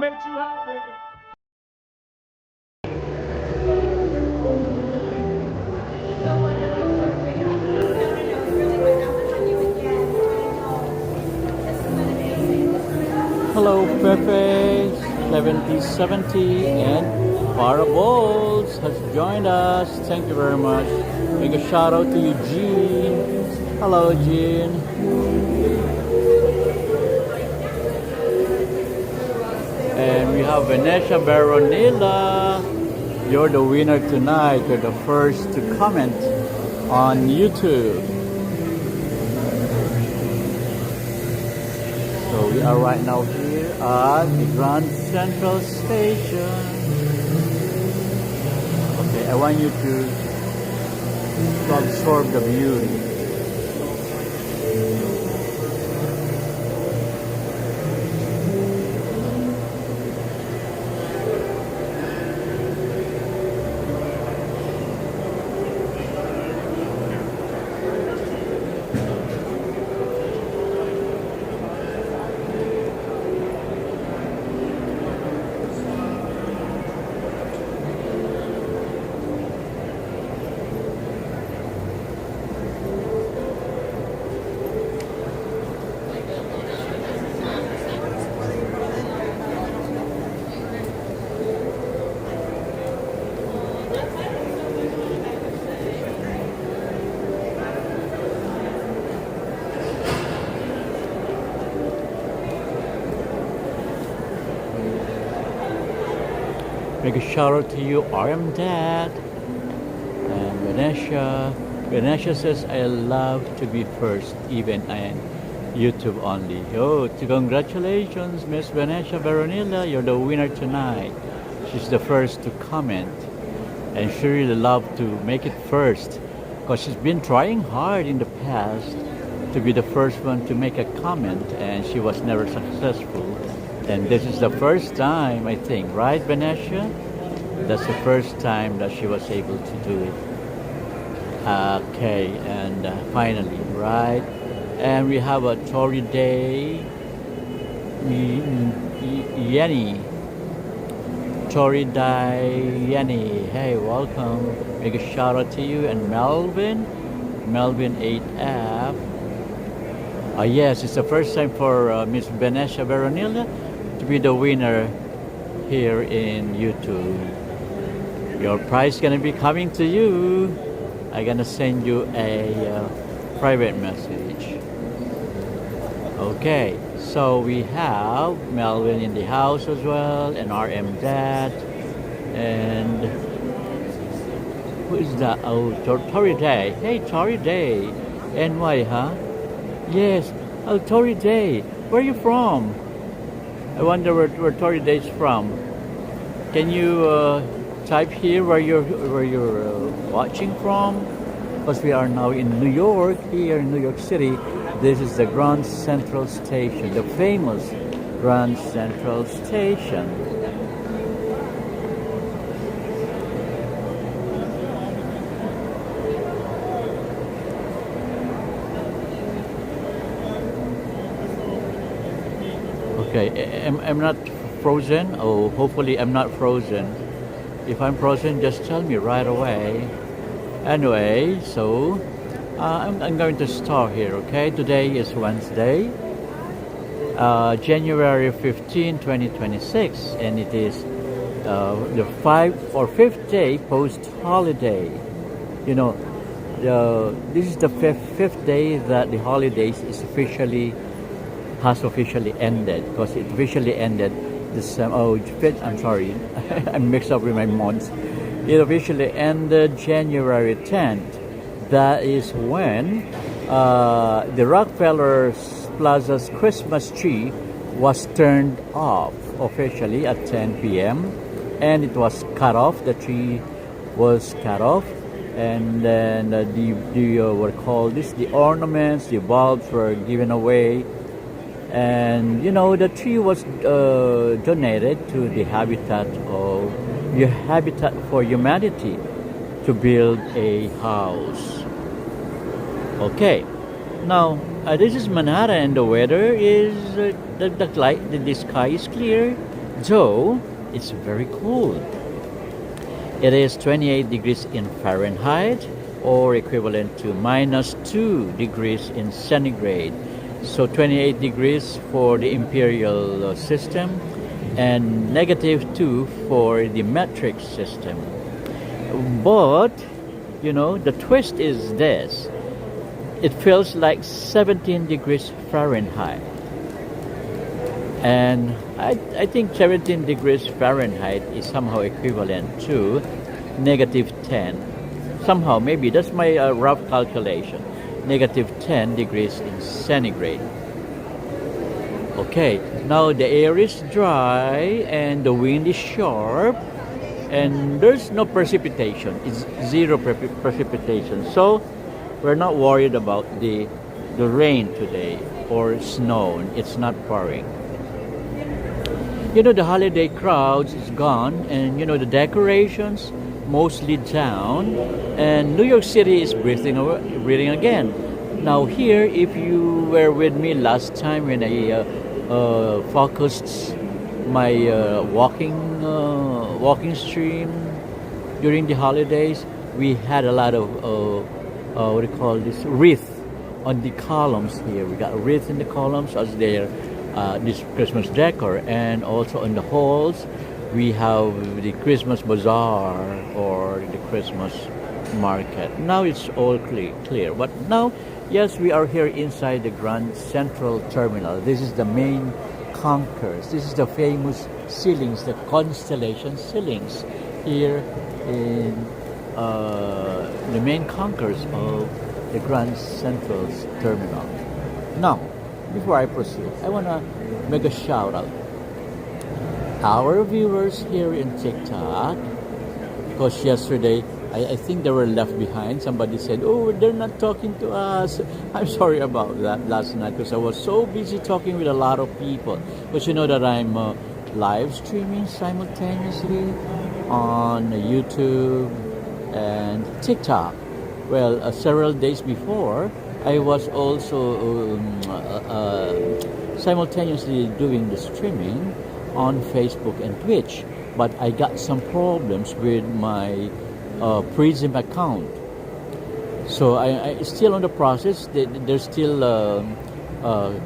make you happy. Hello, Pepe 7070 and Parables has joined us. Thank you very much. Make a shout out to Eugene. Hello, Eugene. And we have Vanessa Baronilla. You're the winner tonight. You're the first to comment on YouTube. So we are right now here at the Grand Central Station. Okay, I want you to absorb the beauty. Make a shout out to you, RM Dad and Vanessa. Vanessa says, I love to be first, even on YouTube only. Oh, congratulations, Miss Vanessa Veronilla. You're the winner tonight. She's the first to comment. And she really loved to make it first because she's been trying hard in the past to be the first one to make a comment and she was never successful. And this is the first time, I think, right, Vanessa? That's the first time that she was able to do it. Okay, and finally, right? And we have a Tory Day, Yenny. Tory Day, Yenny. Hey, welcome. Make a shout out to you. And Melvin 8F. Yes, it's the first time for Miss Vanessa Veronilla to be the winner here in YouTube. Your prize gonna be coming to you. I'm gonna send you a private message. Okay, so we have Melvin in the house as well, and RM Dad, and who is that? Oh, Tory Day. Hey, Tory Day, NY, huh? Yes. Oh, Tory Day. Where are you from? I wonder where Tory Day is from. Can you type here where you're watching from? Because we are now in New York, here in New York City. This is the Grand Central Station, the famous Grand Central Station. Okay, I'm not frozen. Oh, hopefully I'm not frozen. If I'm frozen, just tell me right away. Anyway, so I'm going to start here, okay? Today is Wednesday, January 15, 2026, and it is the fifth day post-holiday. You know, this is the fifth day that the holidays has officially ended, because it officially ended I'm sorry, I'm mixed up with my months. It officially ended January 10th. That is when the Rockefeller Plaza's Christmas tree was turned off officially at 10 p.m. and it was cut off. The tree was cut off, and then the ornaments, the bulbs were given away. And the tree was donated to the Habitat for Humanity to build a house. Okay, now this is Manhattan, and the weather is the sky is clear. though it's very cold. It is 28 degrees in Fahrenheit, or equivalent to -2 degrees in centigrade. So 28 degrees for the imperial system and -2 for the metric system. But, the twist is this. It feels like 17 degrees Fahrenheit. And I think 17 degrees Fahrenheit is somehow equivalent to -10. Somehow, maybe that's my rough calculation. -10 degrees in centigrade. Okay, now the air is dry and the wind is sharp and there's no precipitation. It's zero precipitation. So we're not worried about the rain today or snow. It's not pouring. The holiday crowds is gone, and the decorations mostly down, and New York City is breathing again. Now here, if you were with me last time when I focused my walking stream during the holidays, we had a lot of what do you call this, wreath on the columns here. We got a wreath in the columns as their this Christmas decor, and also on the halls we have the Christmas bazaar or the Christmas market. Now it's all clear. But now, yes, we are here inside the Grand Central Terminal. This is the main concourse. This is the famous ceilings, the constellation ceilings here in the main concourse of the Grand Central Terminal. Now, before I proceed, I want to make a shout out. Our viewers here in TikTok, because yesterday I think they were left behind. Somebody said, "Oh, they're not talking to us." I'm sorry about that last night because I was so busy talking with a lot of people. But you know that I'm live streaming simultaneously on YouTube and TikTok. Well, several days before, I was also simultaneously doing the streaming on Facebook and Twitch, but I got some problems with my Prism account. So I still on the process. They're still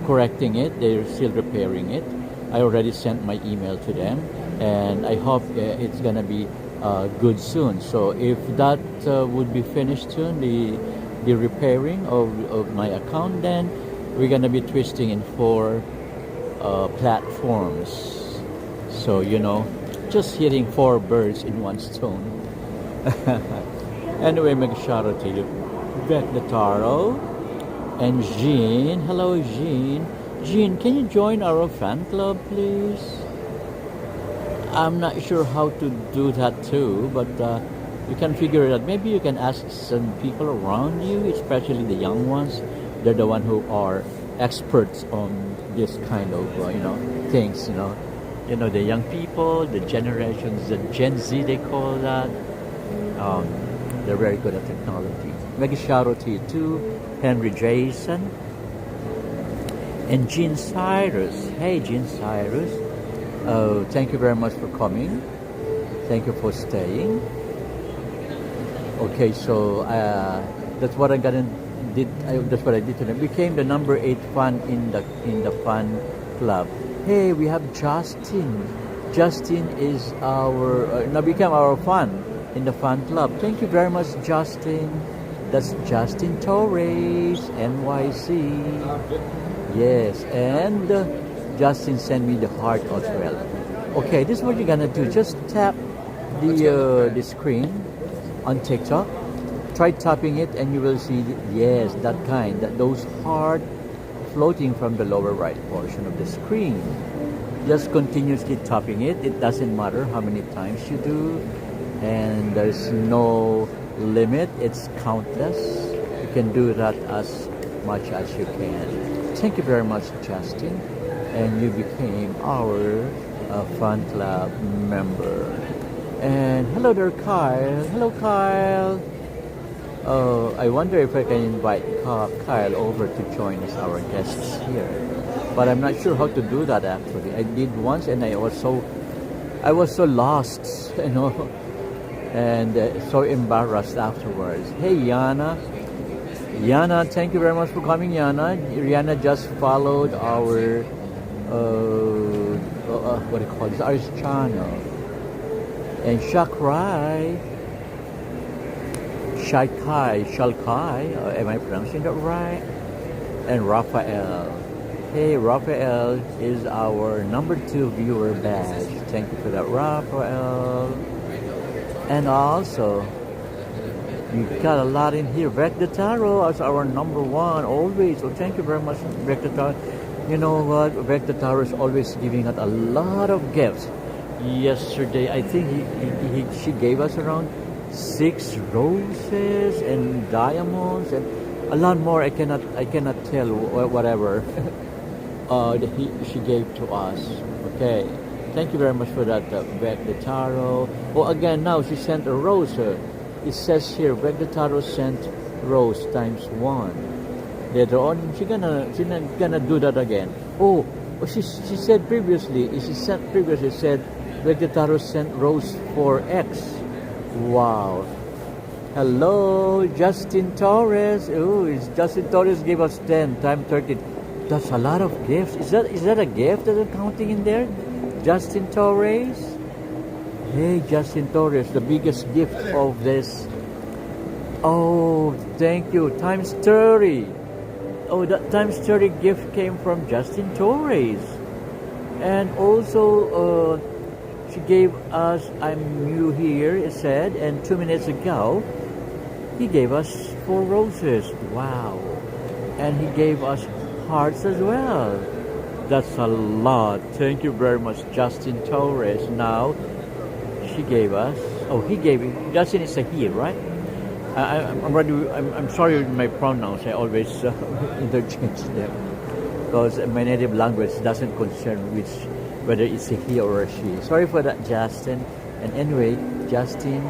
correcting it. They're still repairing it. I already sent my email to them, and I hope it's gonna be good soon. So if that would be finished soon, the repairing of my account, then we're gonna be twisting in 4 platforms. So just hitting 4 birds in one stone. Anyway, make a shout out to you, Beth Nataro and Jean. Hello, Jean. Jean, can you join our fan club, please? I'm not sure how to do that too, but you can figure it out. Maybe you can ask some people around you, especially the young ones. They're the ones who are experts on this kind of things. The young people, the generations, the Gen Z they call that. They're very good at technology. Make a shout out to you too, Henry Jason and Jean Cyrus. Hey, Jean Cyrus. Thank you very much for coming. Thank you for staying. Okay, so that's what I did. That's what I did today. Became the number 8 fan in the fan club. Hey, we have Justin. Justin is now become our fan in the fan club. Thank you very much, Justin. That's Justin Torres, NYC. Yes, and Justin sent me the heart as well. Okay, this is what you're gonna do. Just tap the screen on TikTok. Try tapping it, and you will see those heart floating from the lower right portion of the screen. Just continuously tapping it. It doesn't matter how many times you do, and there's no limit. It's countless. You can do that as much as you can. Thank you very much, Justin, and you became our fan club member. And hello there, Kyle. Hello, Kyle. I wonder if I can invite Kyle over to join us, our guests here. but I'm not sure how to do that actually. I did once and I was so lost, you know, and so embarrassed afterwards. Hey, Yana, thank you very much for coming, Yana. Rihanna just followed our what do you call this? Our channel. And Shakrai, Shalkai, am I pronouncing that right? And Raphael. Hey, Raphael is our number 2 viewer badge. Thank you for that, Raphael. And also, we got a lot in here. Vec the Tarot is our number 1 always. So thank you very much, Vec the Tarot. You know what? Vec the Tarot is always giving us a lot of gifts. Yesterday, I think she gave us around 6 roses and diamonds and a lot more. I cannot tell whatever she gave to us. Okay, thank you very much for that, Vec the Tarot. Oh, again, now she sent a rose. It says here, Vec the Tarot sent rose times 1. Later on, she's gonna do that again. Oh, she said previously. She said Vec the Tarot sent rose for X. Wow. Hello, Justin Torres. Oh, Justin Torres gave us 10 times 30. That's a lot of gifts. Is that a gift that I'm counting in there? Justin Torres. Hey, Justin Torres, the biggest gift of this. Oh, thank you. Times 30. Oh, that times 30 gift came from Justin Torres. And also, she gave us, I'm new here, it said, and 2 minutes ago, he gave us 4 roses. Wow. And he gave us hearts as well. That's a lot. Thank you very much, Justin Torres. Now, she gave us, he gave it. Justin is a he, right? I'm sorry with my pronouns. I always interchange them because my native language doesn't concern whether it's a he or a she. Sorry for that, Justin. And anyway, Justin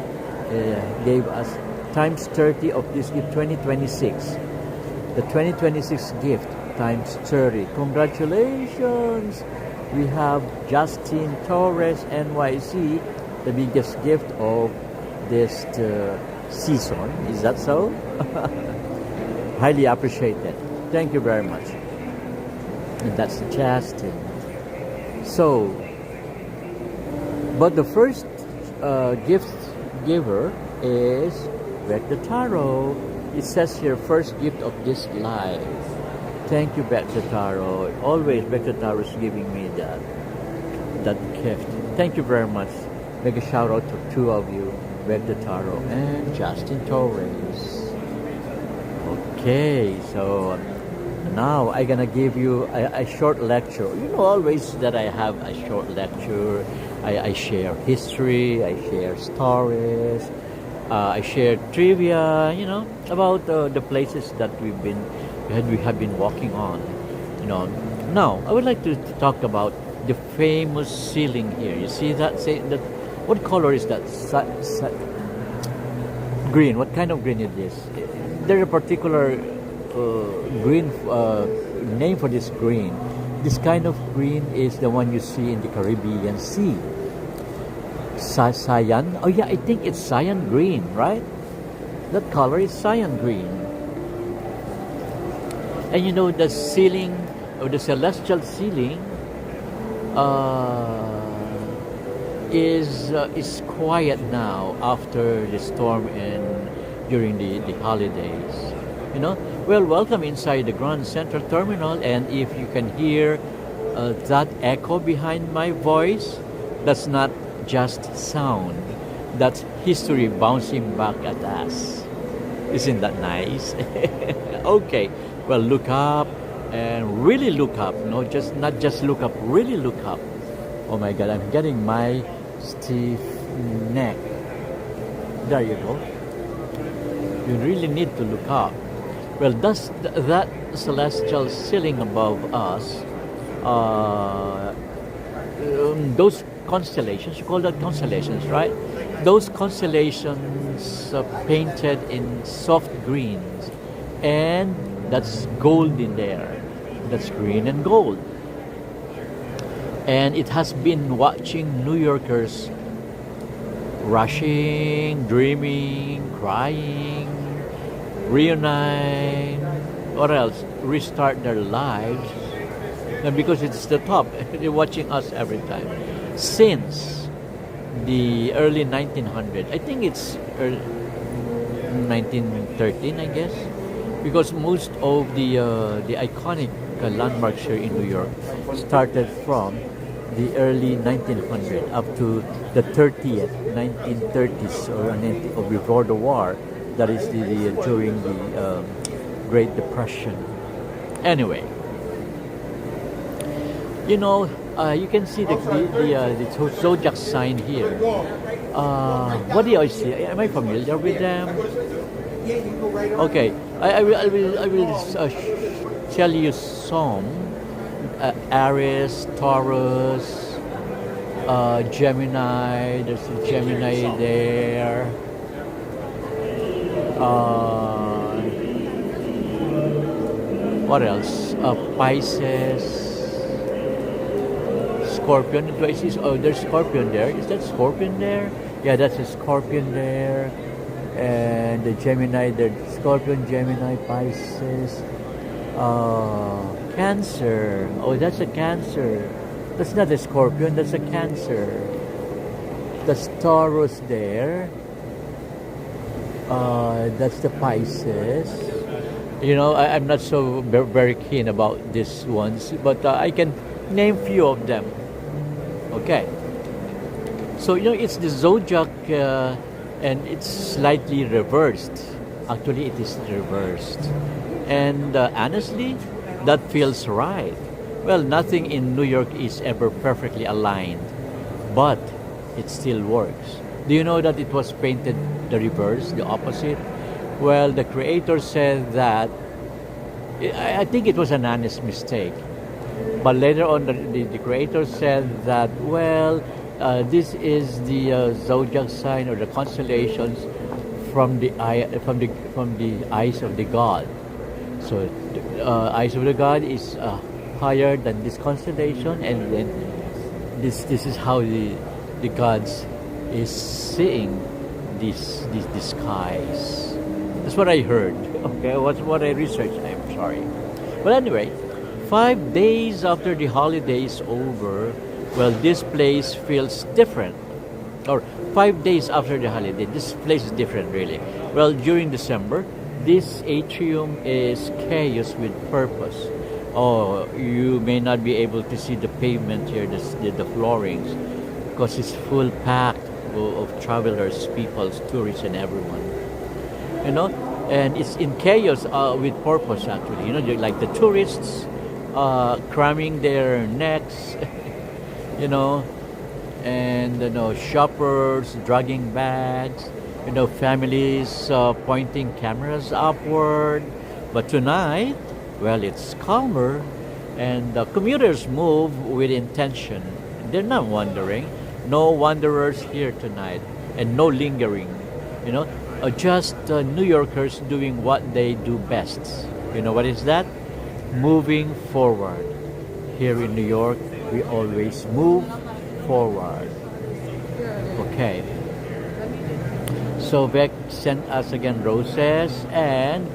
gave us times 30 of this gift, 2026. The 2026 gift times 30. Congratulations! We have Justin Torres, NYC, the biggest gift of this season. Is that so? Highly appreciated. Thank you very much. And that's Justin. So, but the first gift giver is Vec the Tarot. It says here, first gift of this life. Thank you, Vec the Tarot. Always Vec the Tarot is giving me that gift. Thank you very much. Make a shout out to 2 of you, Vec the Tarot and Justin Torres. Okay, so now I'm gonna give you a short lecture. You know always that I have a short lecture. I share history, I share stories, I share trivia, you know, about the places that we have been walking on. You know, now I would like to talk about the famous ceiling here. You see that? What color is that? Green. What kind of green is this? There's a particular green name for this green. This kind of green is the one you see in the Caribbean Sea. Cyan. Oh yeah, I think it's cyan green, right? That color is cyan green. And you know the ceiling, or the celestial ceiling, is quiet now after the storm and during the holidays. You know, well, welcome inside the Grand Central Terminal, and if you can hear that echo behind my voice, that's not just sound, that's history bouncing back at us. Isn't that nice? Okay, well, look up and really look up. No, not just look up, really look up. Oh my God, I'm getting my stiff neck. There you go. You really need to look up. Well, that celestial ceiling above us, those constellations, you call that constellations, right? Those constellations painted in soft greens, and that's gold in there. That's green and gold. And it has been watching New Yorkers rushing, dreaming, crying, reunite, or else restart their lives. And because it's the top, they're watching us every time. Since the early 1900s, I think it's 1913, I guess, because most of the iconic landmarks here in New York started from the early 1900s up to the 1930s or before the war. That is during the Great Depression. Anyway, you can see the zodiac sign here. What do I see? Am I familiar with them? Okay, I will tell you some. Aries, Taurus, Gemini. There's a Gemini there. What else? Pisces, Scorpion. Do I see? Oh, there's Scorpion there. Is that Scorpion there? Yeah, that's a Scorpion there. And the Gemini, the Scorpion, Gemini, Pisces, Cancer. Oh, that's a Cancer. That's not a Scorpion. That's a Cancer. That's Taurus there. That's the Pisces. I'm not so very keen about these ones, but I can name few of them. Okay. So, it's the zodiac and it's slightly reversed. Actually, it is reversed. And honestly, that feels right. Well, nothing in New York is ever perfectly aligned, but it still works. Do you know that it was painted the reverse, the opposite? Well, the creator said that, I think it was an honest mistake. But later on, the creator said that, well, this is the zodiac sign or the constellations from the eyes of the god. So, eyes of the god is higher than this constellation, and then this is how the gods is seeing these skies. That's what I heard. Okay, what I researched. I'm sorry. But anyway, 5 days after the holiday is over, well, this place feels different. Or 5 days after the holiday, this place is different, really. Well, during December, this atrium is chaos with purpose. Oh, you may not be able to see the pavement here, the floorings, because it's full packed of travelers, people, tourists, and everyone. And it's in chaos with purpose, actually. Like the tourists cramming their necks, and shoppers dragging bags, families pointing cameras upward. But tonight, well, it's calmer, and the commuters move with intention. They're not wandering. No wanderers here tonight, and no lingering. Just New Yorkers doing what they do best. What is that? Moving forward. Here in New York, we always move forward. Okay. So Beck sent us again roses, and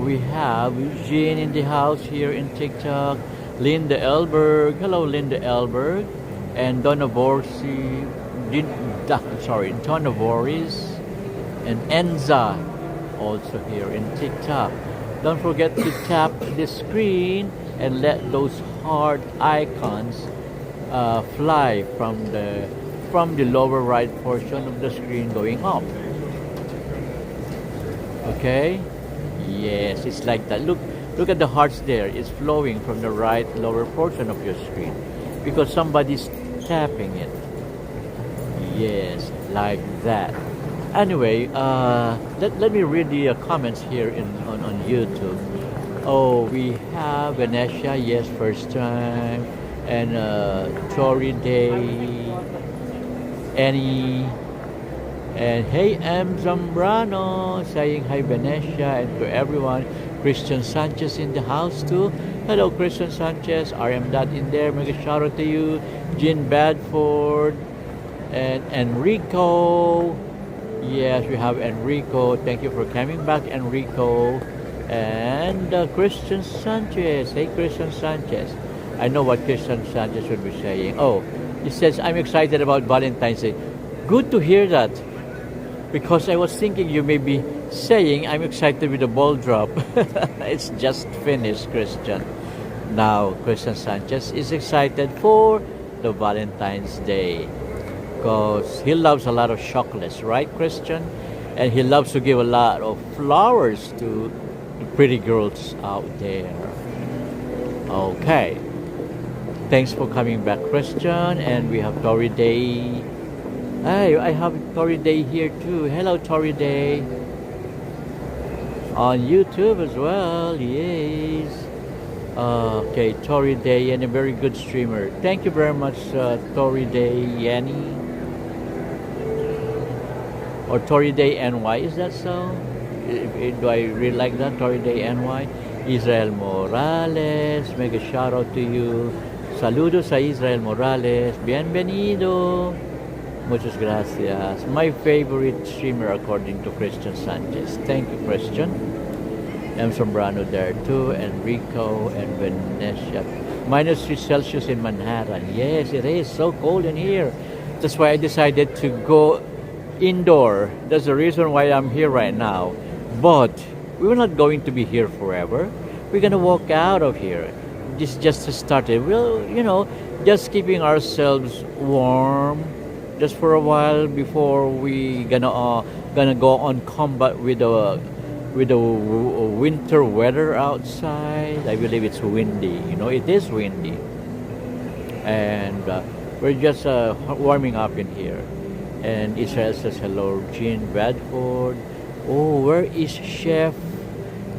we have Eugene in the house here in TikTok. Linda Elberg. Hello, Linda Elberg. And Donna Voris. And Enza also here in TikTok. Don't forget to tap the screen and let those heart icons fly from the lower right portion of the screen going up. Okay? Yes, it's like that. Look at the hearts there. It's flowing from the right lower portion of your screen because somebody's tapping it. Yes, like that. Anyway, let me read the comments here on YouTube. Oh, we have Venetia, yes, first time. And Tori Day, Annie, and hey, M. Zambrano saying hi, Venetia, and to everyone. Christian Sanchez in the house too. Hello, Christian Sanchez. RM Dad in there. Mega shout out to you. Jean Badford and Enrico. Yes, we have Enrico. Thank you for coming back, Enrico. And Christian Sanchez. Hey, Christian Sanchez. I know what Christian Sanchez would be saying. Oh, he says, I'm excited about Valentine's Day. Good to hear that. Because I was thinking you may be saying, I'm excited with the ball drop. It's just finished, Christian. Now, Christian Sanchez is excited for the Valentine's Day. Because he loves a lot of chocolates, right, Christian? And he loves to give a lot of flowers to the pretty girls out there. Okay. Thanks for coming back, Christian. And we have Tori Day. Hey, I have Tori Day here too. Hello, Tori Day. On YouTube as well, yes. Okay, Tori Day, and a very good streamer. Thank you very much, Tori Day Yanni. Or Tori Day NY, is that so? Do I really like that? Tori Day NY. Israel Morales, mega shout out to you. Saludos a Israel Morales. Bienvenido. Muchas gracias. My favorite streamer according to Christian Sanchez. Thank you, Christian. M. Sombrano there too. Enrico and Venetia. -3 Celsius in Manhattan. Yes, it is so cold in here. That's why I decided to go indoor. That's the reason why I'm here right now. But we're not going to be here forever. We're gonna walk out of here. This just started. Well, just keeping ourselves warm just for a while before we gonna go on combat with the winter weather outside. I believe it's windy. It is windy, and we're just warming up in here. And Israel says hello, Jean Bradford. Oh, where is Chef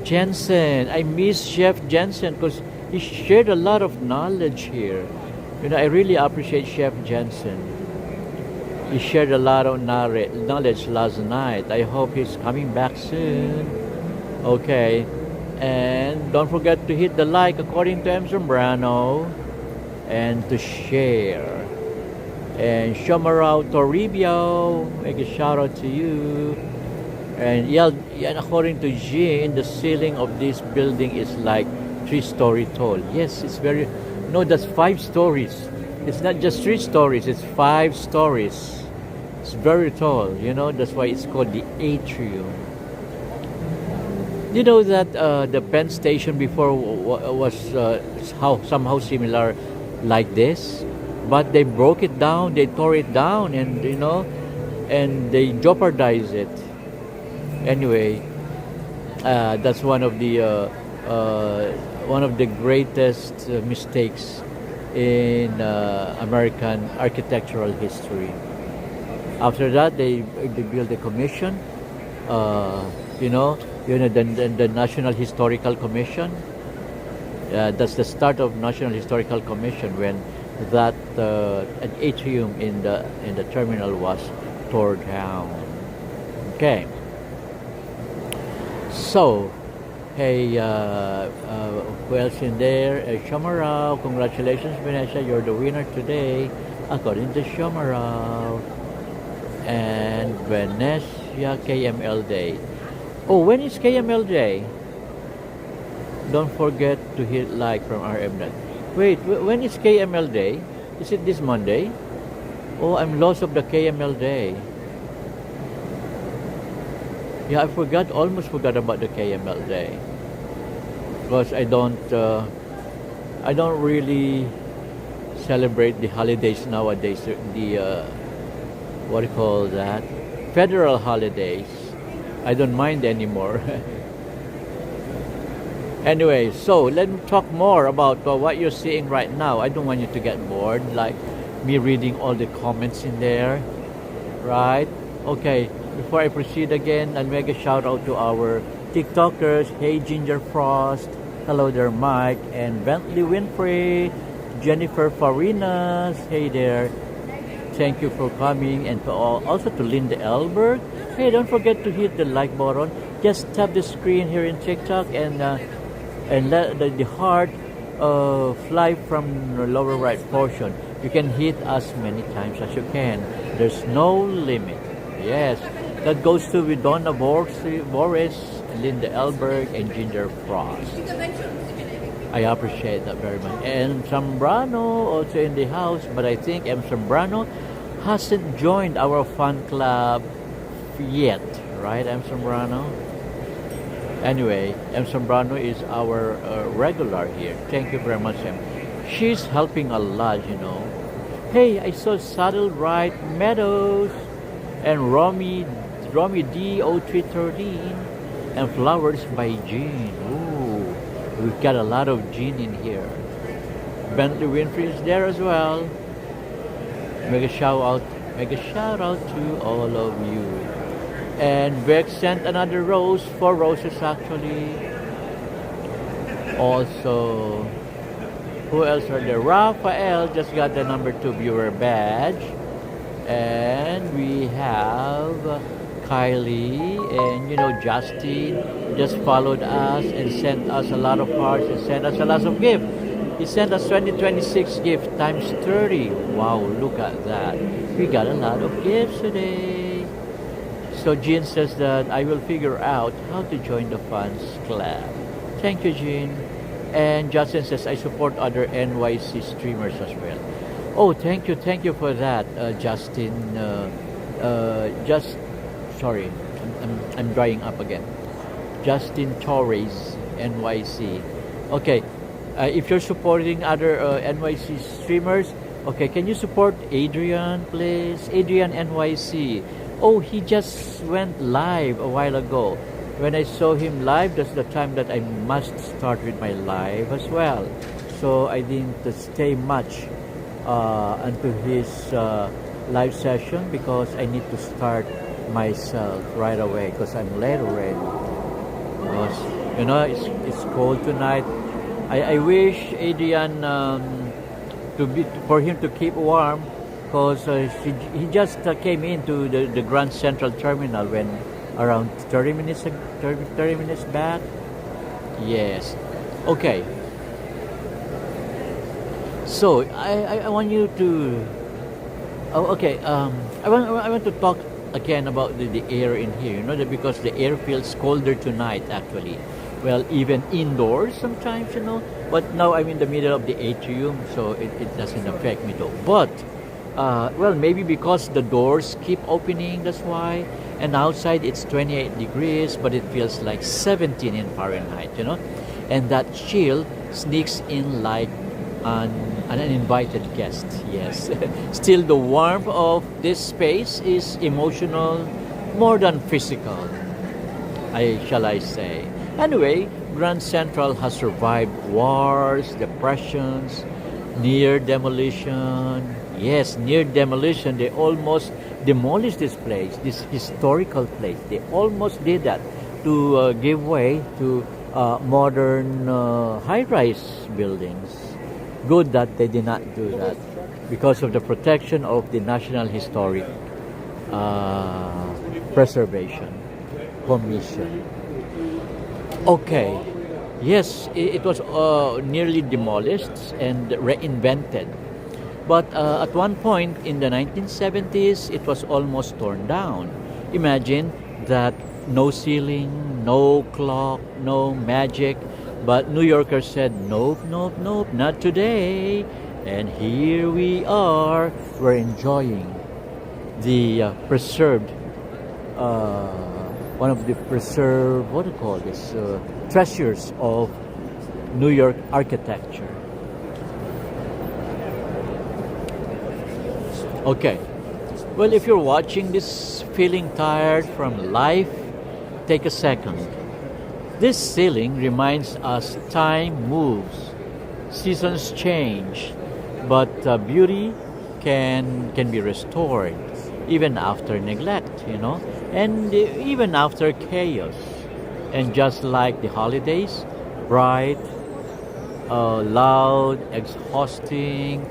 Jensen? I miss Chef Jensen because he shared a lot of knowledge here. I really appreciate Chef Jensen. He shared a lot of knowledge last night. I hope he's coming back soon. Okay. And don't forget to hit the like according to M. Zambrano and to share. And Shomarao Toribio, make a shout out to you. And according to Jean, the ceiling of this building is like 3-story tall. Yes, it's very. No, that's 5 stories. It's not just 3 stories. It's 5 stories. It's very tall. That's why it's called the atrium. You know that the Penn Station before was somehow similar like this, but they broke it down. They tore it down, and and they jeopardized it. Anyway, that's one of the greatest mistakes in American architectural history. After that, they built a commission. The National Historical Commission. That's the start of National Historical Commission when that an atrium in the terminal was torn down. Okay. So, hey, who else in there? Shomarao, congratulations, Vanessa, you're the winner today, according to Shomarao. And Vanessa, KML Day. Oh, when is KML Day? Don't forget to hit like from RMNet. Wait, when is KML Day? Is it this Monday? Oh, I'm lost of the KML Day. Yeah, almost forgot about the KML Day. Because I don't really celebrate the holidays nowadays. The what do you call that? Federal holidays. I don't mind anymore. Anyway, so let me talk more about what you're seeing right now. I don't want you to get bored, like me reading all the comments in there, right? Okay, before I proceed again, I'll make a shout out to our TikTokers. Hey, Ginger Frost. Hello there, Mike. And Bentley Winfrey. Jennifer Farinas. Hey there. thank you for coming, and to also to Linda Elberg. Hey, don't forget to hit the like button. Just tap the screen here in TikTok and let the heart fly from the lower right portion. You can hit as many times as you can. There's no limit. Yes, that goes to with Donna Boris, Linda Elberg, and Ginger Frost. I appreciate that very much. And Zambrano also in the house, but I think M. Zambrano hasn't joined our fan club yet, right, M. Zambrano? Anyway, M. Zambrano is our regular here. Thank you very much, M. She's helping a lot, you know. Hey, I saw Saddle Right Meadows and Romy D0313 and Flowers by Jean. Ooh, we've got a lot of Jean in here. Bentley Winfrey is there as well. Mega shout out to all of you. And Beck sent another rose, 4 roses actually. Also, who else are there? Raphael just got the number 2 viewer badge. And we have Kylie and Justin just followed us and sent us a lot of hearts and sent us a lot of gifts. He sent us 2026 gift times 30. Wow, look at that. We got a lot of gifts today. So Jean says that I will figure out how to join the fans club. Thank you, Jean. And Justin says I support other NYC streamers as well. Oh, thank you for that, Justin. Sorry, I'm drying up again. Justin Torres, NYC. Okay, if you're supporting other NYC streamers, okay, can you support Adrian, please? Adrian NYC. Oh, he just went live a while ago. When I saw him live, that's the time that I must start with my live as well. So I didn't stay much until his live session because I need to start myself right away because I'm late already. Because, it's cold tonight. I wish Adrian for him to keep warm because he just came into the Grand Central Terminal when around 30 minutes back. Yes. Okay. So I want you to. Oh, okay. I want to talk again about the air in here. Because the air feels colder tonight. Actually, well, even indoors sometimes. But now I'm in the middle of the atrium, so it doesn't affect me though. But well, maybe because the doors keep opening. That's why. And outside it's 28 degrees, but it feels like 17 in Fahrenheit. And that chill sneaks in like an uninvited guest. Yes. Still, the warmth of this space is emotional more than physical, shall I say. Anyway, Grand Central has survived wars, depressions, near demolition. Yes, near demolition. They almost demolished this place, this historical place. They almost did that to give way to modern high-rise buildings. Good that they did not do that because of the protection of the National Historic Preservation Commission. Okay, yes, it was nearly demolished and reinvented. But at one point in the 1970s, it was almost torn down. Imagine that no ceiling, no clock, no magic. But New Yorkers said, nope, not today. And here we are. We're enjoying the preserved, one of the preserved, what do you call this, treasures of New York architecture. Okay. Well, if you're watching this feeling tired from life, take a second. This ceiling reminds us time moves, seasons change, but beauty can be restored even after neglect, and even after chaos. And just like the holidays, bright, loud, exhausting,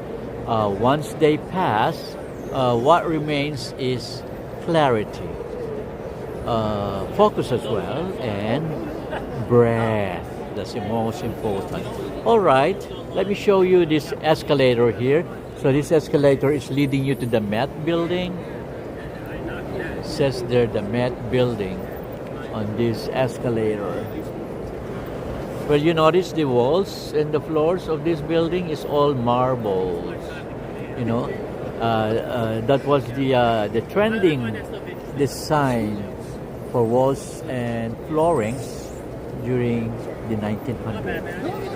once they pass, what remains is clarity, focus as well, and breath. That's the most important. All right, let me show you this escalator here. So this escalator is leading you to the Met Building. It says there the Met Building on this escalator. Well, you notice the walls and the floors of this building is all marbles. You know, that was the trending design for walls and floorings during the 1900s.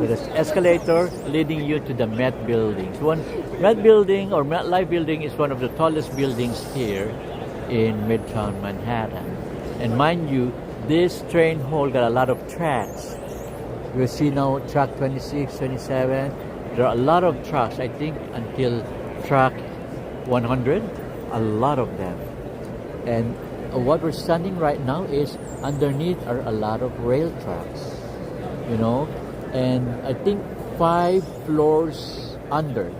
So this escalator leading you to the Met Building. Met Building or Met Life Building is one of the tallest buildings here in Midtown Manhattan. And mind you, this train hall got a lot of tracks. You see now track 26, 27. There are a lot of tracks, I think until track 100, a lot of them. And what we're standing right now is underneath are a lot of rail tracks, you know, and I think 5 floors under.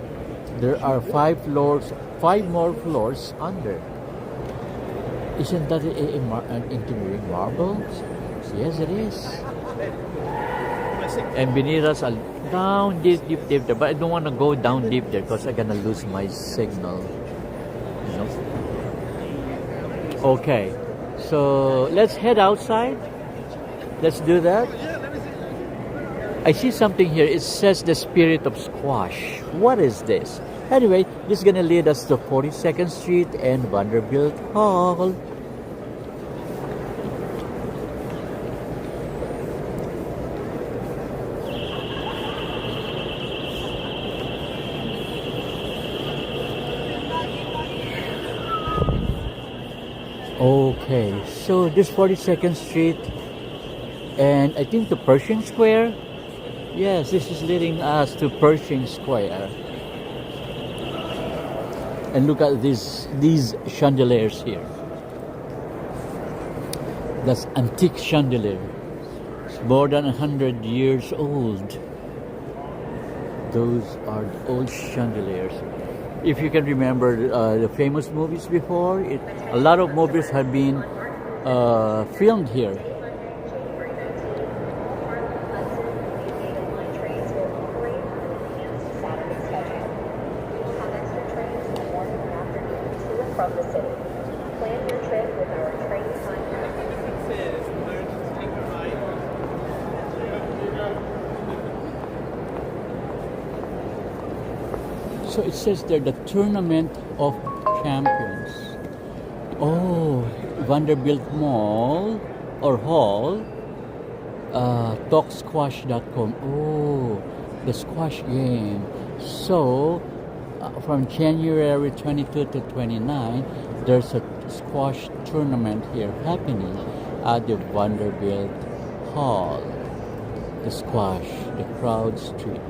There are 5 floors, 5 more floors under. Isn't that an engineering marvel? Yes, it is. And beneath us, down deep there. But I don't want to go down deep there because I'm gonna lose my signal. You know? Okay, so let's head outside. Let's do that. I see something here. It says the spirit of squash. What is this? Anyway, this is gonna lead us to 42nd Street and Vanderbilt Hall. Okay, so this 42nd Street and I think the Pershing Square. Yes, this is leading us to Pershing Square. And look at these chandeliers here. That's antique chandelier. It's more than 100 years old. Those are the old chandeliers. If you can remember the famous movies before, a lot of movies have been filmed here. So it says there the Tournament of Champions. Oh, Vanderbilt Mall or Hall. Talksquash.com. Oh, the squash game. So from January 22 to 29, there's a squash tournament here happening at the Vanderbilt Hall. The squash, the crowd street.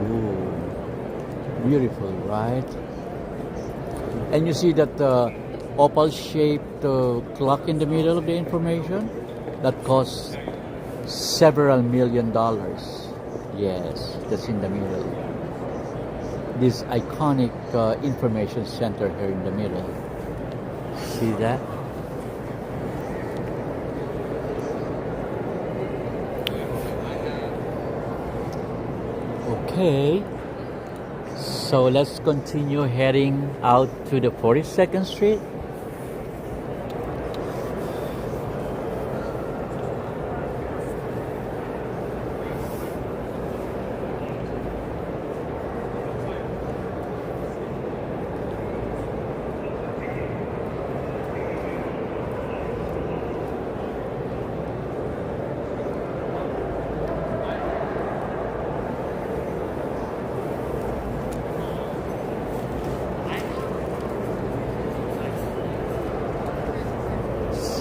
Ooh. Beautiful, right? And you see that opal-shaped clock in the middle of the information that costs several $1 million. Yes, that's in the middle. This iconic information center here in the middle. See that? Okay. So let's continue heading out to the 42nd Street.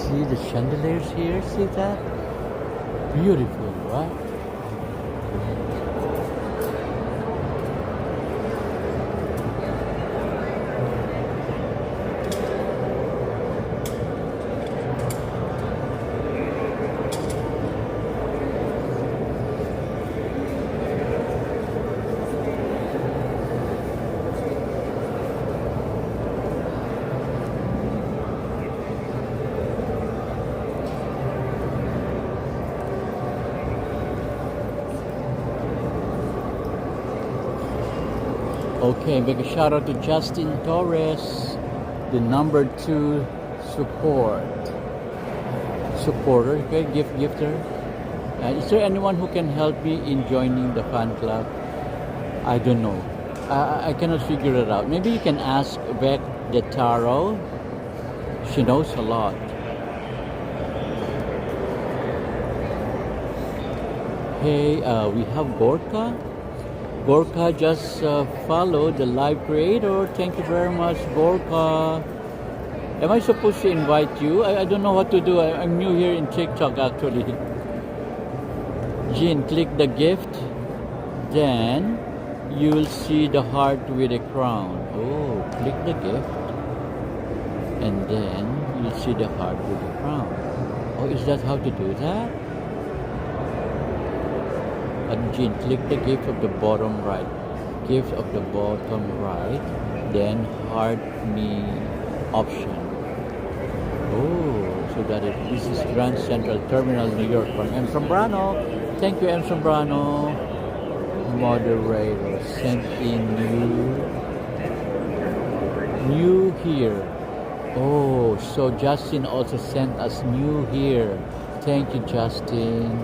See the chandeliers here? See that? Beautiful, right? Okay, big shout out to Justin Torres, the number 2 supporter, okay, gifter. Is there anyone who can help me in joining the fan club? I don't know. I cannot figure it out. Maybe you can ask Beck the Taro. She knows a lot. Hey, we have Gorka. Gorka just followed the live creator. Thank you very much, Gorka. Am I supposed to invite you? I don't know what to do. I'm new here in TikTok actually. Jean, click the gift. Then you'll see the heart with a crown. Oh, click the gift. And then you'll see the heart with a crown. Oh, is that how to do that? And Jean, click the gift of the bottom right. Gift of the bottom right. Then heart me option. Oh, so that this is Grand Central Terminal, New York from M. Sombrano. Thank you, M. Sombrano. Moderator sent in new here. Oh, so Justin also sent us new here. Thank you, Justin.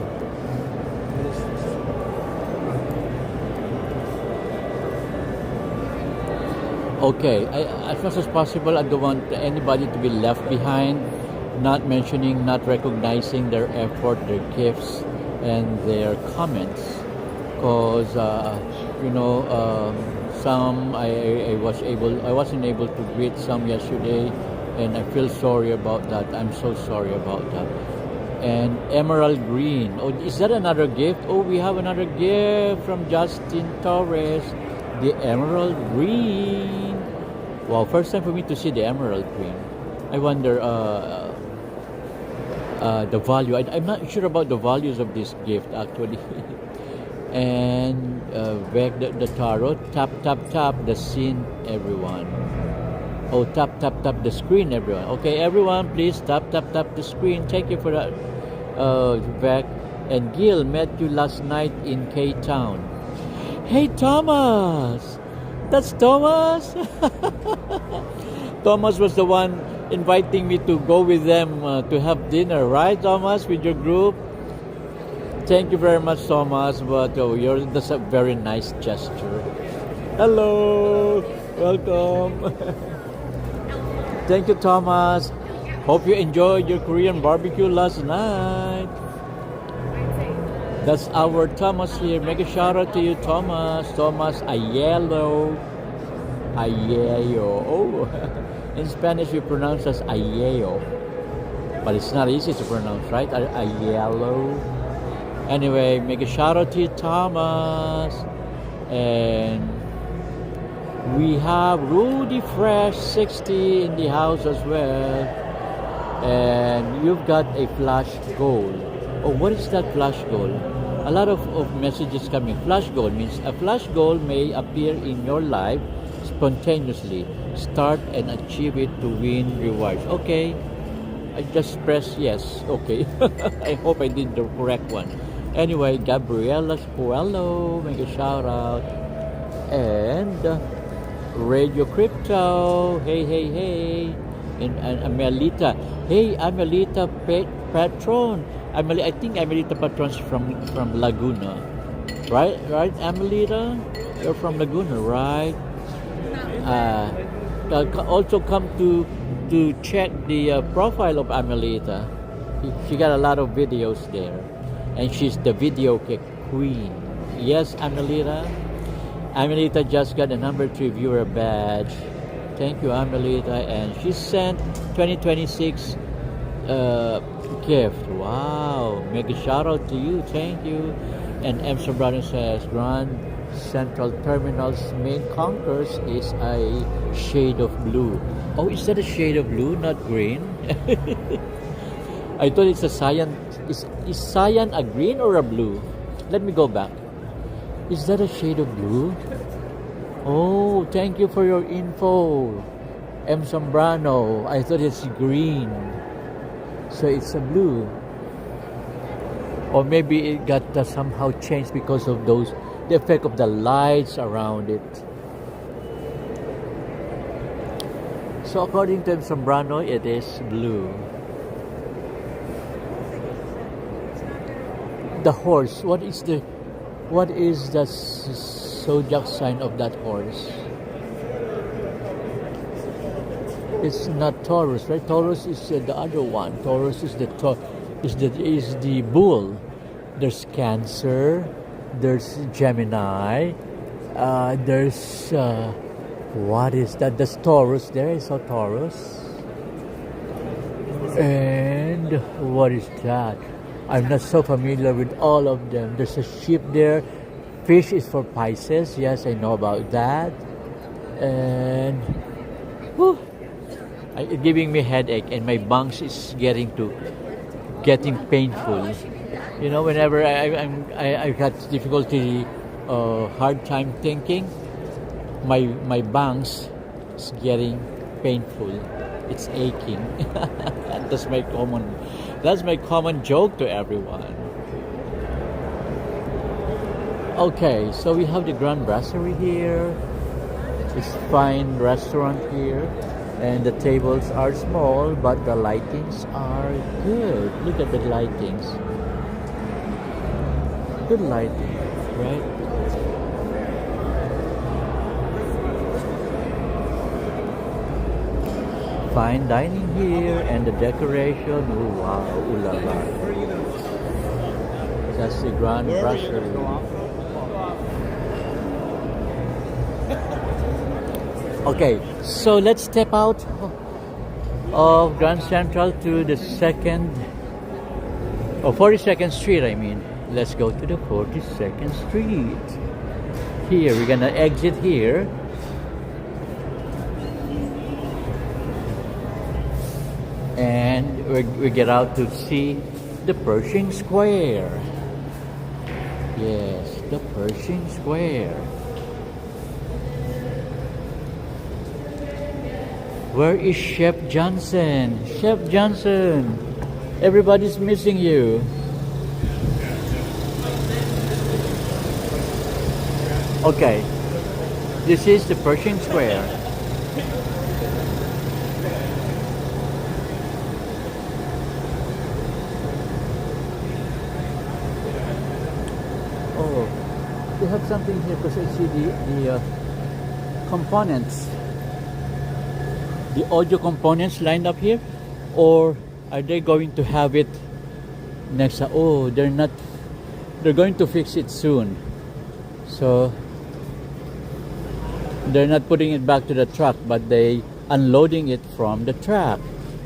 Okay, as much as possible, I don't want anybody to be left behind, not mentioning, not recognizing their effort, their gifts, and their comments. Because, some I wasn't able to greet some yesterday, and I feel sorry about that. I'm so sorry about that. And emerald green. Oh, is that another gift? Oh, we have another gift from Justin Torres. The emerald green. Wow, first time for me to see the emerald green. I wonder the value. I'm not sure about the values of this gift actually. And back the tarot. Tap the scene, everyone. Oh, tap the screen, everyone. Okay, everyone, please tap the screen. Thank you for that, Beck. And Gil, met you last night in K-Town. Hey, Thomas! That's Thomas? Thomas was the one inviting me to go with them to have dinner, right, Thomas, with your group? Thank you very much, Thomas, but that's a very nice gesture. Hello! Welcome! Thank you, Thomas. Hope you enjoyed your Korean barbecue last night. That's our Thomas here. Make a shout out to you, Thomas. Thomas Ayelo. Oh, in Spanish we pronounce as Ayelo, but it's not easy to pronounce, right? Ayelo. Anyway, make a shout out to you, Thomas. And we have Rudy Fresh 60 in the house as well. And you've got a flash goal. Oh, what is that flash goal? A lot of messages coming. Flash goal means a flash goal may appear in your life spontaneously. Start and achieve it to win rewards. Okay, I just press yes. Okay, I hope I did the correct one. Anyway, Gabriela Puello, make a shout out. And Radio Crypto, hey. And Amelita, hey, Amelita Patron. I think Amelita Patron's from Laguna, right, Amelita? You're from Laguna, right? Also come to check the profile of Amelita. She got a lot of videos there, and she's the video queen. Yes, Amelita. Amelita just got a number 3 viewer badge. Thank you, Amelita, and she sent 2026 gift. Wow, make a shout out to you. Thank you. And M. Sobrano says Grand Central Terminal's main concourse is a shade of blue. Oh, is that a shade of blue, not green? I thought it's a cyan. Is cyan a green or a blue? Let me go back. Is that a shade of blue? Oh, thank you for your info, M. Sombrano. I thought it's green. So it's a blue. Or maybe it got somehow changed because of the effect of the lights around it. So according to Zambrano, it is blue. The horse. What is the zodiac sign of that horse? It's not Taurus, right? Taurus is the other one. Taurus is the bull. There's Cancer. There's Gemini. There's what is that? There's Taurus. There is a Taurus. And what is that? I'm not so familiar with all of them. There's a sheep there. Fish is for Pisces. Yes, I know about that. And whew, it's giving me headache, and my bungs is getting painful. You know, whenever I got difficulty, hard time thinking, my bungs is getting painful. It's aching. That's my common joke to everyone. Okay, so we have the Grand Brasserie here. It's fine restaurant here, and the tables are small, but the lightings are good. Look at the lightings. Good lighting, right? Fine dining here, and the decoration. Oh, wow, ooh la la. That's the Grand Brasserie. Okay, so let's step out of Grand Central to the 42nd Street, I mean. Let's go to the 42nd Street. Here, we're gonna exit here. And we get out to see the Pershing Square. Yes, the Pershing Square. Where is Chef Johnson? Chef Johnson, everybody's missing you. Okay, this is the Pershing Square. Oh, they have something here because I see the components. The audio components lined up here, or are they going to have it next? Oh, they're not. They're going to fix it soon, so they're not putting it back to the truck, but they unloading it from the truck.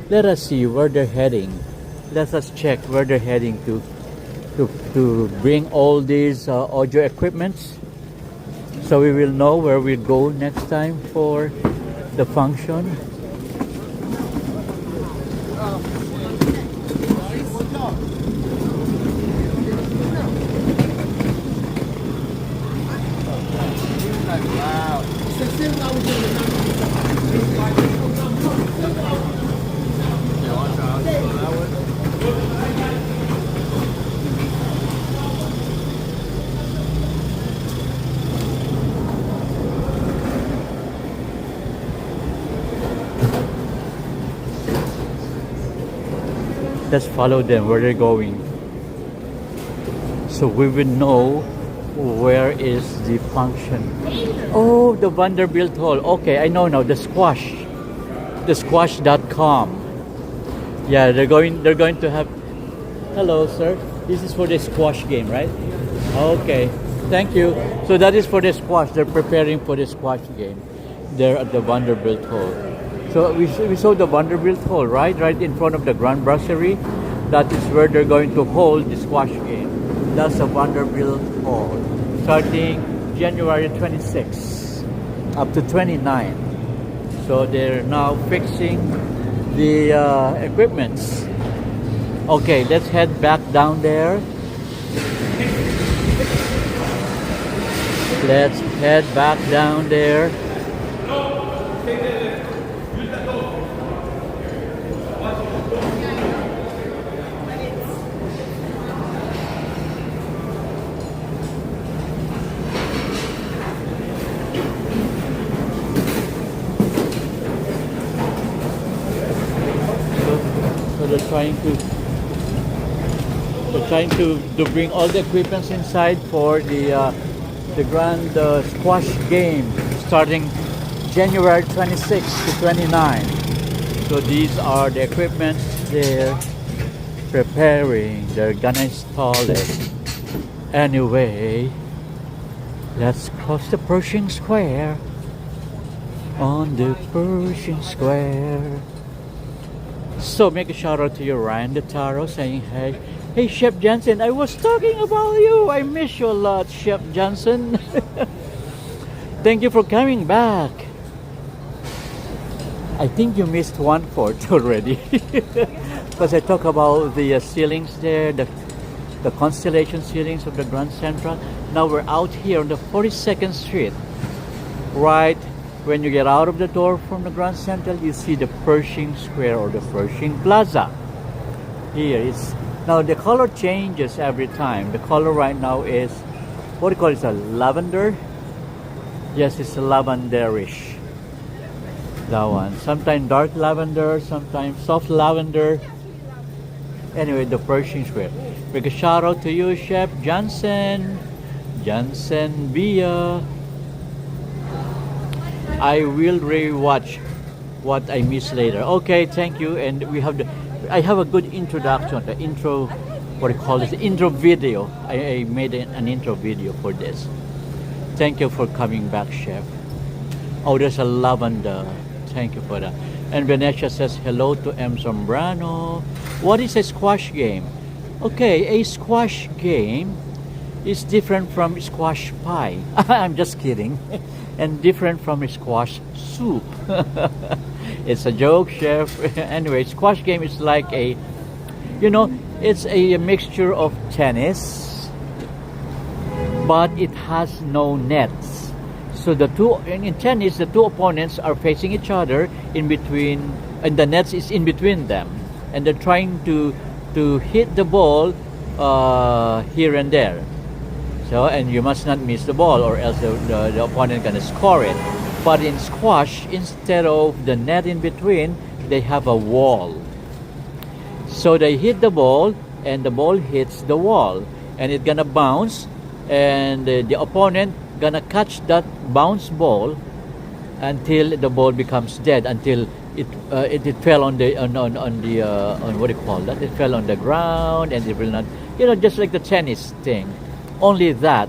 Let us see where they're heading. Let us check where they're heading to bring all these audio equipments, so we will know where we go next time for the function. Let's follow them where they're going, so we will know where is the function. Oh, the Vanderbilt Hall. Okay, I know now. The squash.com. Yeah, they're going to have. Hello, sir. This is for the squash game, right? Okay, thank you. So that is for the squash. They're preparing for the squash game. They're at the Vanderbilt Hall. So we saw the Vanderbilt Hall, right in front of the Grand Brasserie. That is where they're going to hold the squash game. That's the Vanderbilt Hall, starting January 26 up to 29. So they're now fixing the equipments. Okay, let's head back down there. Let's head back down there. they're trying to bring all the equipments inside for the grand squash game starting January 26 to 29. So these are the equipments they're preparing. They're gonna install it. Anyway, let's cross the Pershing Square. On the Pershing Square. So make a shout out to you, Ryan the Taro, saying hey. Hey Chef Johnson, I was talking about you. I miss you a lot, Chef Johnson. Thank you for coming back. I think you missed 1/4 already. Because I talk about the ceilings there, the constellation ceilings of the Grand Central. Now we're out here on the 42nd Street. Right when you get out of the door from the Grand Central, you see the Pershing Square or the Pershing Plaza. Here it's now the color changes every time. The color right now is what do you call it? It's a lavender. Yes, it's a lavenderish. That one. Sometimes dark lavender, sometimes soft lavender. Anyway, the Pershing Square. Make a shout out to you, Chef Johnson. Johnson Bia. I will rewatch what I missed later. Okay, thank you. And we have I have a good introduction, the intro, what do you call it? The intro video. I made an intro video for this. Thank you for coming back, Chef. Oh, there's a lavender. Thank you for that. And Venetia says hello to M. Zambrano. What is a squash game? Okay, a squash game is different from squash pie. I'm just kidding. And different from a squash soup. It's a joke, Chef. Anyway, squash game is like it's a mixture of tennis, but it has no nets. So in tennis, the two opponents are facing each other in between, and the nets is in between them, and they're trying to hit the ball here and there. So, and you must not miss the ball, or else the opponent gonna score it. But in squash, instead of the net in between, they have a wall. So they hit the ball, and the ball hits the wall, and it's gonna bounce, and the opponent gonna catch that bounce ball until the ball becomes dead, until it fell on what do you call that? It fell on the ground, and it will not, just like the tennis thing. Only that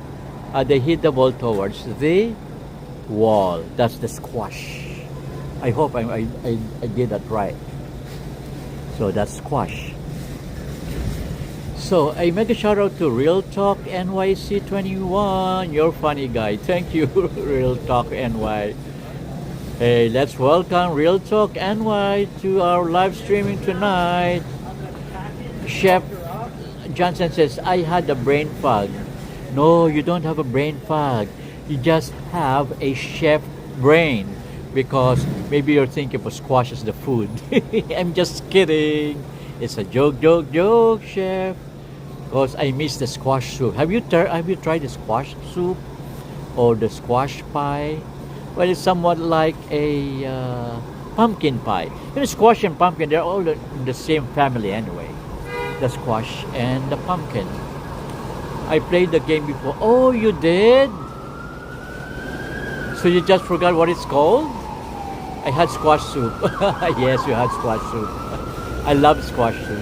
they hit the ball towards the wall. That's the squash. I hope I did that right. So that's squash. So I make a shout out to Real Talk NYC 21. You're funny guy. Thank you, Real Talk NY. Hey, let's welcome Real Talk NY to our live streaming tonight. Chef Johnson says, I had a brain fog. No, you don't have a brain fog. You just have a chef brain, because maybe you're thinking of squash as the food. I'm just kidding. It's a joke, Chef. Because I miss the squash soup. Have you tried the squash soup or the squash pie? Well, it's somewhat like a pumpkin pie. Squash and pumpkin, they're all in the same family anyway. The squash and the pumpkin. I played the game before. Oh, you did? So you just forgot what it's called? I had squash soup. Yes, you had squash soup. I love squash soup.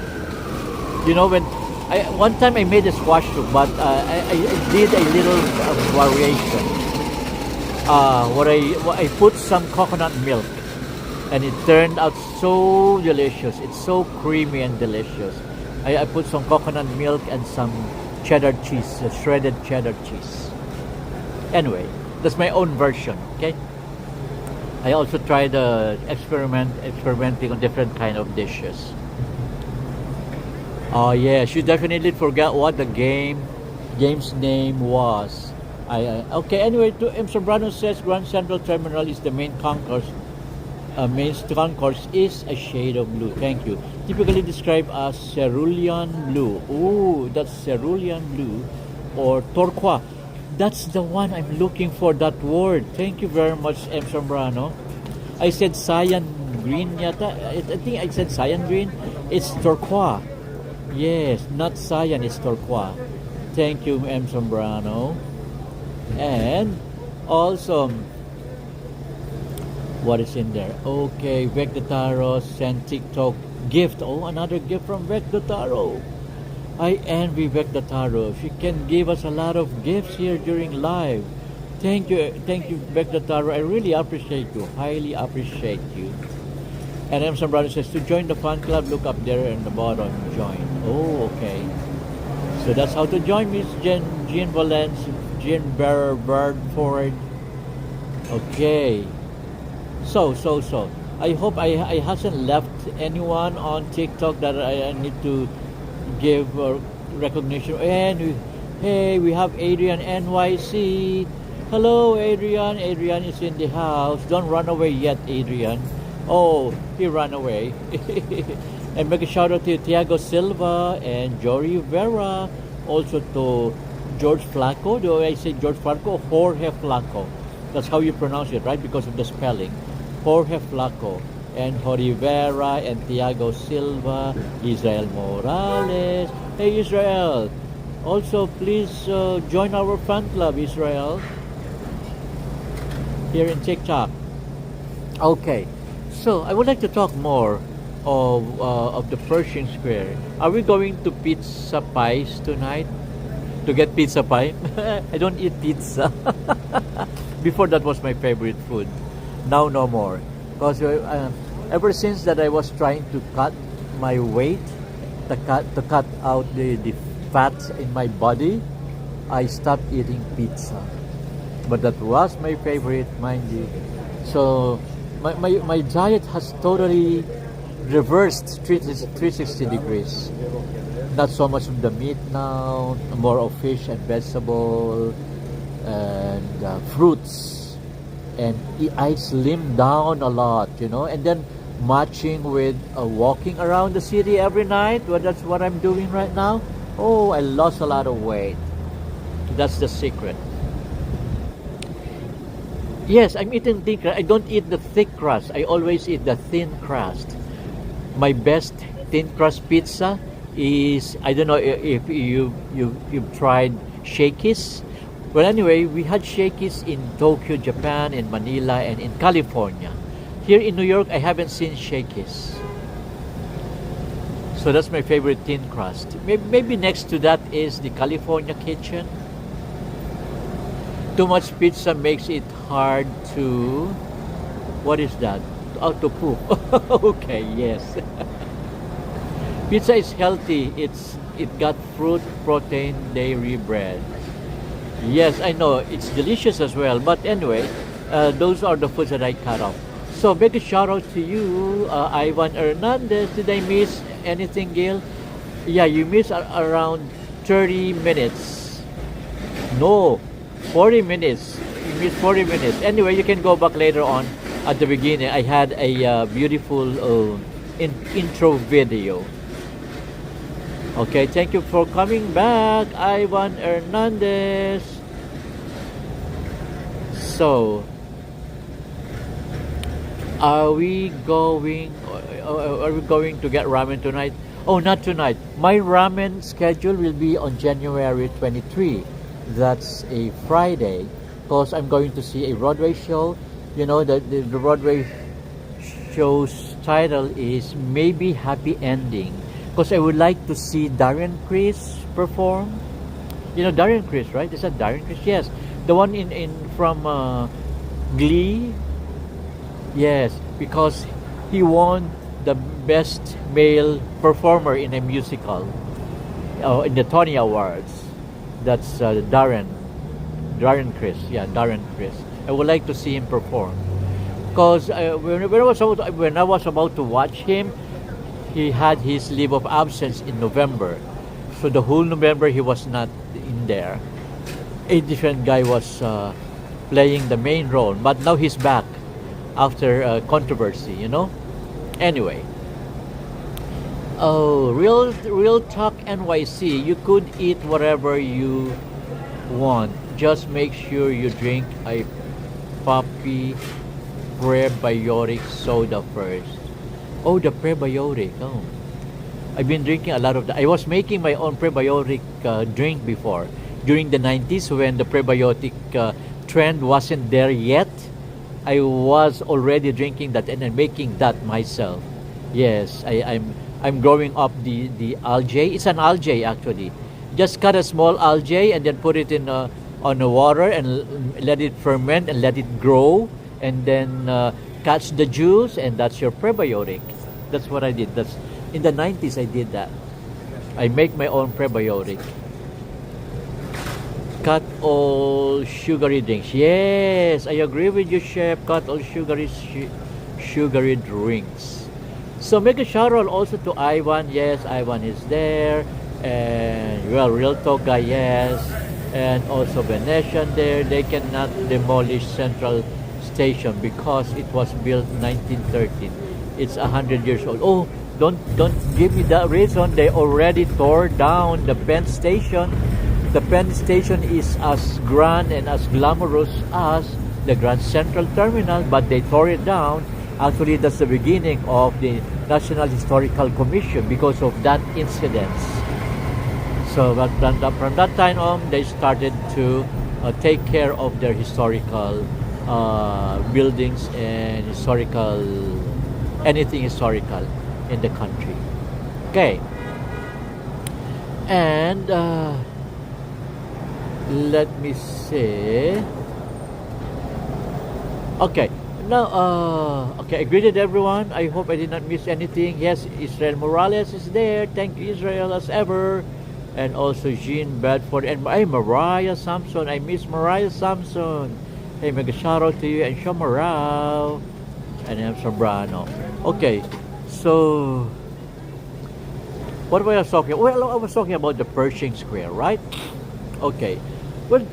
One time I made a squash soup, but I did a little variation. I put some coconut milk, and it turned out so delicious. It's so creamy and delicious. I put some coconut milk and some cheddar cheese, shredded cheddar cheese. Anyway, that's my own version. Okay. I also tried experimenting on different kind of dishes. Oh yes, you definitely forgot what the game's name was. Okay. Anyway, to M. Sobrano says Grand Central Terminal is the main concourse. Main concourse is a shade of blue. Thank you. Typically described as cerulean blue. Ooh, that's cerulean blue or turquoise. That's the one I'm looking for, that word. Thank you very much, M. Sombrano. I said cyan green yata. I think I said cyan green. It's turquoise. Yes, not cyan, it's turquoise. Thank you, M. Sombrano. And also, what is in there? Okay, Vec the Taro sent TikTok gift. Oh, another gift from Vec the Taro. I envy Vec the Taro. She can give us a lot of gifts here during live. Thank you, Vec the Taro. I really appreciate you. Highly appreciate you. And M. Sombrano says to join the fan club, look up there in the bottom, join. Oh, okay. So that's how to join Miss Jean Valence, Jean Birdford. Okay. So. I hope I hasn't left anyone on TikTok that I need to give recognition. And hey, we have Adrian NYC. Hello, Adrian. Adrian is in the house. Don't run away yet, Adrian. Oh, he ran away. And make a shout out to Tiago Silva and Jory Vera. Also to George Flaco. Do I say George Flaco? Jorge Flaco. That's how you pronounce it, right? Because of the spelling. Jorge Flaco. And Jorge Vera and Tiago Silva. Israel Morales. Hey, Israel. Also, please join our fan club, Israel. Here in TikTok. Okay. So, I would like to talk more of the Pershing Square. Are we going to Pizza Pies tonight? To get pizza pie? I don't eat pizza. Before that was my favorite food. Now no more. Because ever since that I was trying to cut my weight, to cut out the fats in my body, I stopped eating pizza. But that was my favorite, mind you. So my diet has totally reversed 360 degrees. Not so much of the meat now, more of fish and vegetable and fruits. And I slimmed down a lot, and then matching with walking around the city every night. Well, that's what I'm doing right now. Oh, I lost a lot of weight. That's the secret. Yes, I'm eating thin crust. I don't eat the thick crust. I always eat the thin crust. My best thin crust pizza is, I don't know if you've tried Shakey's. Well, anyway, we had Shakey's in Tokyo, Japan, in Manila, and in California. Here in New York, I haven't seen Shakey's. So that's my favorite thin crust. Maybe next to that is the California Kitchen. Too much pizza makes it hard to, what is that? To poop. Okay, yes. Pizza is healthy. It got fruit, protein, dairy, bread. Yes, I know it's delicious as well. But anyway, those are the foods that I cut off. So big shout out to you, Ivan Hernandez. Did I miss anything, Gail? Yeah, you missed around 30 minutes. No, 40 minutes. You missed 40 minutes. Anyway, you can go back later on at the beginning. I had a beautiful intro video. Okay, thank you for coming back, Ivan Hernandez. So, are we going to get ramen tonight? Oh, not tonight. My ramen schedule will be on January 23. That's a Friday, because I'm going to see a Broadway show. The Broadway show's title is Maybe Happy Ending, because I would like to see Darren Criss perform. Darren Criss, right? Is that Darren Criss? Yes, the one from Glee. Yes, because he won the best male performer in a musical in the Tony Awards. That's Darren Criss. Yeah, Darren Criss. I would like to see him perform, because when I was about to watch him, he had his leave of absence in November. So the whole November he was not in there. A different guy was playing the main role, but now he's back after controversy, Anyway. Oh, Real Talk NYC. You could eat whatever you want. Just make sure you drink a poppy prebiotic soda first. Oh, the prebiotic. Oh, I've been drinking a lot of that. I was making my own prebiotic drink before during the 90s when the prebiotic trend wasn't there yet. I was already drinking that and then making that myself. Yes, I'm growing up the algae. It's an algae actually. Just cut a small algae and then put it in on the water and let it ferment and let it grow and then catch the juice and that's your prebiotic. That's what I did. That's in the 90s I did that. I make my own prebiotic. Cut all sugary drinks. Yes, I agree with you, Chef. Cut all sugary drinks. So make a shout out also to Ivan. Yes, Ivan is there. And well, Real Talk Guy, yes. And also Venetian there. They cannot demolish Central Station because it was built 1913. It's 100 years old. Oh, don't give me that reason. They already tore down the Penn Station. The Penn Station is as grand and as glamorous as the Grand Central Terminal, but they tore it down. Actually, that's the beginning of the National Historical Commission because of that incident. So but from that time on, they started to take care of their historical buildings and anything historical in the country. Okay. And let me see. Okay. Now, okay, I greeted everyone. I hope I did not miss anything. Yes, Israel Morales is there. Thank you, Israel, as ever. And also Jean Bedford and Mariah Sampson. I miss Mariah Sampson. Hey, mega shout out to you and Shomarao. And I'm Sobrano. Okay, so what were I talking about? Well, I was talking about the Pershing Square, right? Okay. Well,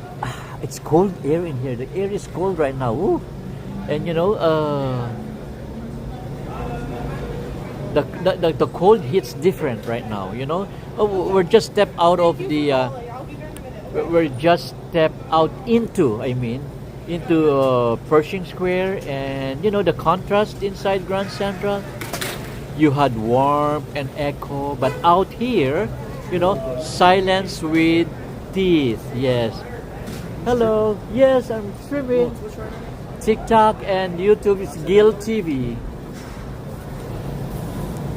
it's cold air in here. The air is cold right now. Ooh. And you know, the cold hits different right now. You know, we're just stepped out of the. We're just stepped out into. I mean, into Pershing Square, and you know the contrast inside Grand Central. You had warmth and echo, but out here, you know, silence with teeth. Yes. Hello. Yes, I'm streaming. TikTok and YouTube is Gil TV.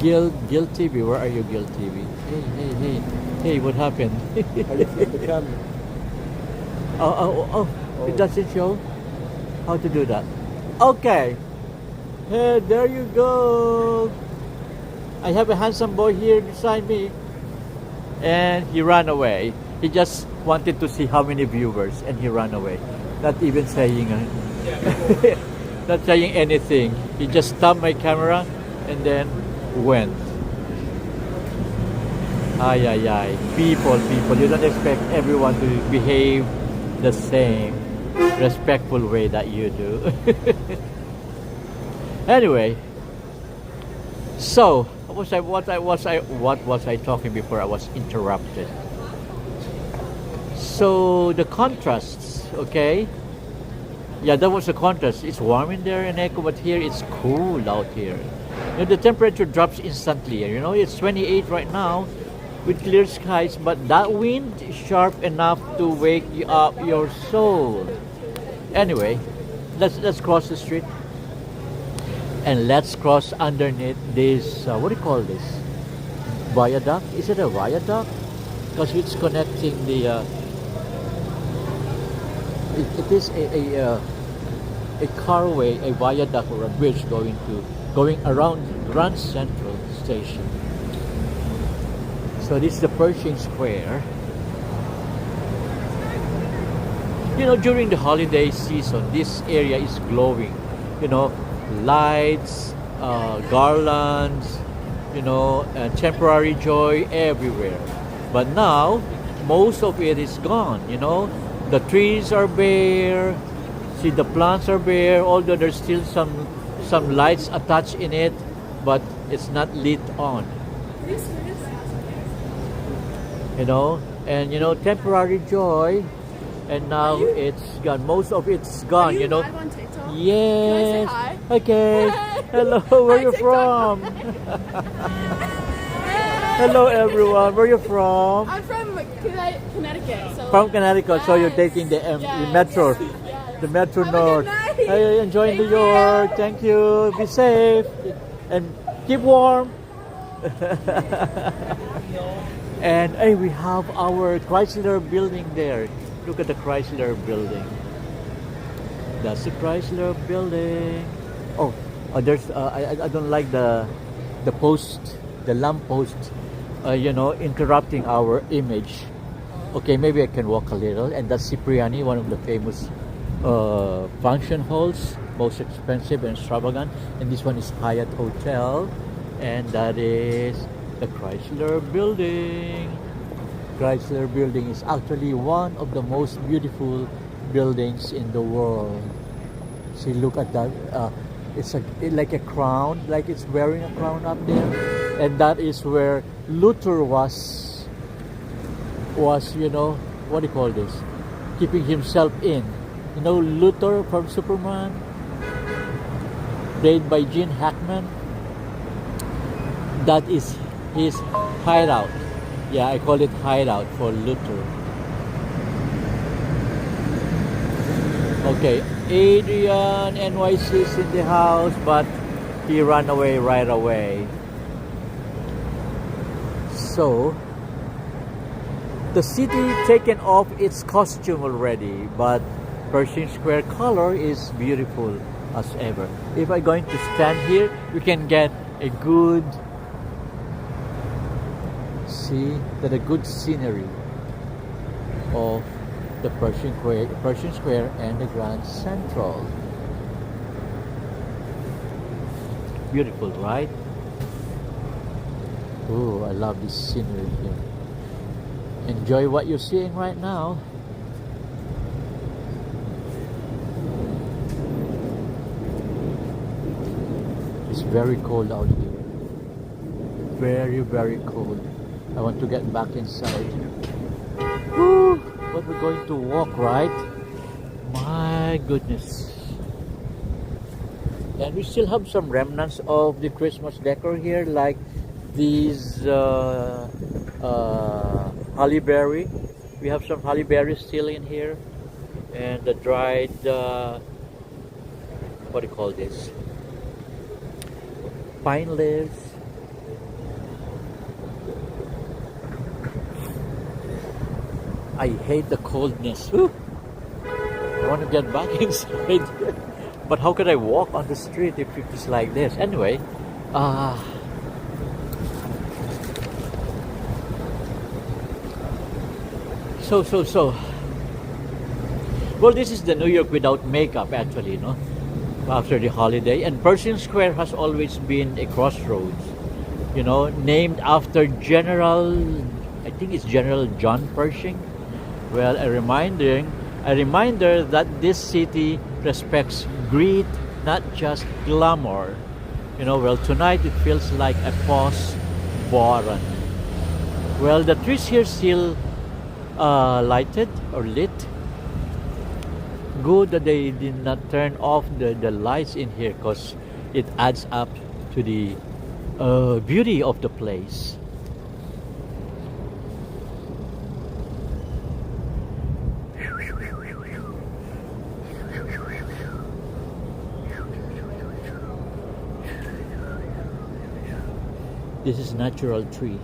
Gil TV, where are you, Gil TV? Hey, what happened? Oh, it doesn't show how to do that. Okay. Hey, there you go. I have a handsome boy here beside me, and he ran away. He just wanted to see how many viewers, and he ran away. Not even saying. Not saying anything. He just stopped my camera and then went. Ay. People. You don't expect everyone to behave the same respectful way that you do. Anyway, so what was I talking before I was interrupted? So the contrasts, okay? Yeah, that was the contrast. It's warm in there in Echo, but here it's cool out here. You know, the temperature drops instantly. You know, it's 28 right now with clear skies, but that wind is sharp enough to wake you up your soul. Anyway, let's cross the street and let's cross underneath this. What do you call this? Viaduct? Is it a viaduct? Because it's connecting the. It is a carway, a viaduct or a bridge going around Grand Central Station. So this is the Pershing Square. You know, during the holiday season, this area is glowing. You know, lights, garlands, you know, temporary joy everywhere. But now, most of it is gone, you know. The trees are bare. See, the plants are bare. Although there's still some lights attached in it, but it's not lit on. You know, and you know, temporary joy, and now it's gone. Most of it's gone. You know. Live on TikTok? Yes. Can I say hi? Okay. Hello, where Hi, you TikTok. from? Hello, everyone. Where you from? I'm from Connecticut. So From Connecticut. So you're yes, taking the yes, metro, yes. the Metro Have a North. good night. Hey, enjoy Thank New York. you. Thank you. Be safe and keep warm. And hey, we have our Chrysler building there. Look at the Chrysler building. That's the Chrysler building. Oh, there's I don't like the post, the lamp post, interrupting our image. Okay, maybe I can walk a little. And that's Cipriani, one of the famous function halls, most expensive and extravagant. And this one is Hyatt Hotel, and that is the Chrysler building. Chrysler building is actually one of the most beautiful buildings in the world. See, look at that. It's like a crown, like it's wearing a crown up there, and that is where Luther was what do you call this? Keeping himself in. You know Luther from Superman, played by Gene Hackman. That is his hideout. Yeah, I call it hideout for Luther. Okay, Adrian NYC is in the house, but he ran away right away. So, the city taken off its costume already, but Pershing Square color is beautiful as ever. If I'm going to stand here, we can get a good a good scenery of the Pershing Square and the Grand Central. Beautiful, right? Oh, I love this scenery here. Enjoy what you're seeing right now. It's very cold out here. Very, very cold. I want to get back inside. Woo! But we're going to walk, right? My goodness. And we still have some remnants of the Christmas decor here, like these holly berry. We have some holly berries still in here, and the dried what do you call this? Pine leaves. I hate the coldness. Whew. I want to get back inside. But how could I walk on the street if it's like this? Anyway, so. Well, this is the New York without makeup, actually, no? After the holiday. And Pershing Square has always been a crossroads, named after I think it's General John Pershing. Well, a reminder that this city respects grit, not just glamour. Well, tonight it feels like a pause button. Well, the trees here still lighted or lit. Good that they did not turn off the lights in here, because it adds up to the beauty of the place. This is natural tree.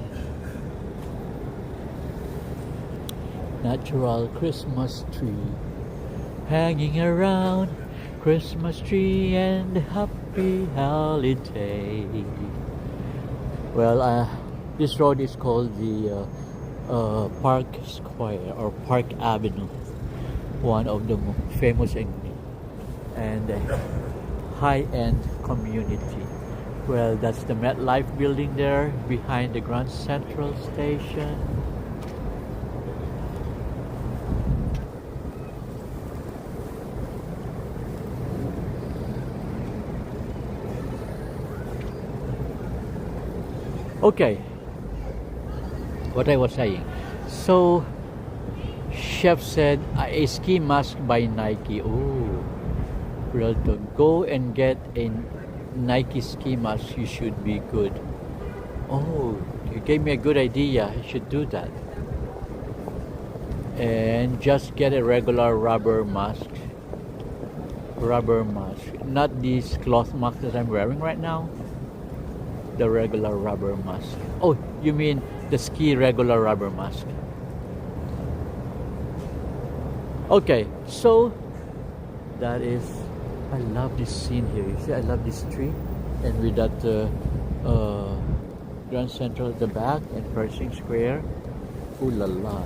Natural Christmas tree. Hanging around Christmas tree and happy holiday. Well, this road is called the Park Square or Park Avenue. One of the famous and high-end community. Well, that's the MetLife building there behind the Grand Central Station. Okay, what I was saying. So, chef said a ski mask by Nike. Oh, Well, to go and get a Nike ski mask, you should be good. Oh, you gave me a good idea. I should do that. And just get a regular rubber mask. Rubber mask. Not these cloth masks that I'm wearing right now. The regular rubber mask. Oh, you mean the ski regular rubber mask. Okay, so that is, I love this scene here. You see, I love this tree, and with that Grand Central at the back and Pershing Square. Ooh la la.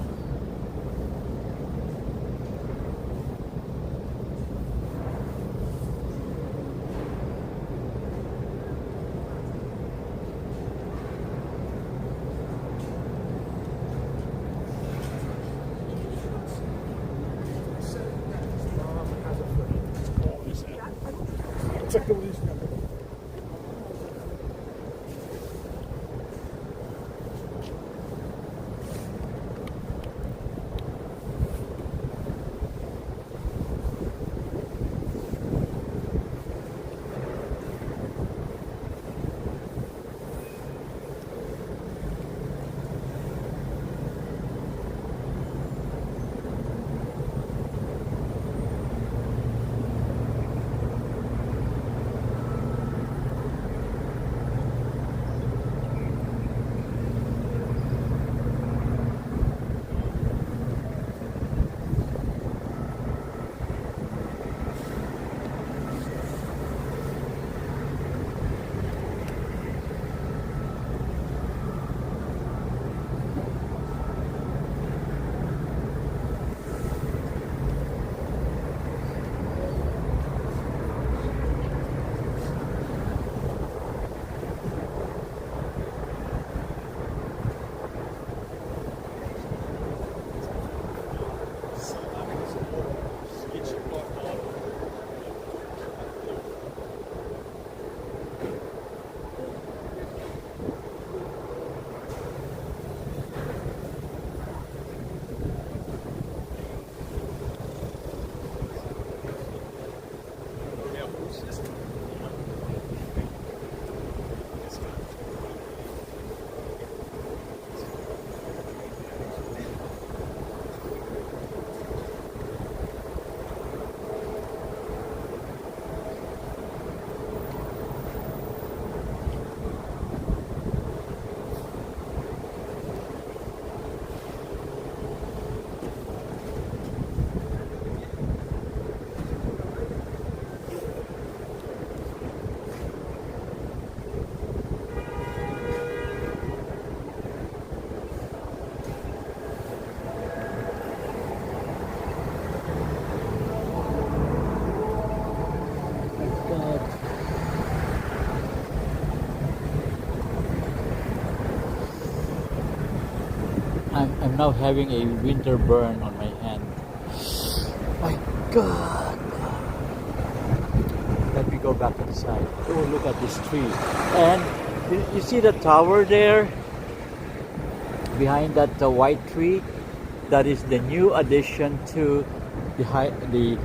I'm now having a winter burn on my hand. My God! Let me go back inside. Oh, look at this tree. And you see the tower there? Behind that white tree? That is the new addition to the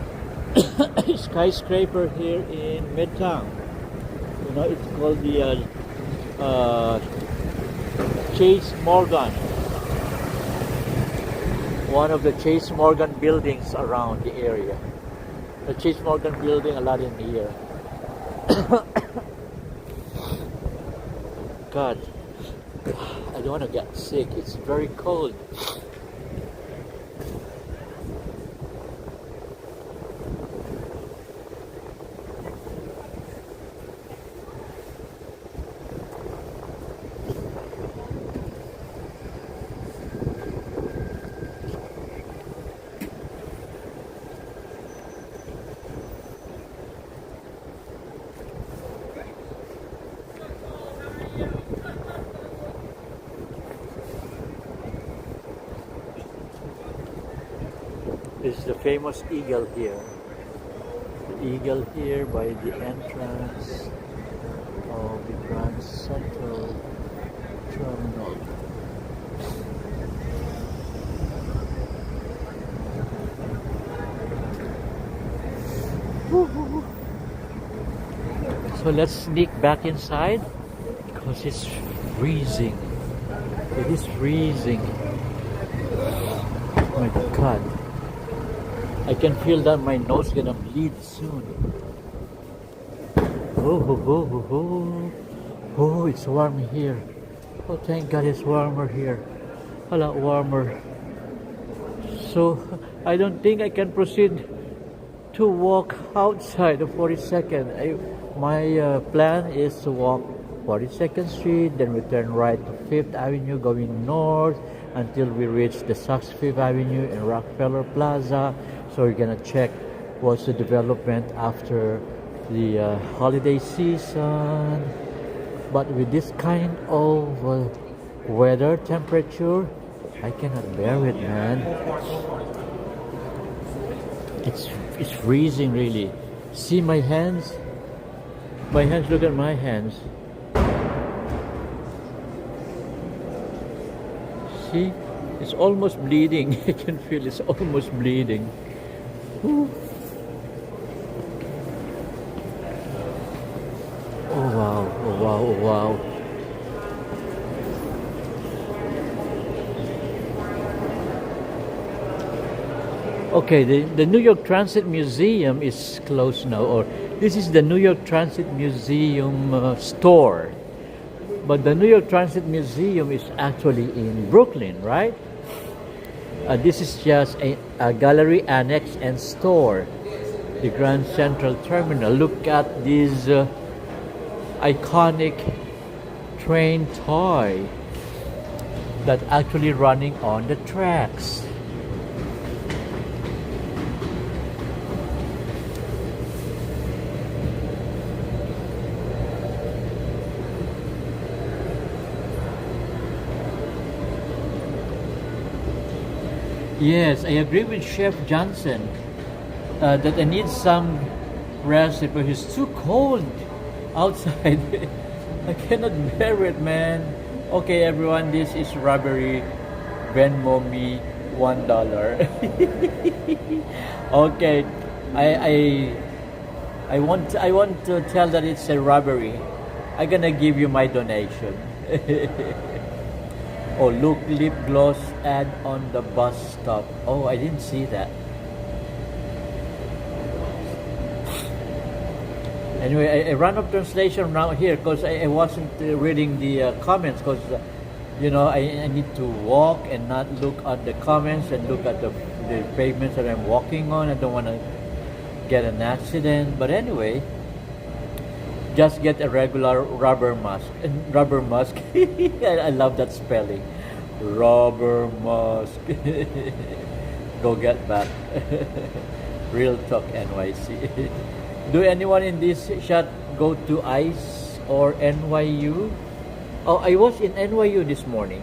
skyscraper here in Midtown. You know, it's called the Chase Morgan. One of the Chase Morgan buildings around the area. The Chase Morgan building a lot in here. God, I don't want to get sick. It's very cold. This is the famous eagle here. The eagle here by the entrance of the Grand Central Terminal. Woo-hoo. So let's sneak back inside because it's freezing. It is freezing. Oh my God. I can feel that my nose is gonna bleed soon. Oh, it's warm here. Oh, thank God it's warmer here. A lot warmer. So, I don't think I can proceed to walk outside the 42nd. My plan is to walk 42nd Street, then we turn right to 5th Avenue going north until we reach the Saks Fifth Avenue and Rockefeller Plaza. So we're gonna check what's the development after the holiday season. But with this kind of weather temperature, I cannot bear it, man. It's freezing, really. See my hands? My hands, look at my hands. See? It's almost bleeding. I can feel it's almost bleeding. Ooh. Oh wow, oh wow, oh wow. Okay, the New York Transit Museum is closed now, or this is the New York Transit Museum store. But the New York Transit Museum is actually in Brooklyn, right? This is just a gallery annex and store. The Grand Central Terminal. Look at this iconic train toy that actually running on the tracks. Yes, I agree with Chef Johnson that I need some rest because it's too cold outside. I cannot bear it, man. Okay, everyone, this is robbery. Venmo me $1. Okay, I want to tell that it's a robbery. I'm gonna give you my donation. Oh, look, lip gloss ad on the bus stop. Oh, I didn't see that. Anyway, I ran up translation around here because I wasn't reading the comments because, you know, I need to walk and not look at the comments and look at the pavements that I'm walking on. I don't want to get an accident. But anyway, just get a regular rubber mask. Rubber mask. I love that spelling. Rubber mask. Go get back. Real talk NYC. Do anyone in this shot go to ICE or NYU? Oh, I was in NYU this morning.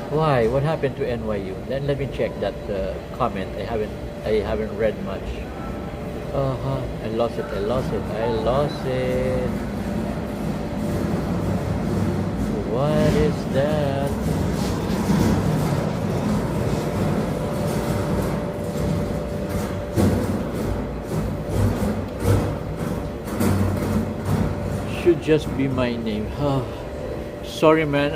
Why? What happened to NYU? Then let me check that comment. I haven't read much. I lost it. What is that? Should just be my name. Sorry, man.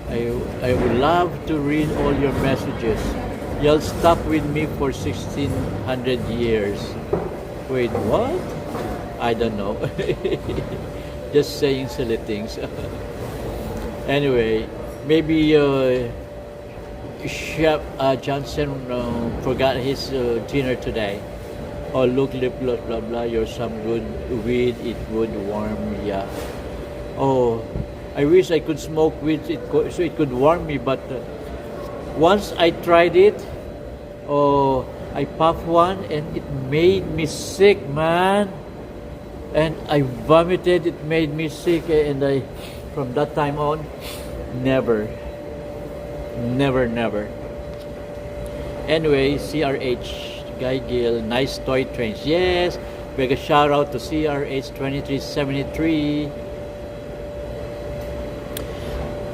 I would love to read all your messages. Y'all stuck with me for 1600 years. Wait, what? I don't know. Just saying silly things. Anyway, maybe Chef Johnson forgot his dinner today. Oh, look, lip gloss, blah blah. You're some good weed. It would warm ya. Oh, I wish I could smoke weed so it could warm me, but once I tried it, oh, I puffed one and it made me sick, man. And I vomited. It made me sick, and from that time on, never. Anyway, CRH. Guy Gill, nice toy trains. Yes, big a shout out to CRH 2373.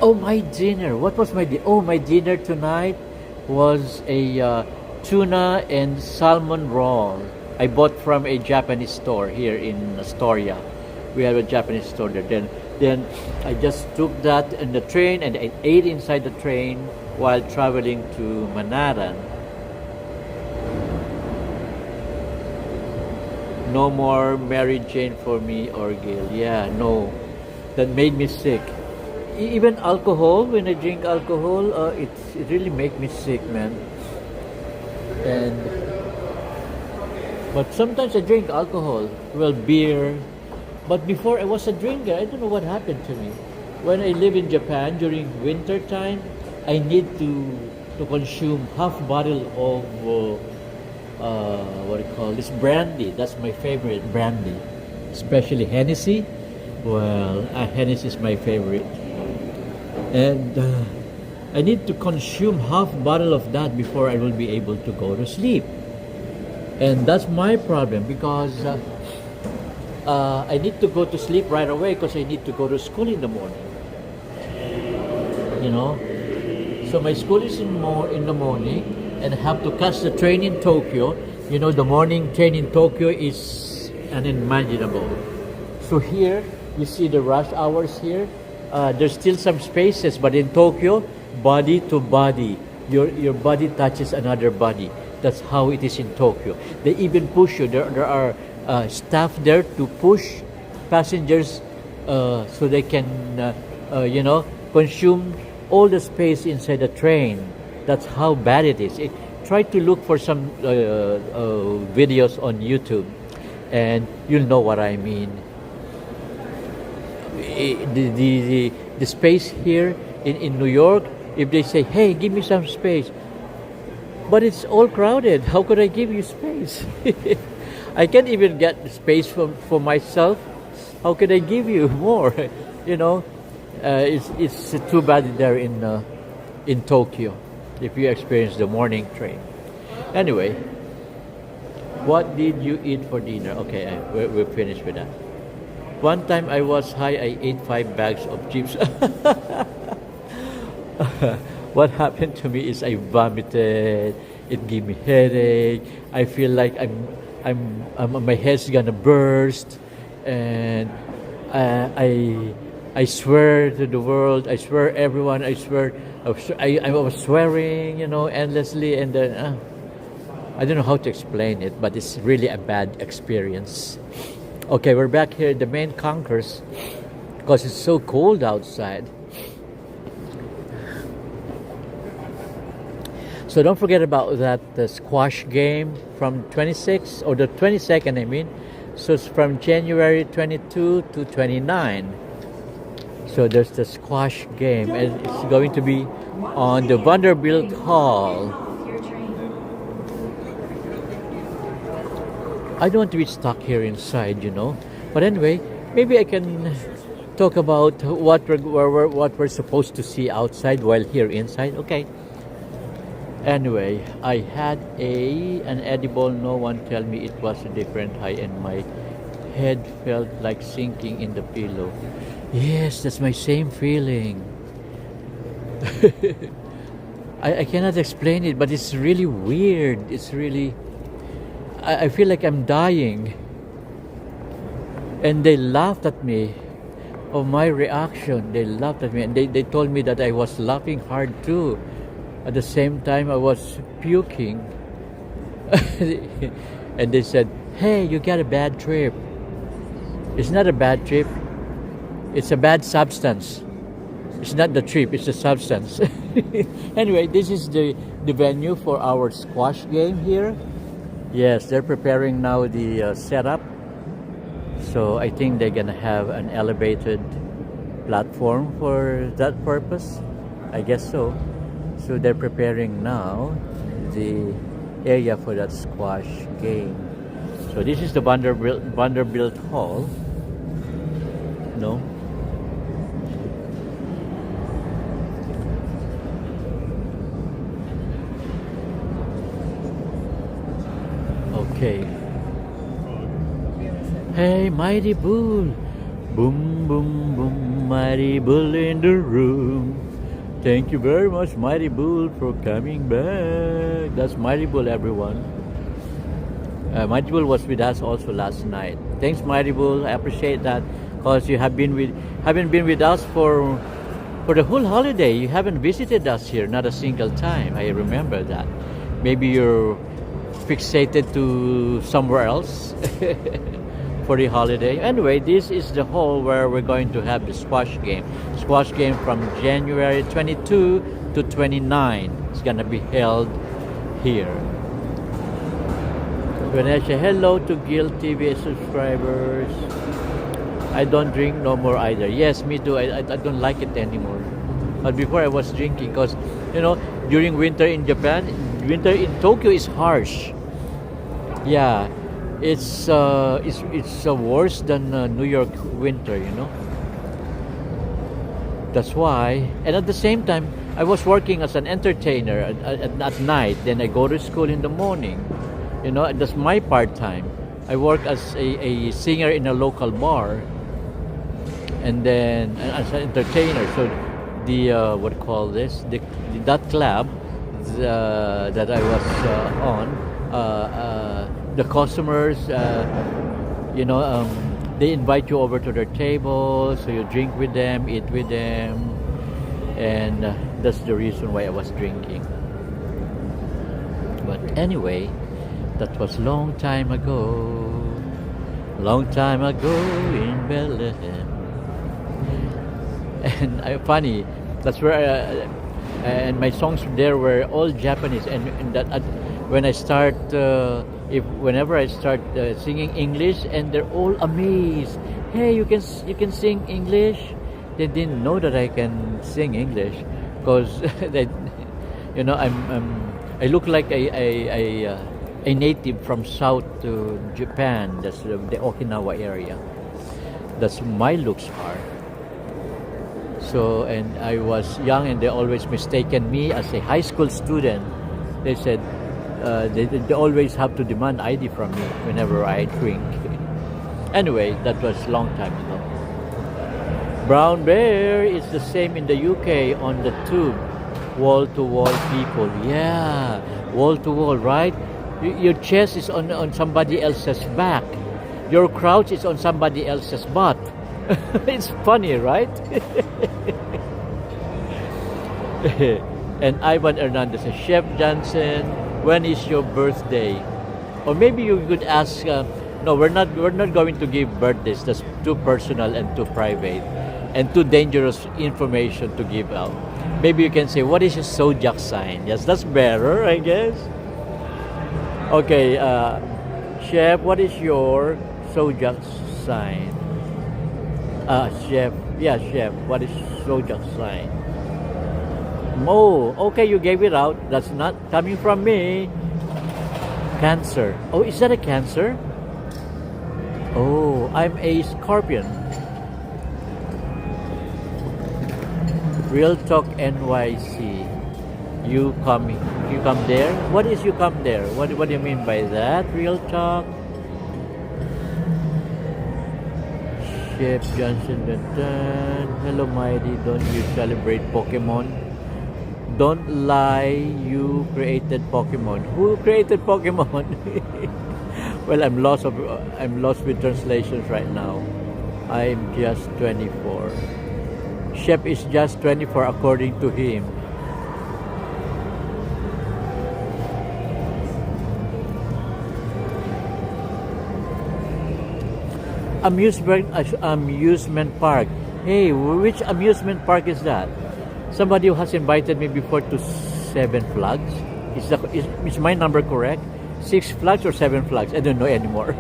Oh, my dinner. What was my dinner? Oh, my dinner tonight was a tuna and salmon roll. I bought from a Japanese store here in Astoria. We have a Japanese store there. Then I just took that in the train and I ate inside the train while traveling to Manhattan. No more Mary Jane for me or Gil. Yeah, no. That made me sick. Even alcohol, when I drink alcohol, it really makes me sick, man. But sometimes I drink alcohol, well, beer. But before I was a drinker, I don't know what happened to me. When I live in Japan during winter time, I need to consume half bottle of what do you call this, brandy. That's my favorite brandy, especially Hennessy. Well, Hennessy is my favorite, and I need to consume half bottle of that before I will be able to go to sleep. And that's my problem because I need to go to sleep right away because I need to go to school in the morning. You know, so my school is in the morning, and I have to catch the train in Tokyo. You know, the morning train in Tokyo is unimaginable. So here you see the rush hours here. There's still some spaces, but in Tokyo, body to body, your body touches another body. That's how it is in Tokyo. They even push you. There are staff there to push passengers so they can, consume all the space inside the train. That's how bad it is. Try to look for some videos on YouTube, and you'll know what I mean. The space here in New York, if they say, hey, give me some space, but it's all crowded. How could I give you space? I can't even get space for myself. How could I give you more? You know, it's too bad there in Tokyo if you experience the morning train. Anyway, what did you eat for dinner? Okay, we're finished with that. One time I was high, I ate 5 bags of chips. What happened to me is I vomited. It gave me headache. I feel like my head's gonna burst, and I swear to the world, I swear everyone, I swear I was swearing, endlessly, and then I don't know how to explain it, but it's really a bad experience. Okay, we're back here at the main concourse because it's so cold outside. So don't forget about the squash game from 26 or the 22nd, I mean. So it's from January 22 to 29. So there's the squash game, and it's going to be on the Vanderbilt Hall. I don't want to be stuck here inside, But anyway, maybe I can talk about what we're supposed to see outside while here inside. Okay. Anyway, I had an edible. No one tell me it was a different high, and my head felt like sinking in the pillow. Yes, that's my same feeling. I cannot explain it, but it's really weird. It's really... I feel like I'm dying. And they laughed at me of my reaction. They laughed at me, and they told me that I was laughing hard too. At the same time, I was puking. And they said, hey, you got a bad trip. It's not a bad trip. It's a bad substance. It's not the trip, it's the substance. Anyway, this is the venue for our squash game here. Yes, they're preparing now the setup. So I think they're gonna have an elevated platform for that purpose. I guess so. So they're preparing now the area for that squash game. So this is the Vanderbilt Hall. No. Okay. Hey, Mighty Bull. Boom, boom, boom. Mighty Bull in the room. Thank you very much, Mighty Bull, for coming back. That's Mighty Bull, everyone. Maribel was with us also last night. Thanks, Maribel. I appreciate that because you haven't been with us for the whole holiday. You haven't visited us here, not a single time. I remember that. Maybe you're fixated to somewhere else for the holiday. Anyway, this is the hall where we're going to have the squash game. Squash game from January 22 to 29. It's gonna be held here. When I say hello to Guild TV subscribers, I don't drink no more either. Yes, me too. I don't like it anymore. But before I was drinking because, during winter in Japan, winter in Tokyo is harsh. Yeah, it's worse than New York winter, That's why. And at the same time, I was working as an entertainer at night. Then I go to school in the morning. That's my part-time. I work as a singer in a local bar. And then as an entertainer. So the that club that I was on, the customers, they invite you over to their table, so you drink with them, eat with them, and that's the reason why I was drinking. But anyway, that was long time ago in Bethlehem. And funny, that's where and my songs there were all Japanese, and that when I start whenever I start singing English, and they're all amazed. Hey, you can sing English. They didn't know that I can sing English because I look like a native from South to Japan. That's the Okinawa area. That's my looks are. So, and I was young, and they always mistaken me as a high school student. They said they always have to demand ID from me whenever I drink. Anyway, that was a long time ago. Brown Bear is the same in the UK on the tube. Wall-to-wall people. Yeah, wall-to-wall, right? Your chest is on somebody else's back. Your crouch is on somebody else's butt. It's funny, right? And Ivan Hernandez says, Chef Johnson, when is your birthday? Or maybe you could ask. No, we're not going to give birthdays. That's too personal and too private, and too dangerous information to give out. Maybe you can say, what is your zodiac sign? Yes, that's better, I guess. Okay, Chef, what is your zodiac sign? Chef, what is zodiac sign? Oh, okay, you gave it out. That's not coming from me. Cancer. Oh, is that a Cancer? Oh, I'm a Scorpion. Real Talk NYC. You come there? What is you come there? What do you mean by that? Real Talk? Chef Johnson. Hello, Mighty. Don't you celebrate Pokemon? Don't lie. You created Pokemon. Who created Pokemon? Well, I'm lost with translations right now. I'm just 24. Chef is just 24 according to him. Amusement park. Hey, which amusement park is that? Somebody has invited me before to Seven Flags. Is my number correct? 6 flags or 7 flags? I don't know anymore.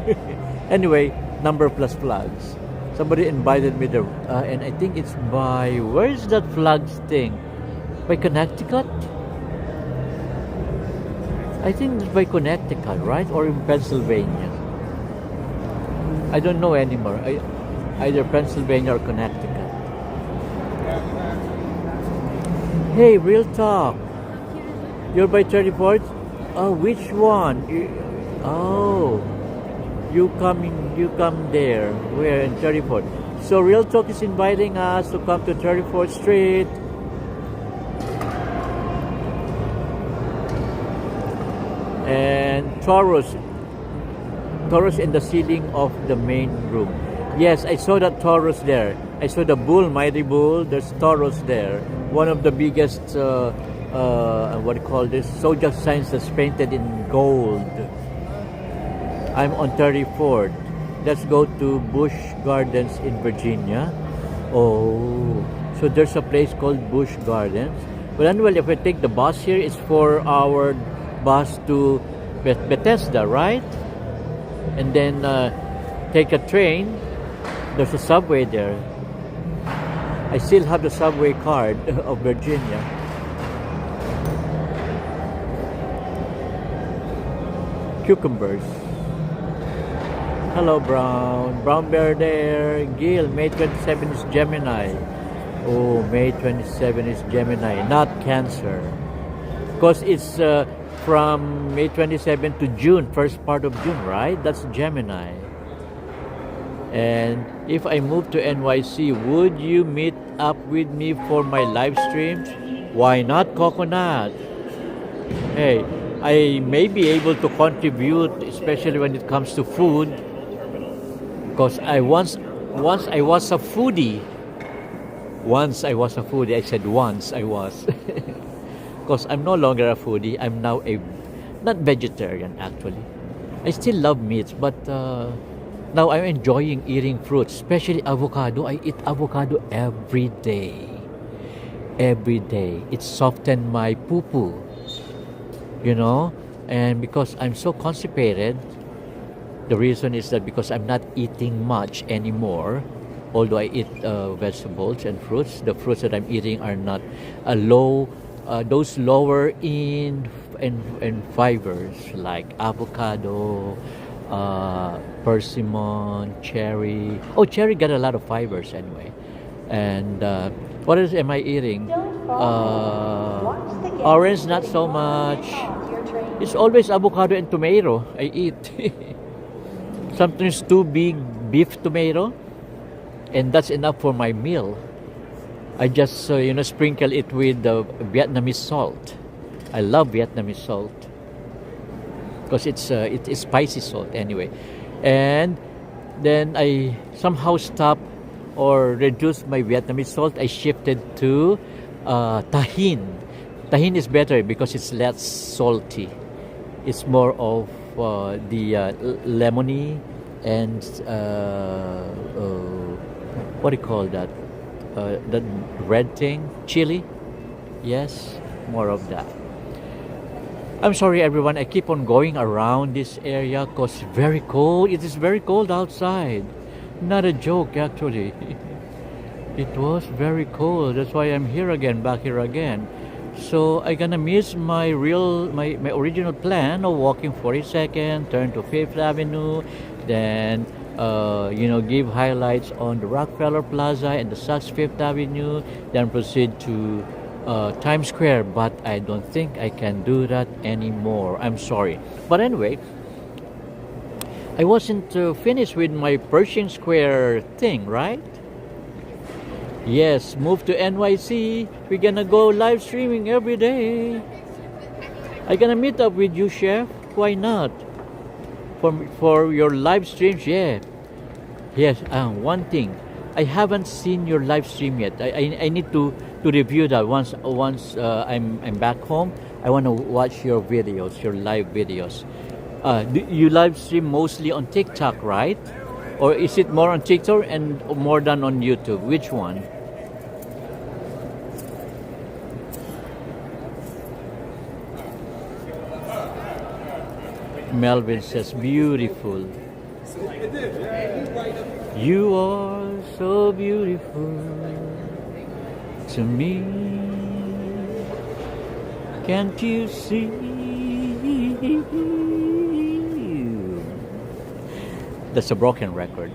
Anyway, number plus flags. Somebody invited me there, and I think it's by, where's that flags thing? By Connecticut? I think it's by Connecticut, right? Or in Pennsylvania. I don't know anymore. Either Pennsylvania or Connecticut. Hey, Real Talk. You're by 34th? Oh, which one? You come there. We're in 34th. So Real Talk is inviting us to come to 34th Street. And Taurus, Taurus in the ceiling of the main room. Yes, I saw that Taurus there. I saw the bull, mighty bull. There's Taurus there. One of the biggest, what do you call this? Zodiac signs that's painted in gold. I'm on 34th. Let's go to Busch Gardens in Virginia. Oh, so there's a place called Busch Gardens. Well, anyway, if we take the bus here, it's 4-hour bus to Bethesda, right? And then take a train. There's a subway there. I still have the subway card of Virginia. Cucumbers. Hello, Brown. Brown bear there. Gil, May 27 is Gemini. Oh, May 27 is Gemini, not Cancer. Because it's from May 27 to June, first part of June, right? That's Gemini. And if I move to NYC, would you meet up with me for my live streams? Why not, Coconut? Hey, I may be able to contribute, especially when it comes to food, because I once I was a foodie. Once I was a foodie. I said once I was. Because I'm no longer a foodie. I'm now not vegetarian actually. I still love meats, but now I'm enjoying eating fruits, especially avocado. I eat avocado every day. Every day. It softens my poo-poo. You know? And because I'm so constipated, the reason is that because I'm not eating much anymore, although I eat vegetables and fruits, the fruits that I'm eating are not those lower in fibers like avocado, persimmon, cherry. Oh, cherry got a lot of fibers anyway. And what else am I eating? Orange, not so much. It's always avocado and tomato I eat. Sometimes 2 big beef tomato, and that's enough for my meal. I just sprinkle it with Vietnamese salt. I love Vietnamese salt because it's spicy salt anyway. And then I somehow stopped or reduced my Vietnamese salt. I shifted to Tahin. Tahin is better because it's less salty. It's more of the lemony and what do you call that? That red thing, chili. Yes, more of that. I'm sorry, everyone. I keep on going around this area because it's very cold. It is very cold outside. Not a joke, actually. It was very cold. That's why I'm here again, back here again. So I'm gonna miss my original plan of walking 42nd, turn to 5th Avenue, then give highlights on the Rockefeller Plaza and the Saks Fifth Avenue, then proceed to Times Square. But I don't think I can do that anymore. I'm sorry. But anyway, I wasn't finished with my Pershing Square thing, right? Yes, move to NYC. We're gonna go live streaming every day. I'm gonna meet up with you, Chef. Why not? For your live streams, yeah. Yes, one thing. I haven't seen your live stream yet. I need to review that once I'm back home. I want to watch your videos, your live videos. You live stream mostly on TikTok, right? Or is it more on TikTok and more than on YouTube? Which one? Melvin says, beautiful. You are so beautiful to me. Can't you see? That's a broken record.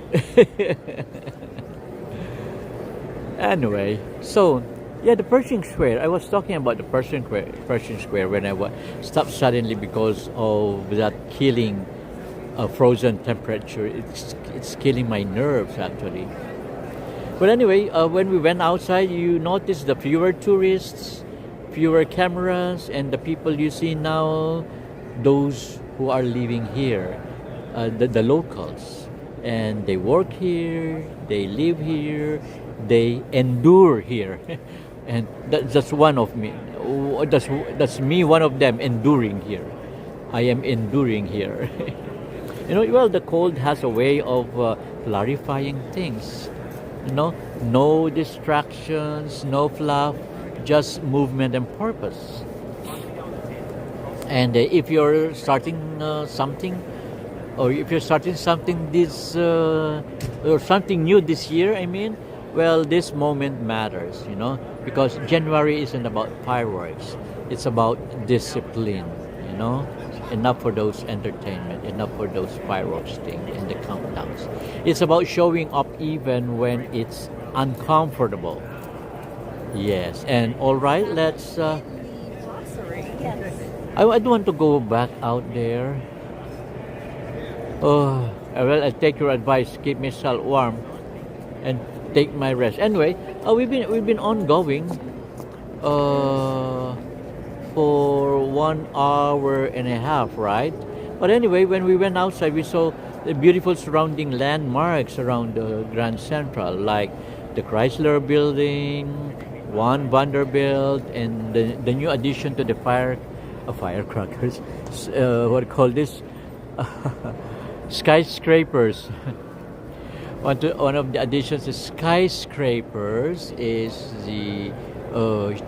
Anyway, so yeah, the Pershing Square. I was talking about the Pershing Square when I stopped suddenly because of that killing frozen temperature. It's killing my nerves actually. But anyway, when we went outside, you noticed the fewer tourists, fewer cameras, and the people you see now, those who are living here. the locals, and they work here, they live here, they endure here, and that's one of me. That's me, one of them, enduring here. I am enduring here. Well, the cold has a way of clarifying things. No distractions, no fluff, just movement and purpose. And if you're starting something, or if you're starting something this or something new this year, well, this moment matters, because January isn't about fireworks. It's about discipline, enough for those entertainment, enough for those fireworks thing and the countdowns. It's about showing up even when it's uncomfortable. Yes, and all right, let's. I don't want to go back out there. Oh, well, I take your advice. Keep myself warm and take my rest. Anyway, we've been ongoing for 1 hour and a half, right? But anyway, when we went outside, we saw the beautiful surrounding landmarks around the Grand Central, like the Chrysler Building, One Vanderbilt, and the new addition to the firecrackers. What do you call this? Skyscrapers. One of the additions to skyscrapers is the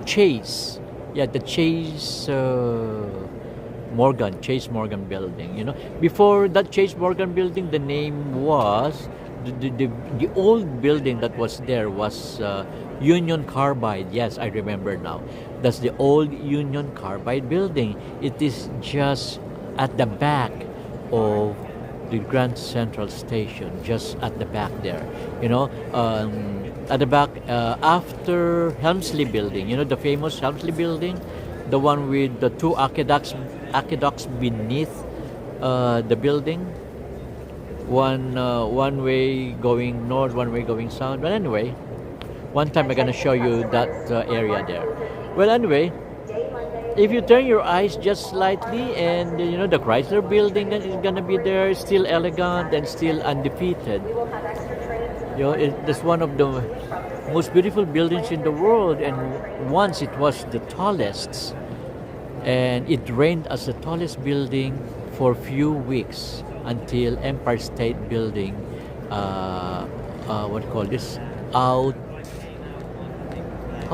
Chase. Yeah, the Chase Morgan building. Before that Chase Morgan building, the name was the old building that was there was Union Carbide. Yes, I remember now. That's the old Union Carbide building. It is just at the back of the Grand Central Station, just at the back there. At the back after Helmsley Building. The famous Helmsley Building, the one with the two aqueducts beneath the building. One way going north, one way going south. But anyway, one time I'm gonna show you that area there. Well, anyway, if you turn your eyes just slightly, and the Chrysler Building that is gonna be there, still elegant and still undefeated. It's one of the most beautiful buildings in the world, and once it was the tallest, and it reigned as the tallest building for a few weeks until Empire State Building, what do you call this? How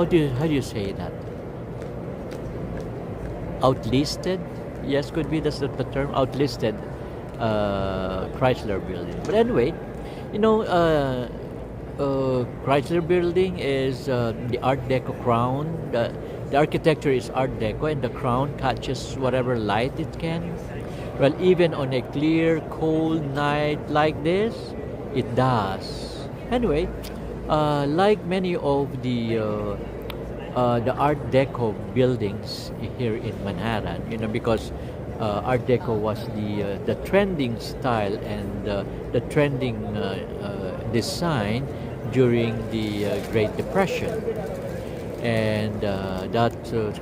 do you say that? Outlisted? Yes, could be that's the term. Outlisted Chrysler Building. But anyway, Chrysler Building is the Art Deco crown. The architecture is Art Deco, and the crown catches whatever light it can. Well, even on a clear, cold night like this, it does. Anyway, like many of the Art Deco buildings here in Manhattan, because Art Deco was the trending style and the trending design during the Great Depression. And that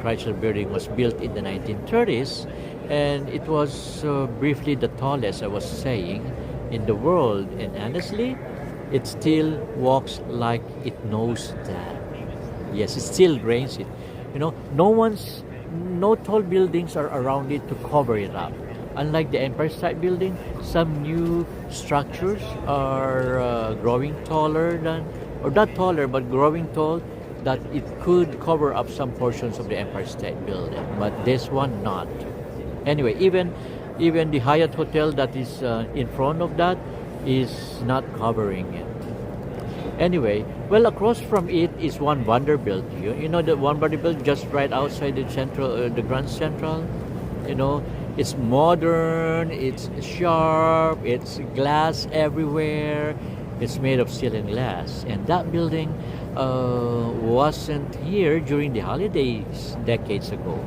Chrysler Building was built in the 1930s, and it was briefly the tallest, I was saying, in the world. And honestly, it still walks like it knows that. Yes, it still reigns it. No tall buildings are around it to cover it up. Unlike the Empire State Building, some new structures are growing taller or not taller, but growing tall, that it could cover up some portions of the Empire State Building. But this one, not. Anyway, even the Hyatt Hotel that is in front of that is not covering it. Anyway, well, across from it is One Vanderbilt. The One Vanderbilt just right outside the Grand Central. It's modern, it's sharp, it's glass everywhere. It's made of steel and glass. And that building wasn't here during the holidays decades ago.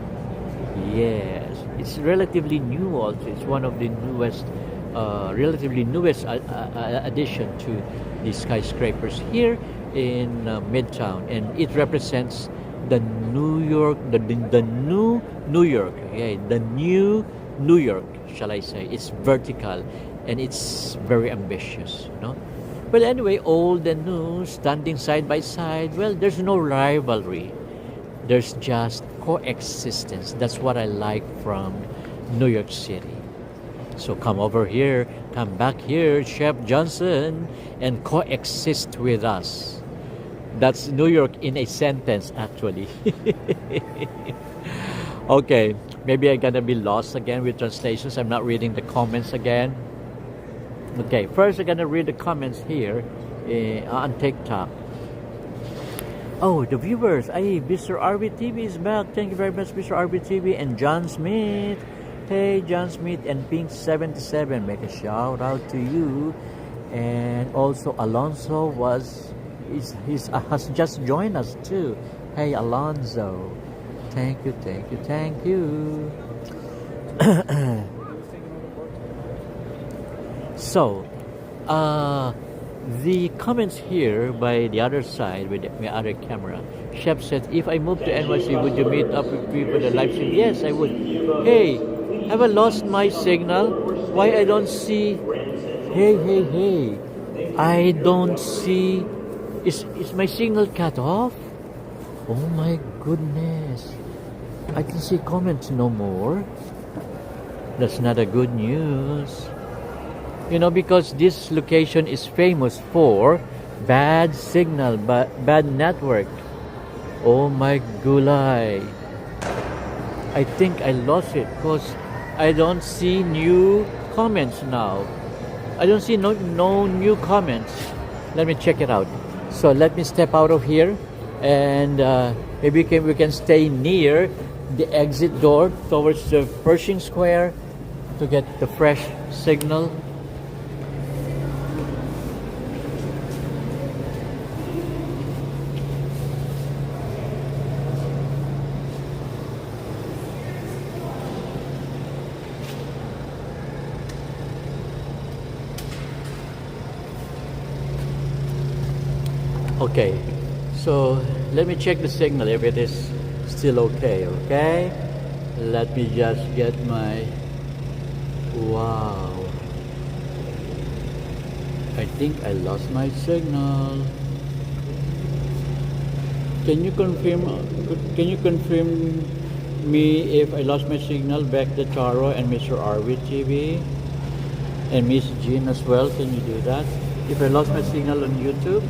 Yes, it's relatively new also. It's one of the relatively newest addition to the skyscrapers here in Midtown, and it represents the New York, the new New York. Okay, the new New York, shall I say? It's vertical, and it's very ambitious, you know. But anyway, old and new standing side by side. Well, there's no rivalry. There's just coexistence. That's what I like from New York City. So come over here, come back here, Chef Johnson, and coexist with us. That's New York in a sentence, actually. Okay, maybe I'm gonna be lost again with translations. I'm not reading the comments again. Okay, first I'm gonna read the comments here on TikTok. Oh, the viewers. Hey, Mr. RBTV is back. Thank you very much, Mr. RBTV. And John Smith. Hey, John Smith and Pink77. Make a shout out to you. And also Alonso has just joined us too. Hey, Alonso. Thank you, thank you, thank you. So, the comments here by the other side with my other camera. Chef said, if I move to NYC, would you meet up with me for the live stream? Yes, I would. Hey, have I lost my signal? Why I don't see? Hey. I don't see. Is my signal cut off? Oh my goodness. I can see comments no more. That's not a good news. You know, because this location is famous for bad signal, bad network. Oh my gulay. I think I lost it because I don't see new comments now. I don't see no new comments. Let me check it out. So let me step out of here, and maybe we can stay near the exit door towards the Pershing Square to get the fresh signal. Okay, so let me check the signal if it is still okay. Let me just get my... Wow, I think I lost my signal. Can you confirm me if I lost my signal? Back to Taro and Mr. RV TV and Miss Jean as well. Can you do that? If I lost my signal on YouTube?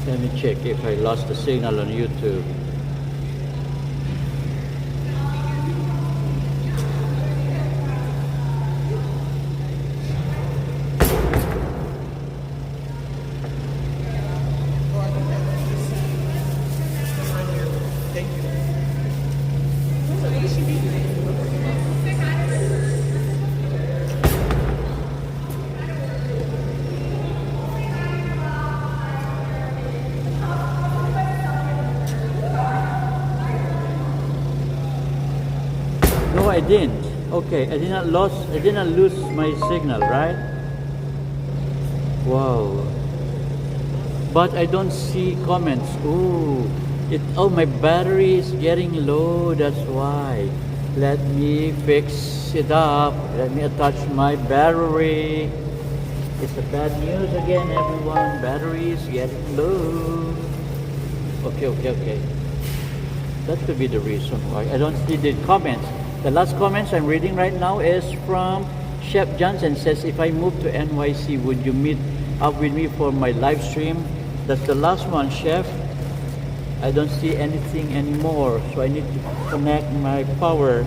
Let me check if I lost the signal on YouTube. No, I didn't. Okay, I did not lose my signal, right? Wow. But I don't see comments. Oh, my battery is getting low. That's why. Let me fix it up. Let me attach my battery. It's a bad news again, everyone. Battery is getting low. Okay. That could be the reason why I don't see the comments. The last comments I'm reading right now is from Chef Johnson. Says, if I move to NYC, would you meet up with me for my live stream? That's the last one, Chef. I don't see anything anymore, so I need to connect my power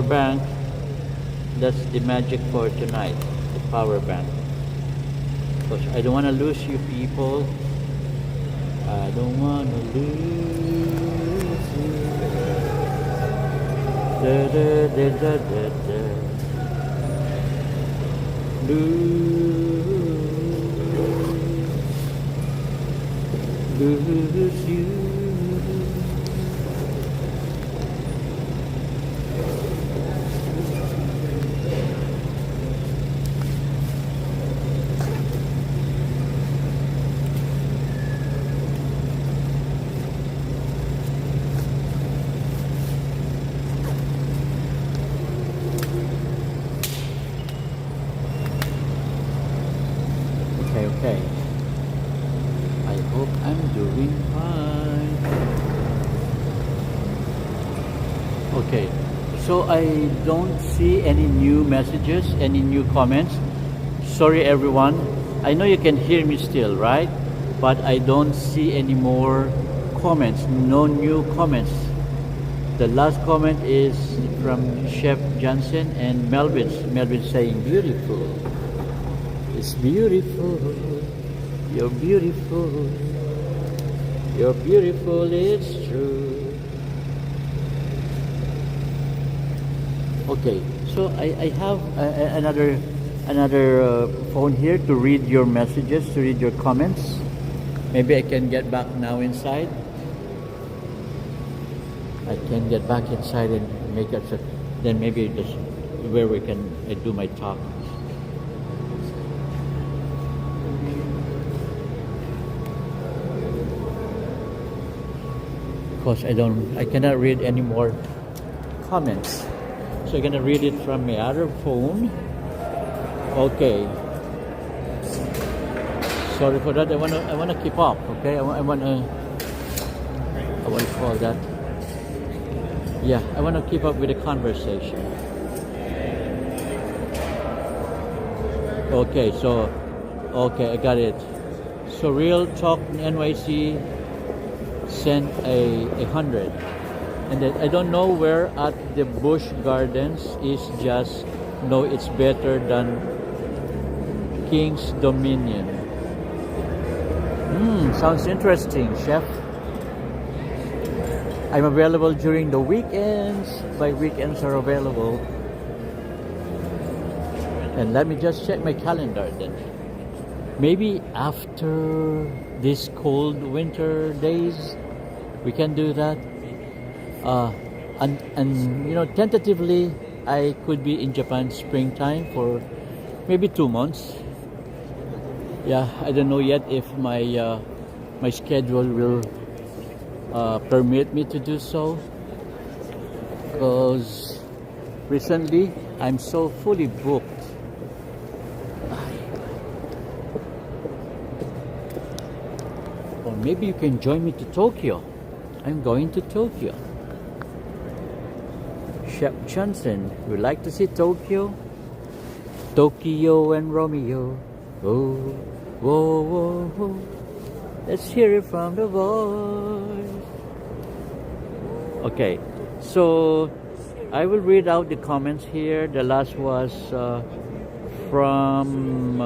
bank. That's the magic for tonight, the power bank. Because I don't want to lose you people. I don't want to lose you. Da, da, da, da, da, da. Lose you. Okay. I hope I'm doing fine. Okay. So I don't see any new messages, any new comments. Sorry everyone. I know you can hear me still, right? But I don't see any more comments. No new comments. The last comment is from Chef Johnson and Melvin. Melvin saying beautiful. It's beautiful. You're beautiful. You're beautiful, it's true. Okay, so I have another phone here to read your messages, to read your comments. Maybe I can get back now inside. I can get back inside and make it so then maybe just where we can do my talk. Because I cannot read any more comments, so I'm gonna read it from my other phone. Okay, sorry for that. I wanna keep up. Okay, I wanna call that. Yeah, I wanna keep up with the conversation. Okay, so I got it. So Real Talk NYC sent a 100, and then I don't know where at the Busch Gardens is. Just know it's better than King's Dominion. Sounds interesting, Chef. I'm available during the weekends. My weekends are available. And let me just check my calendar then. Maybe after these cold winter days, we can do that. And you know, tentatively, I could be in Japan springtime for maybe 2 months. Yeah, I don't know yet if my my schedule will permit me to do so. Because recently, I'm so fully booked. Or maybe you can join me to Tokyo. I'm going to Tokyo. Chef Johnson, would like to see Tokyo? Tokyo and Romeo. Oh, whoa, whoa, whoa. Let's hear it from the voice. Okay, so I will read out the comments here. The last was from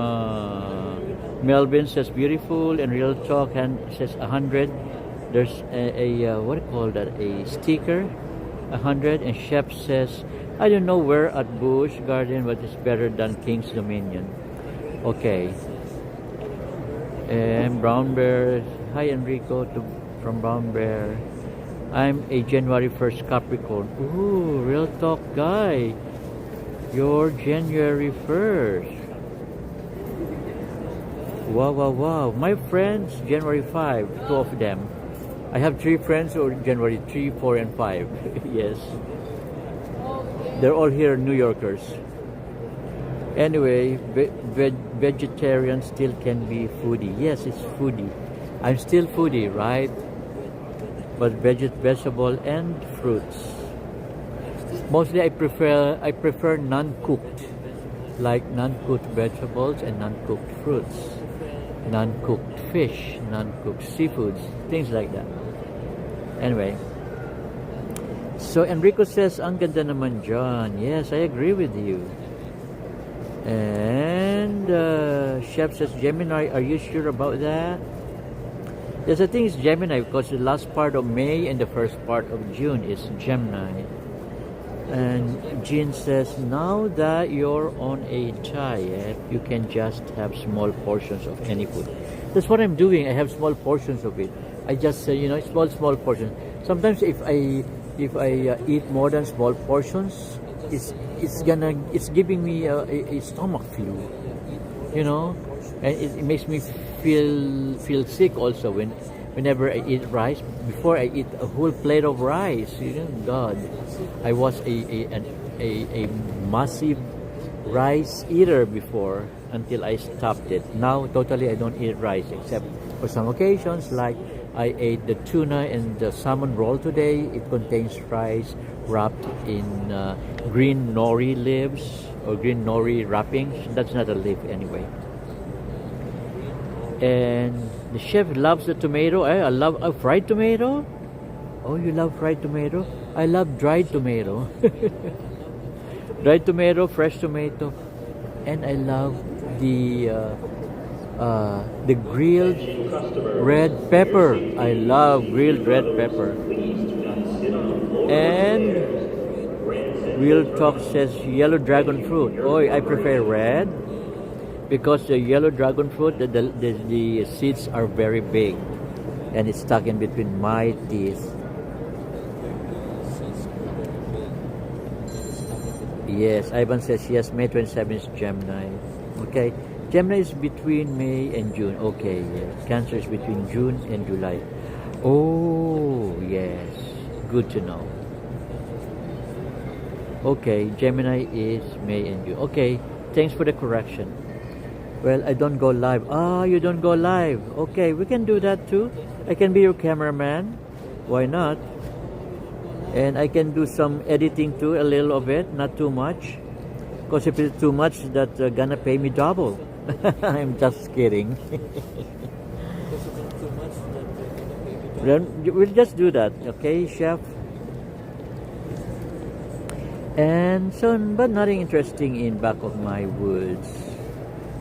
Melvin says beautiful, and Real Talk and says 100. There's a what do you call that? A sticker, 100. And Chef says, I don't know where at Busch Garden, but it's better than King's Dominion. Okay. And Brown Bear, hi Enrico from Brown Bear. I'm a January 1st Capricorn. Ooh, Real Talk guy. You're January 1st. Wow, wow, wow. My friends, January 5, 2 of them. I have 3 friends who are January 3, 4, and 5. Yes. They're all here New Yorkers. Anyway, vegetarian still can be foodie. Yes, it's foodie. I'm still foodie, right? But vegetable and fruits. Mostly I prefer non-cooked. Like non-cooked vegetables and non-cooked fruits. Non-cooked fish, non-cooked seafoods, things like that. Anyway, so Enrico says, ang ganda naman dyan. Yes, I agree with you. And Chef says, Gemini, are you sure about that? Yes, I think it's Gemini because the last part of May and the first part of June is Gemini. And Jean says, now that you're on a diet, you can just have small portions of any food. That's what I'm doing. I have small portions of it. I just say, small portions. Sometimes if I eat more than small portions, it's giving me a stomach flu, and it makes me feel sick also whenever I eat rice. Before I eat a whole plate of rice, God, I was a massive rice eater before until I stopped it. Now totally I don't eat rice except for some occasions, like I ate the tuna and the salmon roll today. It contains rice wrapped in green nori leaves or green nori wrappings. That's not a leaf anyway. And the chef loves the tomato. I love a fried tomato. Oh, you love fried tomato? I love dried tomato. Dried tomato, fresh tomato, and I love the grilled red pepper. I love grilled red pepper. And Real Talk says yellow dragon fruit. Oh, I prefer red because the yellow dragon fruit, the seeds are very big and it's stuck in between my teeth. Yes, Ivan says yes, May 27 is Gemini. Okay, Gemini is between May and June. Okay, yes. Cancer is between June and July. Oh, yes. Good to know. Okay, Gemini is May and June. Okay, thanks for the correction. Well, I don't go live. Ah, you don't go live. Okay, we can do that too. I can be your cameraman. Why not? And I can do some editing too, a little of it, not too much. Because if it's too much, that's gonna pay me double. I'm just kidding. Then we'll just do that, okay, chef? And so, but nothing interesting in back of my woods.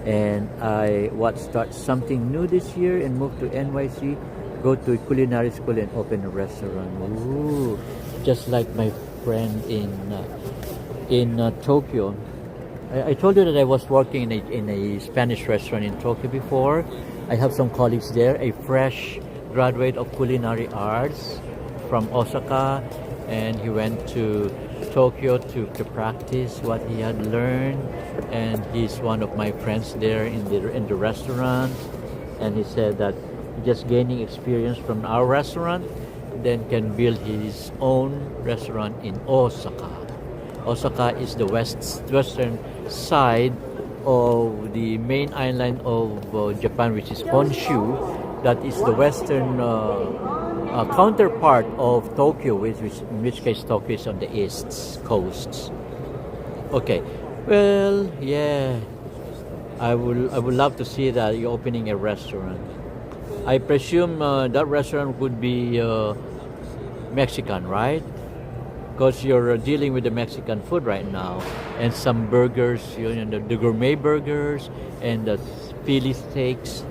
And I start something new this year and move to NYC, go to culinary school and open a restaurant. Ooh, just like my friend in Tokyo. I told you that I was working in a Spanish restaurant in Tokyo before. I have some colleagues there, a fresh graduate of culinary arts from Osaka, and he went to Tokyo to practice what he had learned, and he's one of my friends there in the restaurant, and he said that just gaining experience from our restaurant then can build his own restaurant in Osaka. Osaka is the western side of the main island of Japan, which is Honshu. That is the western counterpart of Tokyo, in which case Tokyo is on the east coast. Okay, well, yeah, I would love to see that you're opening a restaurant. I presume that restaurant would be Mexican, right? Because you're dealing with the Mexican food right now, and some burgers, the gourmet burgers and the Philly steaks.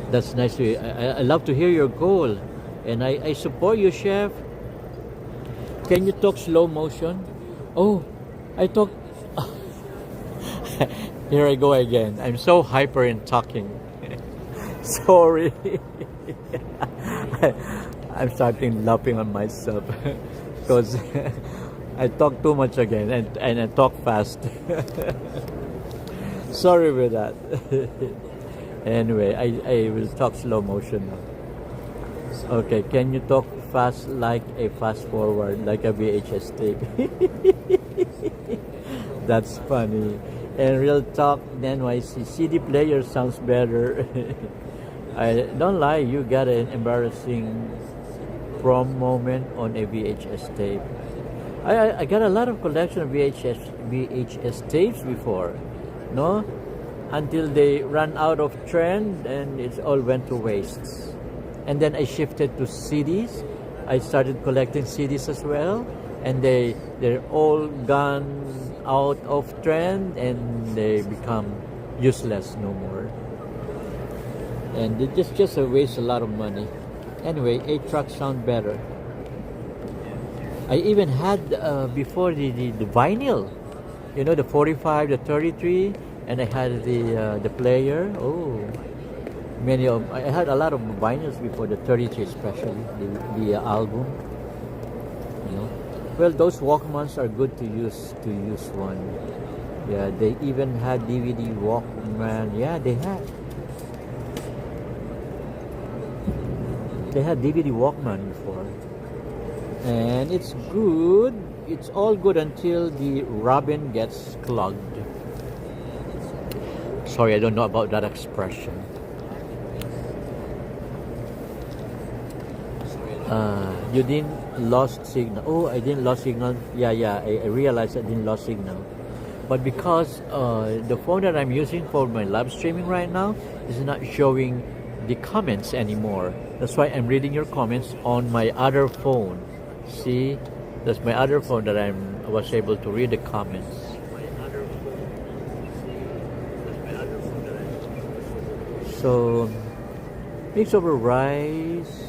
That's nice to hear. I love to hear your goal, and I support you, chef. Can you talk slow motion? Oh, I talk. Here I go again. I'm so hyper in talking. Sorry. I'm starting laughing on myself because I talk too much again and I talk fast. Sorry with that. Anyway, I will talk slow motion now. Okay, can you talk fast like a fast forward, like a VHS tape? That's funny. And Real Talk, NYC, CD player sounds better. I don't lie, you got an embarrassing prom moment on a VHS tape. I got a lot of collection of VHS tapes before, no? Until they ran out of trend and it all went to waste. And then I shifted to CDs. I started collecting CDs as well, and they're all gone out of trend and they become useless no more. And it just waste a lot of money. Anyway, 8 tracks sound better. I even had before the vinyl, you know, the 45, the 33, and I had the player. Oh, I had a lot of vinyls before, the 33 especially, the album. You know, well, those Walkmans are good to use one. Yeah, they even had DVD Walkman. Yeah, they had. They had DVD Walkman before. And it's good. It's all good until the robin gets clogged. Sorry, I don't know about that expression. You didn't lost signal. Oh, I didn't lost signal. Yeah, I realized I didn't lost signal. But because the phone that I'm using for my live streaming right now is not showing the comments anymore. That's why I'm reading your comments on my other phone. See, that's my other phone that I was able to read the comments. So, mix over rice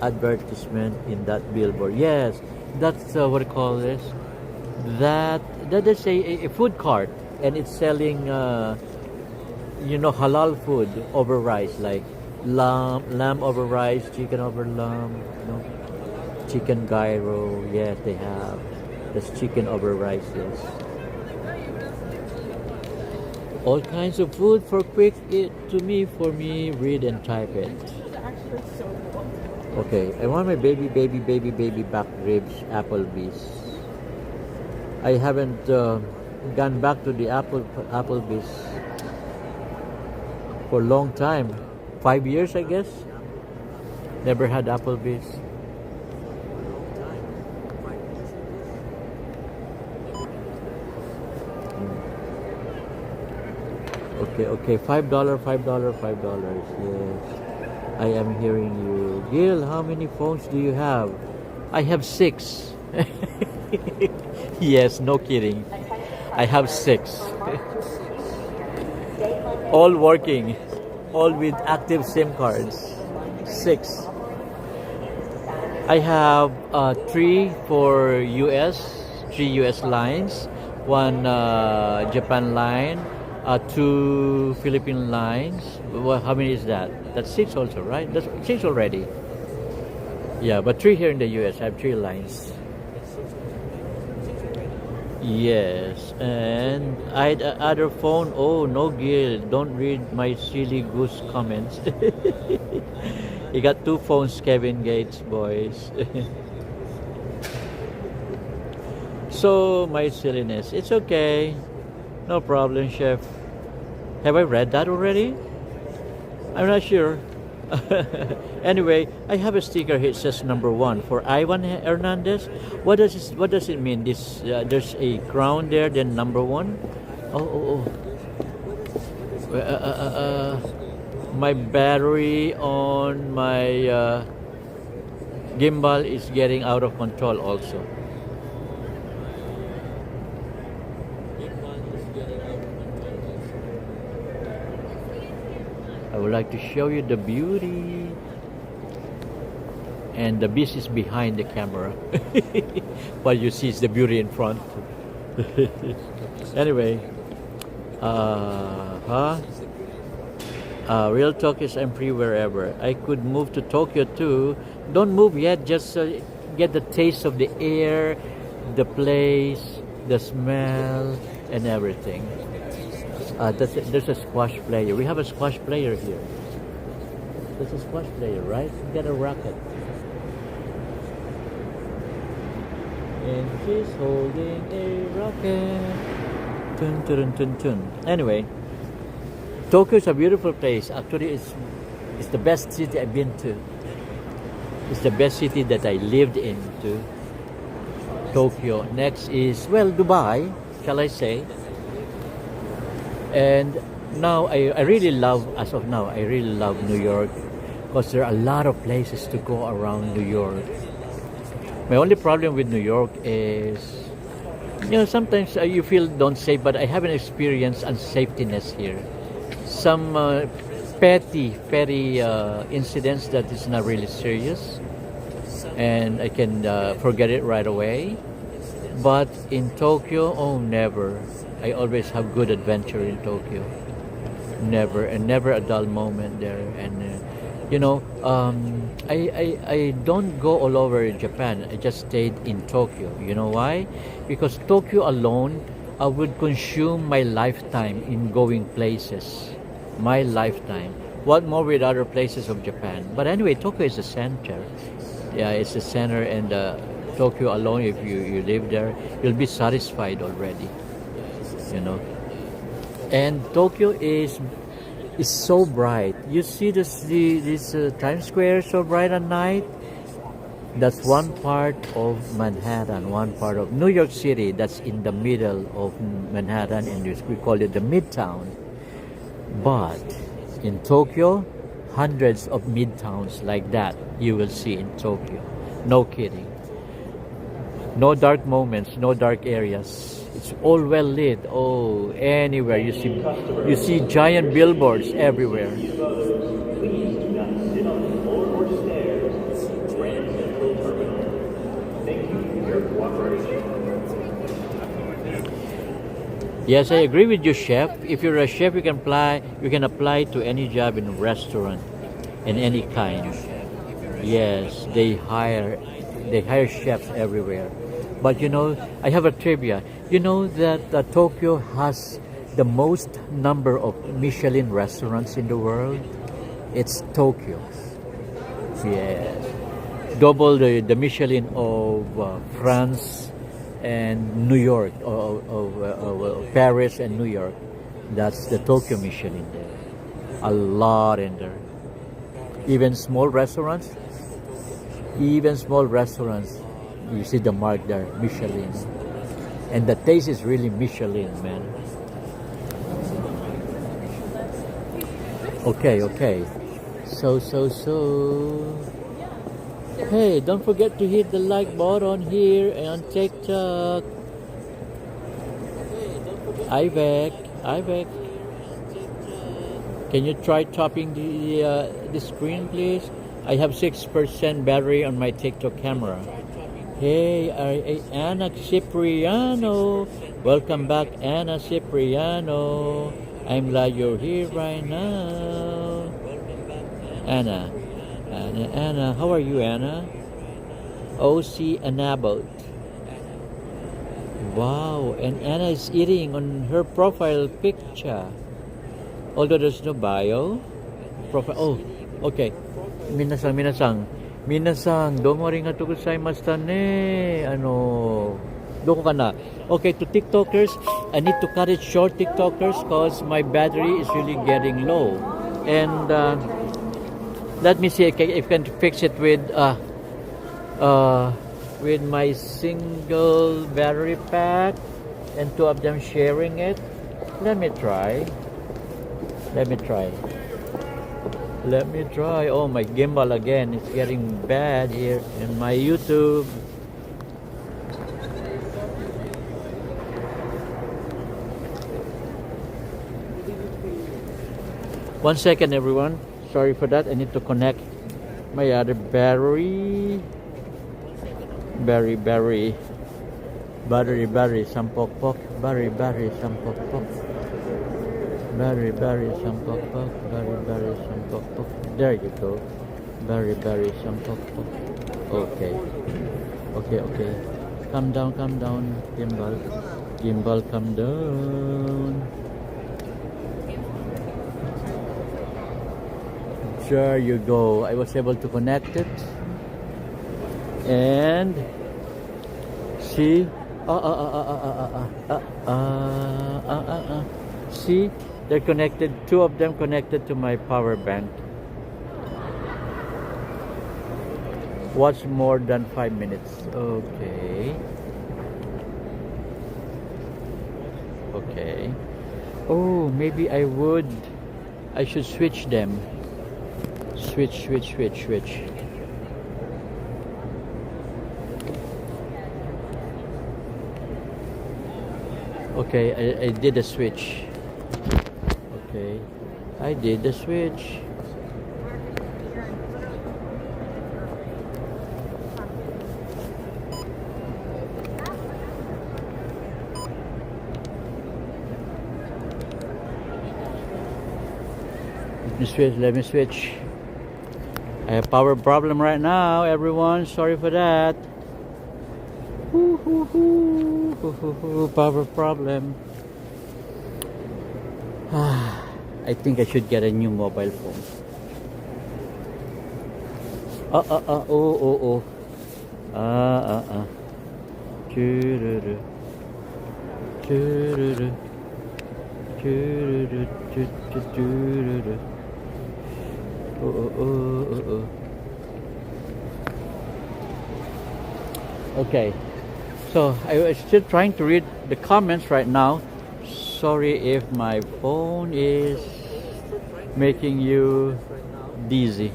advertisement in that billboard. Yes, that's what I call this. That is a food cart, and it's selling halal food over rice, like lamb over rice, chicken over lamb, chicken gyro. Yes, they have. There's chicken over rice. Yes. All kinds of food for quick for me, read and type it. Okay, I want my baby back ribs, Applebee's. I haven't gone back to the Applebee's for a long time. 5 years, I guess. Never had Applebee's. Okay, $5. Yes. I am hearing you. Gil, how many phones do you have? I have 6. Yes, no kidding. I have 6. All working. All with active SIM cards. 6. I have 3 for US, 3 US lines, 1 Japan line, 2 Philippine lines. Well, how many is that? That's 6 also, right? That's 6 already. Yeah, but 3 here in the US. I have 3 lines. Yes, and I other phone. Oh no, Gil, don't read my silly goose comments. You got 2 phones, Kevin Gates, boys. So my silliness, it's okay, no problem, chef. Have I read that already? I'm not sure. Anyway, I have a sticker here. It says number 1 for Ivan Hernandez. What does it mean? This there's a crown there, then number 1. My battery on my gimbal is getting out of control also. I would like to show you the beauty, and the beast is behind the camera. What you see is the beauty in front. Anyway, real talk is I'm free wherever. I could move to Tokyo too. Don't move yet, just get the taste of the air, the place, the smell, and everything. There's a squash player. We have a squash player here. There's a squash player, right? Get a racket. And she's holding a racket. Tun, tun, tun, tun. Anyway, Tokyo is a beautiful place. Actually, it's the best city I've been to. It's the best city that I lived in too. Tokyo. Next is, well, Dubai, shall I say. And now I really love, as of now, I really love New York, because there are a lot of places to go around New York. My only problem with New York is, sometimes you feel don't safe, but I haven't experienced unsafetyness here. Some petty incidents that is not really serious, and I can forget it right away. But in Tokyo, oh, never. I always have good adventure in Tokyo. Never, and never a dull moment there. And I don't go all over Japan. I just stayed in Tokyo. You know why? Because Tokyo alone, I would consume my lifetime in going places. My lifetime. What more with other places of Japan? But anyway, Tokyo is the center. Yeah, it's the center, and Tokyo alone, if you live there, you'll be satisfied already. You know. And Tokyo is so bright. You see this Times Square so bright at night. That's one part of Manhattan, one part of New York City. That's in the middle of Manhattan, and we call it the Midtown. But in Tokyo, hundreds of midtowns like that you will see in Tokyo. No kidding. No dark moments, no dark areas. It's all well lit. Oh, anywhere you see giant billboards everywhere. Yes, I agree with you, chef. If you're a chef, you can apply to any job in a restaurant, in any kind. Yes, they hire chefs everywhere. But I have a trivia. You know that Tokyo has the most number of Michelin restaurants in the world? It's Tokyo. Yes. Double the Michelin of France and New York, of Paris and New York. That's the Tokyo Michelin there. A lot in there. Even small restaurants, you see the mark there, Michelin. And the taste is really Michelin, man. Okay. So. Hey, don't forget to hit the like button here and on TikTok. Ivek. Can you try tapping the screen, please? I have 6% battery on my TikTok camera. Hey, Anna Cipriano. Welcome back, Anna Cipriano. I'm glad you're here right now. Anna, how are you, Anna? OC Anabot. Wow, and Anna is eating on her profile picture. Although there's no bio. Profile. Oh, okay. Minasang. Domo arigatou gozaimasu ne. Doko ka na. Okay, to TikTokers, I need to cut it short, TikTokers, because my battery is really getting low. And let me see if I can fix it with my single battery pack and two of them sharing it. Let me try. Oh, my gimbal again. It's getting bad here in my YouTube. One second, everyone. Sorry for that. I need to connect my other battery. Battery, sampok. Battery, sampok. Battery, sampok. There you go. Battery, sampok. Okay. Calm down, gimbal, calm down. There you go. I was able to connect it. And see, see, they're connected. Two of them connected to my power bank. Watch more than 5 minutes. Okay. Oh, maybe I should switch them. Switch. Okay, I did a switch. Okay, I did the switch. Let me switch. I have power problem right now, everyone. Sorry for that. Power problem. I think I should get a new mobile phone. Oh. Choo-doo-doo. Choo-doo-doo. Choo-doo-doo. Oh. Okay, so I was still trying to read the comments right now. Sorry if my phone is making you dizzy.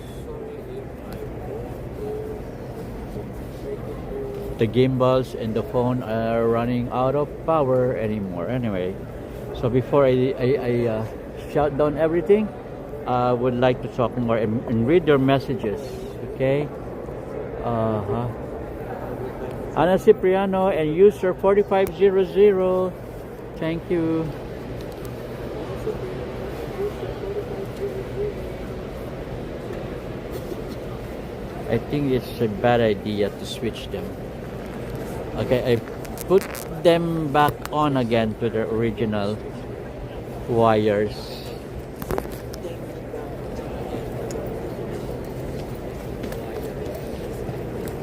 The gimbals and the phone are running out of power anymore. Anyway, so before I shut down everything, I would like to talk more and read their messages. Okay. Ana Cipriano and user 4500. Thank you. I think it's a bad idea to switch them. Okay, I put them back on again to the original wires.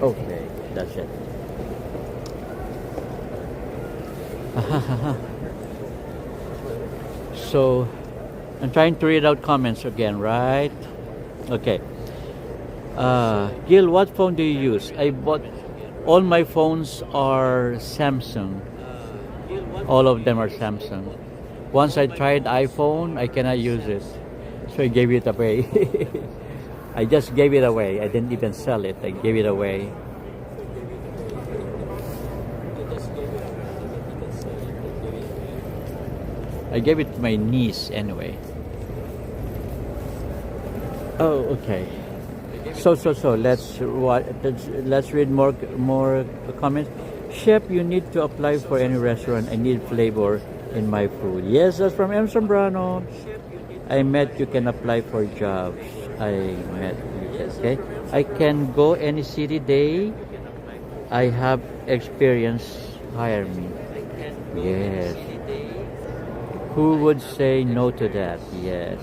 Okay, that's it. So, I'm trying to read out comments again, right? Okay. Gil, what phone do you use? I bought, all my phones are Samsung. All of them are Samsung. Once I tried iPhone, I cannot use it. So I gave it away. I just gave it away. I didn't even sell it. I gave it away. I gave it to my niece anyway. Oh, okay. So let's read more comments. Chef, you need to apply for any restaurant. I need flavor in my food. Yes, that's from M. Sombrano. I met you can apply for jobs. I met you. Okay. I can go any city day. I have experience. Hire me. Yes. Who would say no to that? Yes.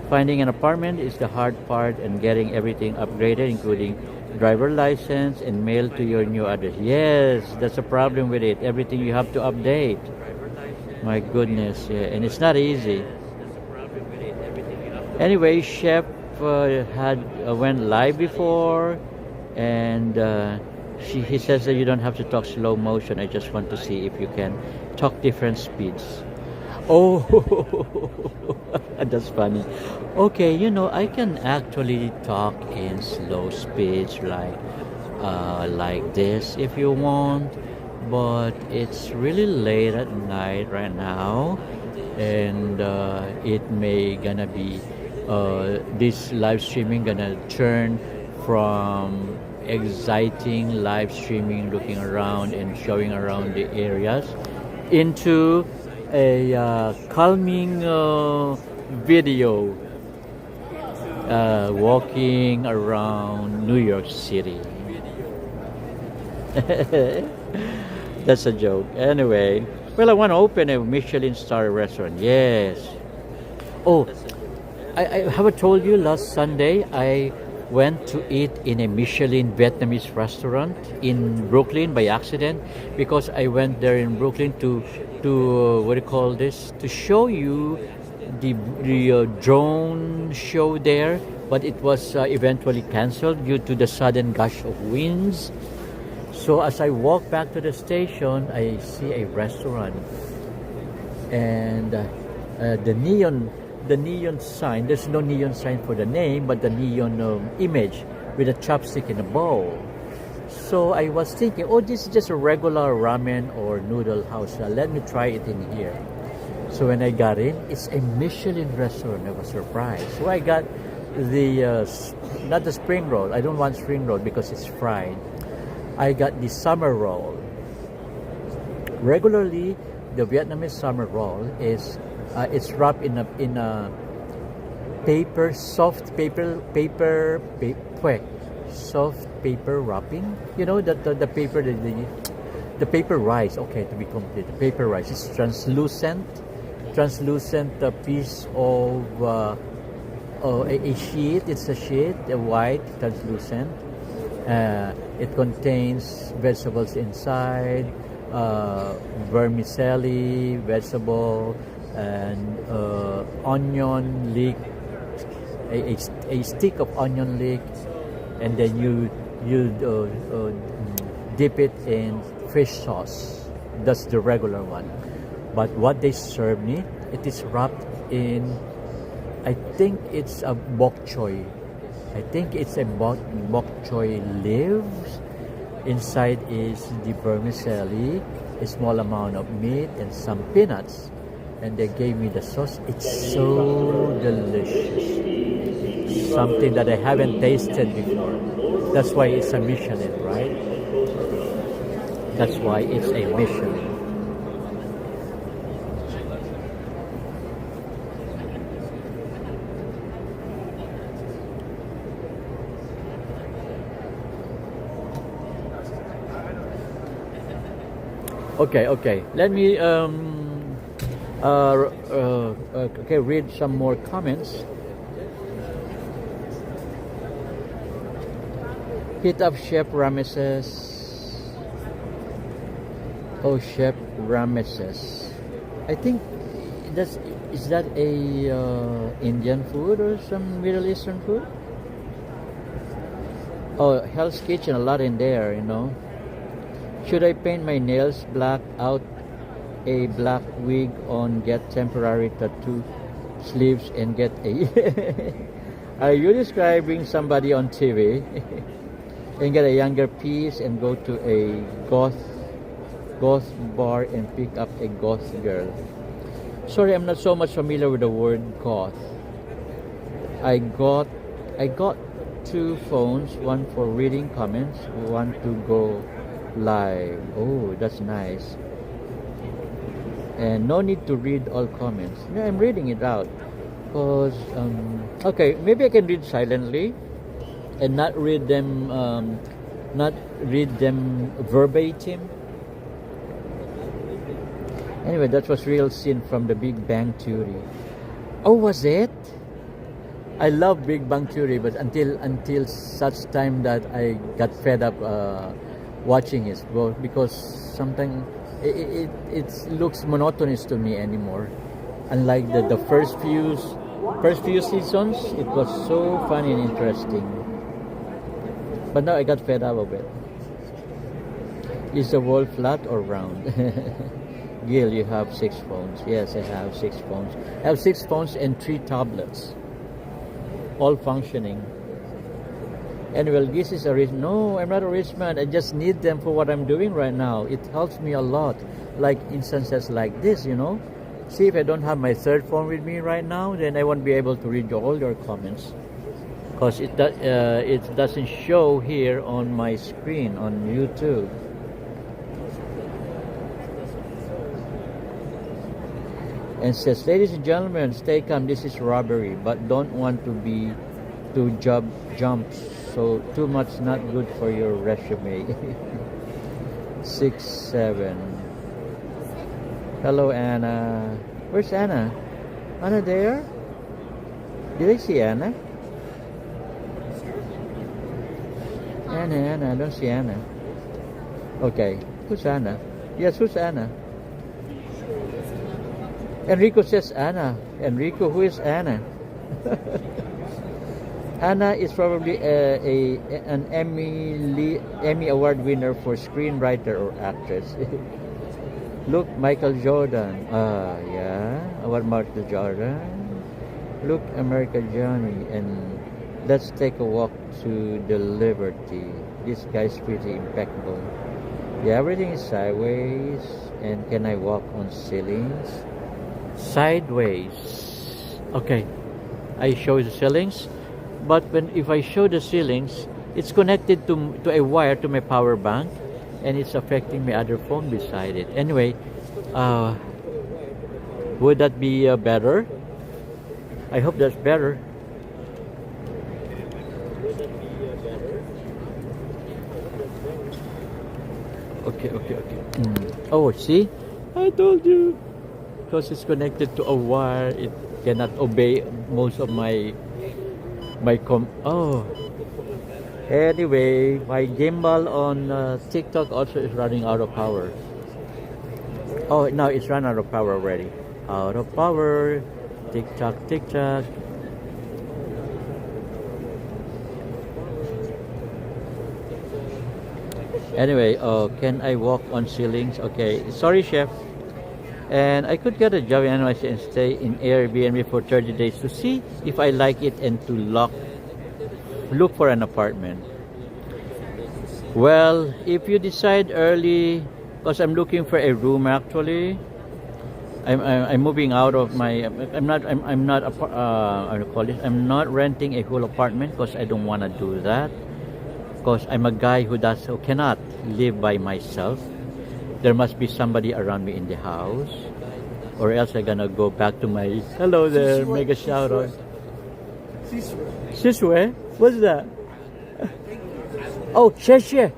Finding an apartment is the hard part, and getting everything upgraded, including driver license and mail to your new address. Yes, that's a problem with it. Everything you have to update. My goodness, yeah. And it's not easy. Anyway, Chef went live before, and he says that you don't have to talk slow motion. I just want to see if you can talk different speeds. Oh, that's funny. Okay, I can actually talk in slow speech like this if you want, but it's really late at night right now, and it may gonna be this live streaming gonna turn from exciting live streaming, looking around and showing around the areas, into a calming video walking around New York City. That's a joke. Anyway, well, I want to open a Michelin star restaurant. Yes. Oh, I haven't told you, last Sunday I went to eat in a Michelin Vietnamese restaurant in Brooklyn by accident, because I went there in Brooklyn to what do you call this, to show you the drone show there, but it was eventually canceled due to the sudden gush of winds. So as I walk back to the station, I see a restaurant, and the neon sign, there's no neon sign for the name, but the neon image with a chopstick in a bowl. So I was thinking, oh, this is just a regular ramen or noodle house. Let me try it in here. So when I got in, it's a Michelin restaurant. I was surprised. So I got the not the spring roll. I don't want spring roll because it's fried. I got the summer roll. Regularly, the Vietnamese summer roll is it's wrapped in a paper, soft paper, soft paper wrapping. You know that the paper, the paper rice. Okay, to be complete, the paper rice is translucent piece of a sheet. It's a sheet, a white, translucent. It contains vegetables inside, vermicelli, vegetable, and onion leek, a stick of onion leek, and then you dip it in fish sauce. That's the regular one. But what they serve me, it is wrapped in, I think it's a bok choy. I think it's a bok choy leaves. Inside is the vermicelli, a small amount of meat, and some peanuts. And they gave me the sauce. It's so delicious. Something that I haven't tasted before. That's why it's a Michelin, right? That's why it's a Michelin. Okay. Let me read some more comments. Hit up Chef Ramesses. Oh, Chef Ramesses. I think is that a Indian food or some Middle Eastern food? Oh, Hell's Kitchen, a lot in there, you know. Should I paint my nails black, out a black wig on, get temporary tattoo sleeves, and get a... Are you describing somebody on TV? And get a younger piece and go to a goth bar and pick up a goth girl? Sorry, I'm not so much familiar with the word goth. I got 2 phones, one for reading comments, one to go live. Oh, that's nice. And no need to read all comments. No, I'm reading it out. Cause okay, maybe I can read silently and not read them verbatim. Anyway, that was real scene from the Big Bang Theory. Oh, was it? I love Big Bang Theory, but until such time that I got fed up watching it, because sometimes it looks monotonous to me anymore. Unlike the first few seasons, it was so funny and interesting. But now I got fed up of it. Is the world flat or round? Gil, you have 6 phones. Yes, I have 6 phones. I have 6 phones and 3 tablets, all functioning. And well, this is a rich. No, I'm not a rich man. I just need them for what I'm doing right now. It helps me a lot. Like instances like this, you know. See, if I don't have my 3rd phone with me right now, then I won't be able to read all your comments, because it doesn't show here on my screen on YouTube. And says, ladies and gentlemen, stay calm. This is robbery, but don't want to jump. So too much not good for your resume. 6-7. Hello, Anna. Where's Anna? Anna there? Did I see Anna? Anna, I don't see Anna. Okay, who's Anna? Yes, who's Anna? Enrico says Anna. Enrico, who is Anna? Anna is probably an Emmy Award winner for screenwriter or actress. Look, Michael Jordan. Yeah, our Michael Jordan. Look, America Johnny. And let's take a walk to the Liberty. This guy's pretty impeccable. Yeah, everything is sideways. And can I walk on ceilings? sideways. Okay, I show the ceilings, but if I show the ceilings, it's connected to a wire to my power bank, and it's affecting my other phone beside it. Anyway, would that be better? I hope that's better. Okay. Oh, see? I told you. Because it's connected to a wire, it cannot obey most of my oh. Anyway, my gimbal on TikTok also is running out of power. Oh, no, it's run out of power already. Out of power. TikTok. Anyway, can I walk on ceilings? Okay, sorry, chef. And I could get a job in NYC and stay in Airbnb for 30 days to see if I like it and to look for an apartment. Well, if you decide early, because I'm looking for a room actually. I'm moving out of my. I'm not renting a whole apartment because I don't want to do that. Because I'm a guy who cannot live by myself. There must be somebody around me in the house, or else I'm gonna go back to my. Hello there, mega shout out. Shisue? What's that? Oh, sheshe.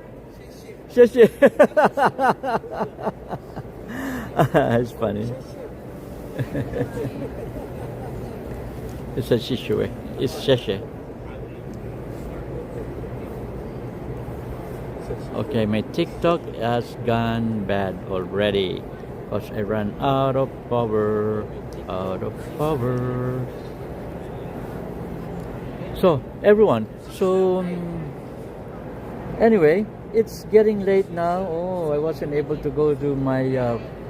It's funny. It's a shishue. It's sheshe. Okay, my TikTok has gone bad already because I ran out of power. So everyone, anyway, it's getting late now. Oh, I wasn't able to go to my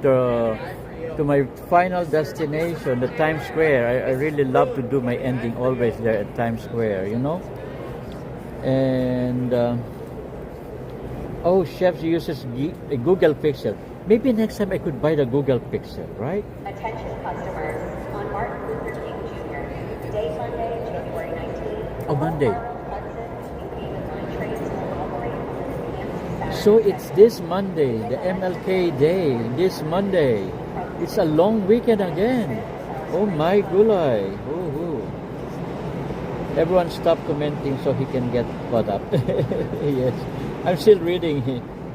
to my final destination, the Times Square. I really love to do my ending always there at Times Square, you know. And oh, chef uses a Google Pixel. Maybe next time I could buy the Google Pixel, right? Attention customers, on Martin Luther King Jr., Day Monday, January 19th. Oh, Monday. So it's this Monday, the MLK Day, this Monday. It's a long weekend again. Oh my gulay. Oh. Everyone stop commenting so he can get caught up. Yes. I'm still reading.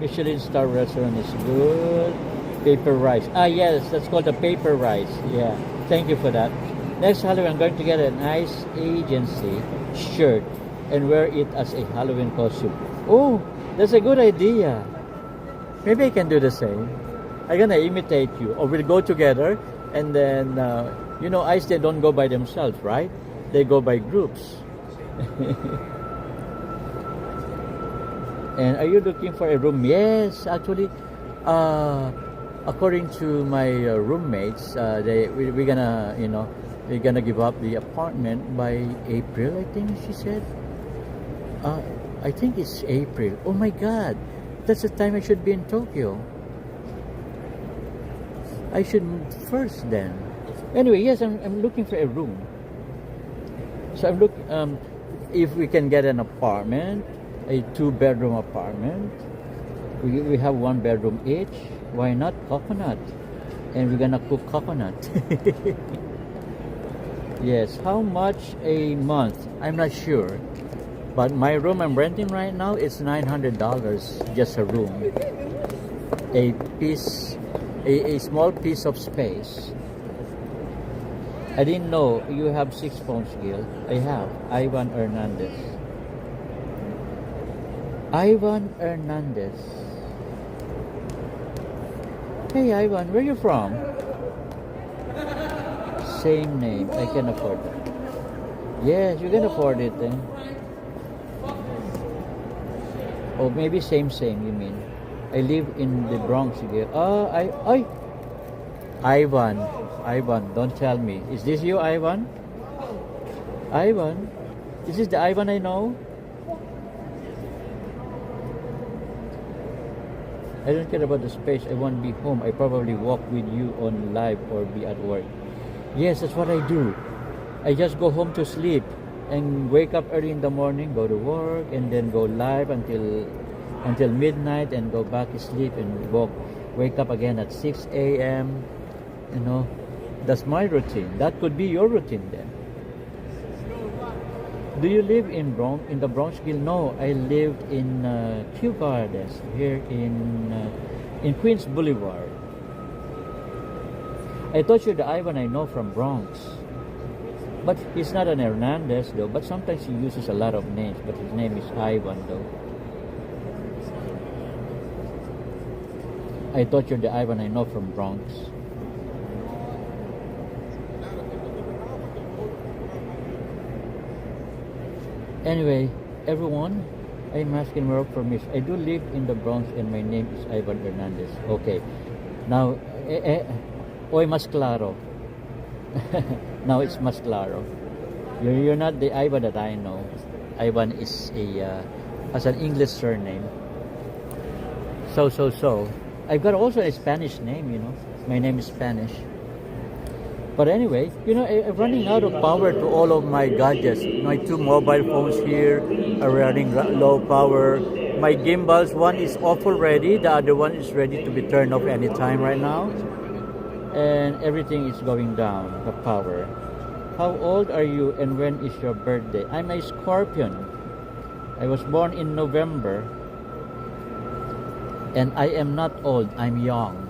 Michelin star restaurant is good. Paper rice. Ah, yes, that's called the paper rice. Yeah. Thank you for that. Next Halloween, I'm going to get a nice agency shirt and wear it as a Halloween costume. Oh, that's a good idea. Maybe I can do the same. I'm gonna imitate you, or we'll go together, and then you know, ice they don't go by themselves, right? They go by groups. And are you looking for a room? Yes, actually, according to my roommates, we're gonna give up the apartment by April, I think she said. I think it's April. Oh my God, that's the time I should be in Tokyo. I should move first then. Anyway, yes, I'm looking for a room. So I'm looking if we can get an apartment, a 2-bedroom apartment. We have 1 bedroom each. Why not coconut? And we're gonna cook coconut. Yes, how much a month? I'm not sure. But my room I'm renting right now is $900, just a room. A small piece of space. I didn't know you have 6 phones, Gil. I have. Ivan Hernandez. Hey Ivan, where you from? Same name. I can afford it. Yes, you can afford it then. Oh, maybe same, you mean. I live in the Bronx again. Ivan, don't tell me. Is this you, Ivan? Ivan? Is this the Ivan I know? I don't care about the space. I want to be home. I probably walk with you on live or be at work. Yes, that's what I do. I just go home to sleep and wake up early in the morning, go to work, and then go live until midnight, and go back to sleep and wake up again at 6 a.m. You know, that's my routine. That could be your routine then. Do you live in the Bronx, Gil? No, I lived in Kew Gardens here in Queens Boulevard. I thought you're the Ivan I know from Bronx. But he's not an Hernandez though, but sometimes he uses a lot of names, but his name is Ivan though. I thought you're the Ivan I know from Bronx. Anyway, everyone, I'm asking more permission. I do live in the Bronx and my name is Ivan Hernandez. Okay. Now, hoy mas claro. Now it's mas claro. You're not the Ivan that I know. Ivan is has an English surname. So. I've got also a Spanish name, you know. My name is Spanish. But anyway, you know, I'm running out of power to all of my gadgets. My 2 mobile phones here are running low power. My gimbals, one is off already. The other one is ready to be turned off anytime right now. And everything is going down, the power. How old are you and when is your birthday? I'm a Scorpion. I was born in November. And I am not old, I'm young.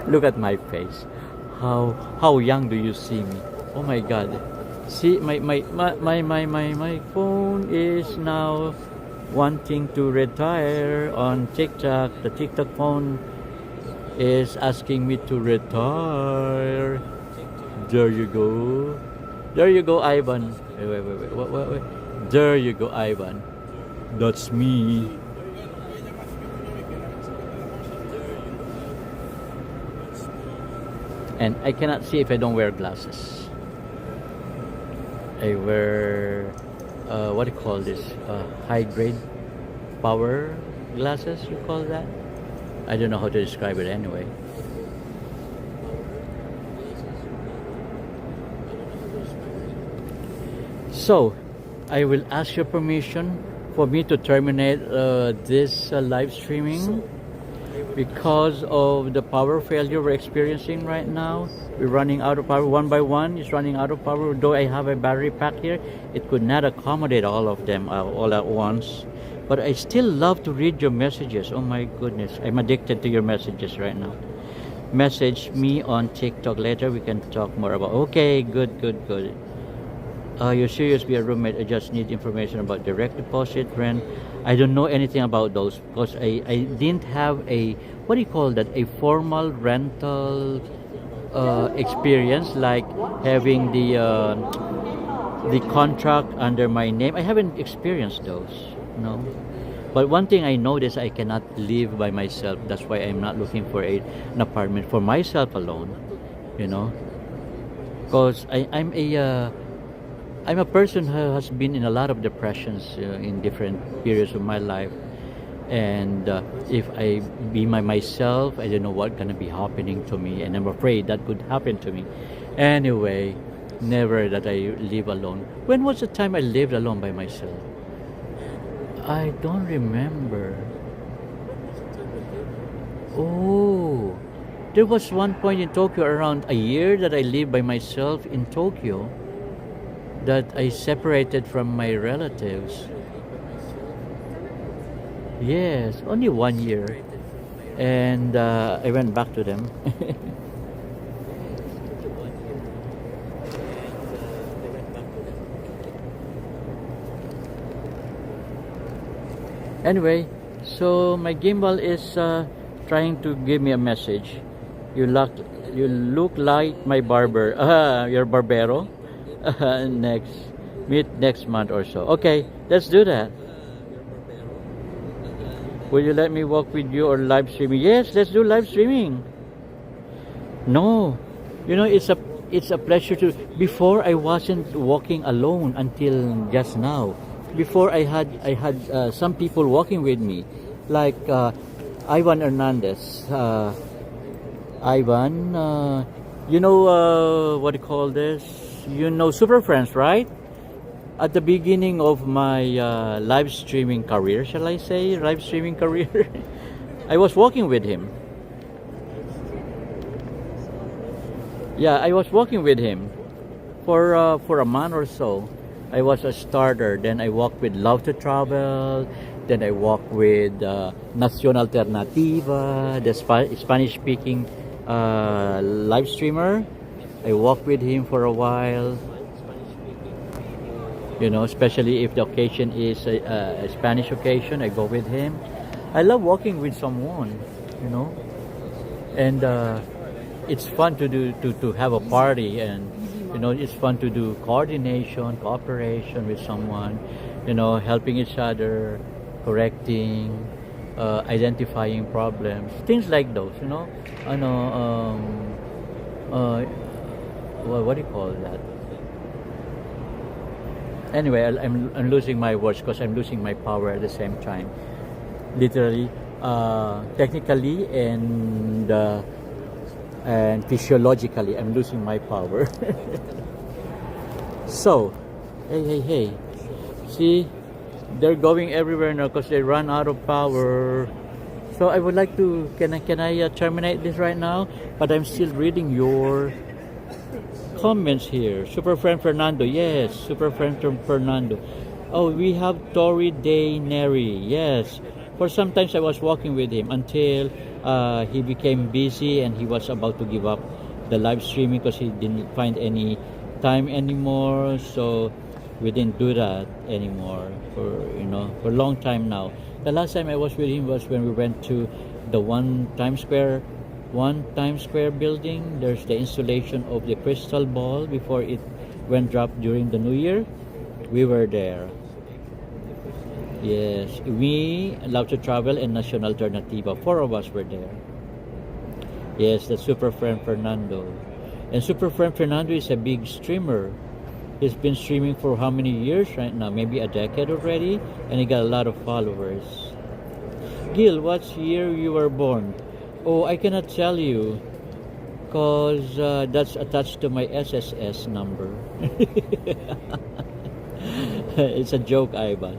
Look at my face. How young do you see me? Oh my God. See, my phone is now wanting to retire on TikTok. The TikTok phone is asking me to retire. There you go. There you go, Ivan. Wait. There you go, Ivan. That's me. And I cannot see if I don't wear glasses. I wear what do you call this? High grade power glasses, you call that? I don't know how to describe it anyway. So, I will ask your permission for me to terminate this live streaming because of the power failure we're experiencing right now. We're running out of power one by one. It's running out of power. Though I have a battery pack here, it could not accommodate all of them all at once. But I still love to read your messages. Oh my goodness, I'm addicted to your messages right now. Message me on TikTok later. We can talk more about. Okay, good. You're serious? Be a roommate. I just need information about direct deposit, rent. I don't know anything about those because I didn't have a, what do you call that, a formal rental experience, like having the contract under my name. I haven't experienced those, no. But one thing I noticed, I cannot live by myself. That's why I'm not looking for an apartment for myself alone, you know, because I'm a person who has been in a lot of depressions in different periods of my life. And if I be myself, I don't know what's going to be happening to me. And I'm afraid that could happen to me. Anyway, never that I live alone. When was the time I lived alone by myself? I don't remember. Oh, there was one point in Tokyo around a year that I lived by myself in Tokyo, that I separated from my relatives. Yes, only 1 year. And I went back to them. Anyway, so my gimbal is trying to give me a message. You look like my barber. Your barbero. Meet next month or so. Okay, let's do that. Will you let me walk with you or live streaming? Yes, let's do live streaming. No, you know, it's a pleasure to. Before I wasn't walking alone until just now. Before I had some people walking with me, like Ivan Hernandez. Ivan, you know what do you call this? You know Super Friends, right? At the beginning of my live streaming career, shall I say, live streaming career, I was working with him. Yeah, I was working with him for a month or so. I was a starter. Then I worked with Love to Travel. Then I worked with Nación Alternativa, the Spanish-speaking live streamer. I worked with him for a while. You know, especially if the occasion is a Spanish occasion, I go with him. I love working with someone, you know, and it's fun to do to have a party, and you know, it's fun to do coordination, cooperation with someone, you know, helping each other, correcting, identifying problems, things like those, you know. What do you call that? Anyway, I'm losing my words because I'm losing my power at the same time. Literally, technically, and physiologically, I'm losing my power. So, hey, see, they're going everywhere now because they run out of power. So I would like to, can I terminate this right now? But I'm still reading your comments here. Super friend Fernando, yes, super friend from Fernando. Oh, we have Tori Day Neri, yes. For sometimes I was walking with him until he became busy and he was about to give up the live streaming because he didn't find any time anymore. So we didn't do that anymore for a long time now. The last time I was with him was when we went to the One Times Square building. There's the installation of the crystal ball before it went dropped during the New Year. We were there. Yes, we Love to Travel and National Alternativa. 4 of us were there. Yes, the super friend Fernando. And super friend Fernando is a big streamer. He's been streaming for how many years right now? Maybe a decade already, and he got a lot of followers. Gil, what year you were born? Oh, I cannot tell you, cause that's attached to my SSS number. It's a joke, Ivan.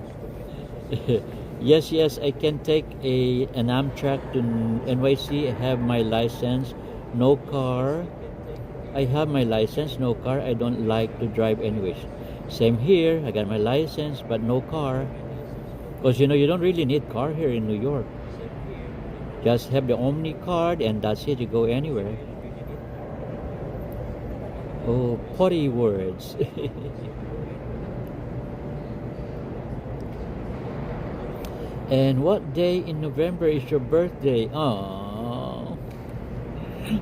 Yes, I can take an Amtrak to NYC. I have my license, no car. I have my license, no car. I don't like to drive anyways. Same here. I got my license, but no car. Because you don't really need car here in New York. Just have the Omni card and that's it. You go anywhere. Oh, potty words. And what day in November is your birthday? Oh,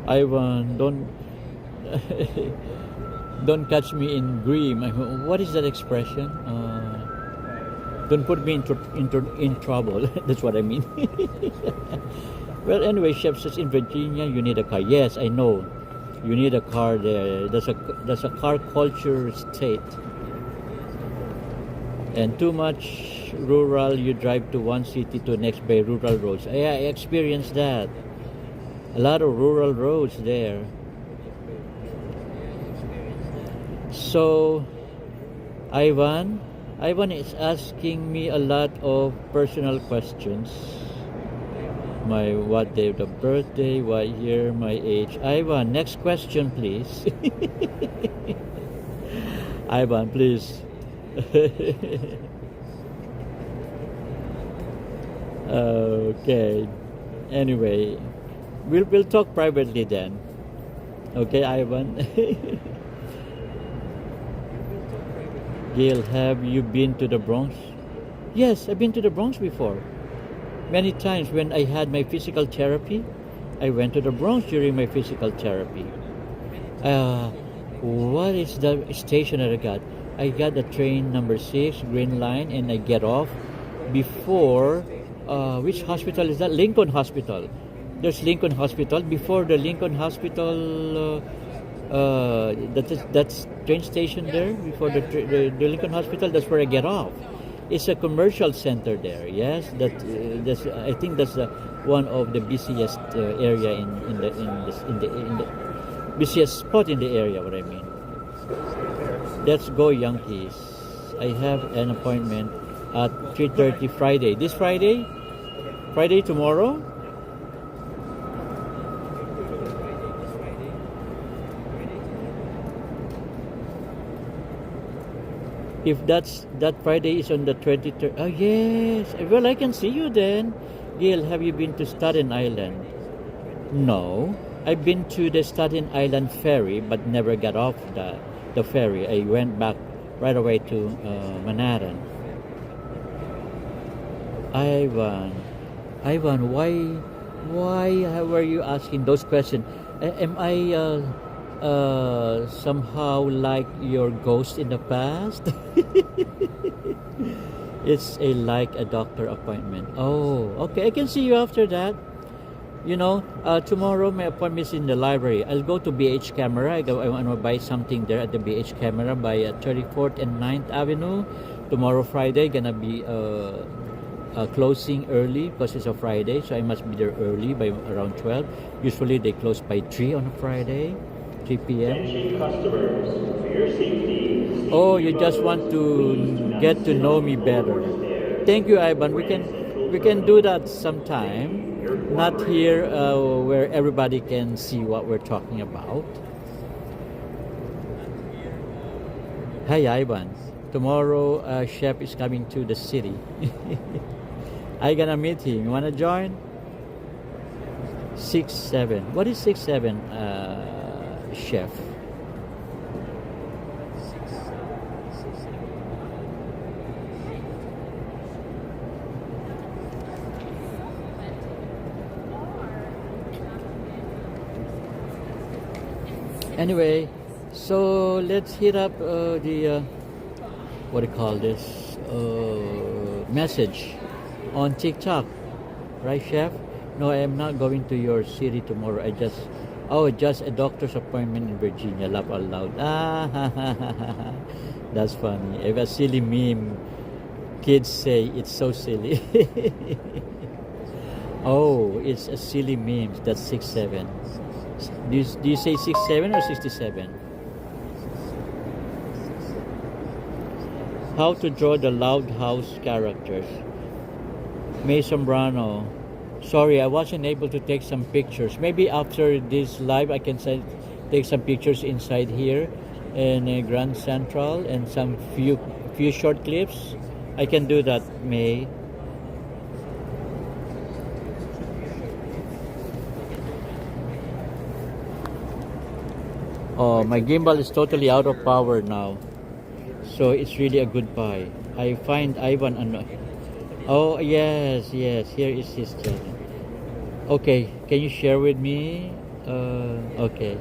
Ivan, don't catch me in dream. What is that expression? Don't put me in trouble. That's what I mean. Well, anyway, Chef says in Virginia you need a car. Yes, I know. You need a car there. That's a car culture state. And too much rural, you drive to one city to next by rural roads. I experienced that. A lot of rural roads there. So, Ivan is asking me a lot of personal questions. My what day of the birthday, what year, my age. Ivan, next question, please. Ivan, please. Okay. Anyway, we'll talk privately then. Okay, Ivan. Gail, have you been to the Bronx? Yes, I've been to the Bronx before. Many times when I had my physical therapy, I went to the Bronx during my physical therapy. What is the station that I got? I got the train number 6, Green Line, and I get off before, which hospital is that? Lincoln Hospital. There's Lincoln Hospital. Before the Lincoln Hospital, that's train station there. Before the Lincoln Hospital, that's where I get off. it's a commercial center there. Yes, that's I think that's one of the busiest area in the busiest spot in the area. What I mean. Let's go, Yankees. I have an appointment at 3:30 Friday. This Friday? Friday tomorrow? If that Friday is on the 23rd. Oh, yes. Well, I can see you then. Gail, have you been to Staten Island? No. I've been to the Staten Island ferry, but never got off the ferry. I went back right away to Manhattan. Ivan, why were you asking those questions? Am I somehow like your ghost in the past? It's like a doctor appointment. Oh, okay. I can see you after that. You know, tomorrow my appointment is in the library. I'll go to BH Camera. I want to buy something there at the BH Camera by 34th and 9th Avenue. Tomorrow Friday gonna be closing early because it's a Friday, so I must be there early by around 12. Usually they close by 3 on a Friday, 3 p.m. Oh, you just want to get to know me better. Thank you, Ivan. We can do that sometime. Not here where everybody can see what we're talking about. Hi, Ivan. Tomorrow, Chef is coming to the city. I gonna meet him. You wanna join? 6-7. What is 6-7, Chef? Anyway, so let's hit up the what do you call this message on TikTok, right, Chef? No, I am not going to your city tomorrow. Just a doctor's appointment in Virginia. Laugh out loud. That's funny. If a silly meme, kids say it's so silly. Oh, it's a silly meme. That's 6-7. Do you say 6-7 or 67? How to draw the loud house characters. May Sombrano. Sorry, I wasn't able to take some pictures. Maybe after this live, I can take some pictures inside here in Grand Central and some few short clips. I can do that, May. Oh, my gimbal is totally out of power now. So it's really a good buy. I find Ivan oh, yes. Here is his channel. Okay, can you share with me? Okay.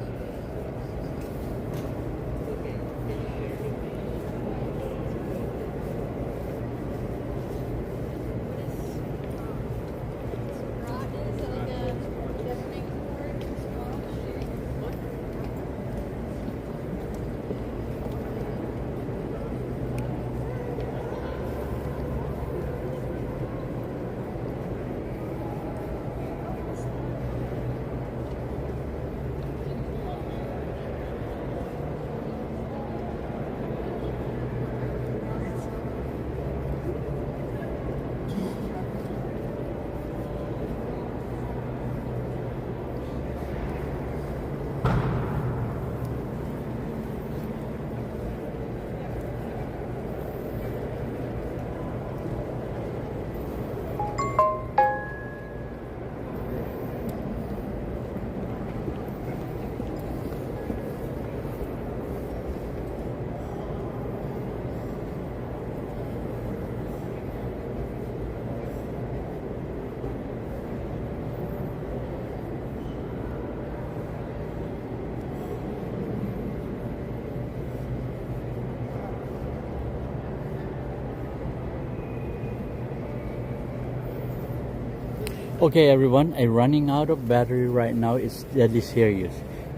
Okay, everyone, I'm running out of battery right now. It's deadly serious.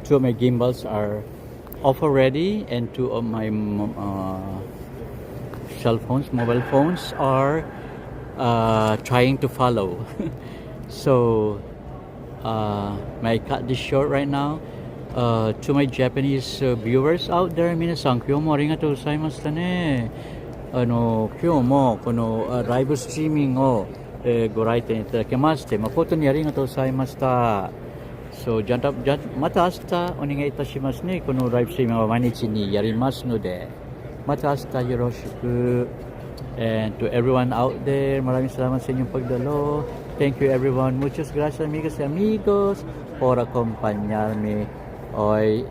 2 of my gimbals are off already, and 2 of my cell phones, mobile phones are trying to follow. So may I cut this short right now. To my Japanese viewers out there, 皆さん今日もありがとうございましたね。今日もこのライブストリーミングを、ご来店いただきまして誠にありがとうございました。また明日お願いいたしますね。このライブストリーミングは毎日にやりますので、また明日よろしく。And to everyone out there, maraming salamat sa inyong pagdalo. Thank you everyone. Muchas gracias amigas y amigos por acompañarme hoy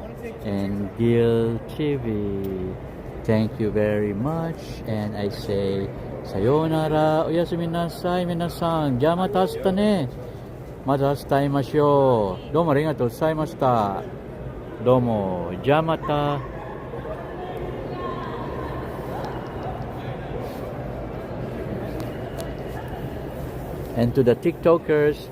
en Gil TV. Thank you very much. And I say, sayonara, oyasumi nasai, minasan. Ja mata ashita ne. Mata ashita aimashou. Domo arigatou gozaimashita. Domo. Ja mata. And to the TikTokers,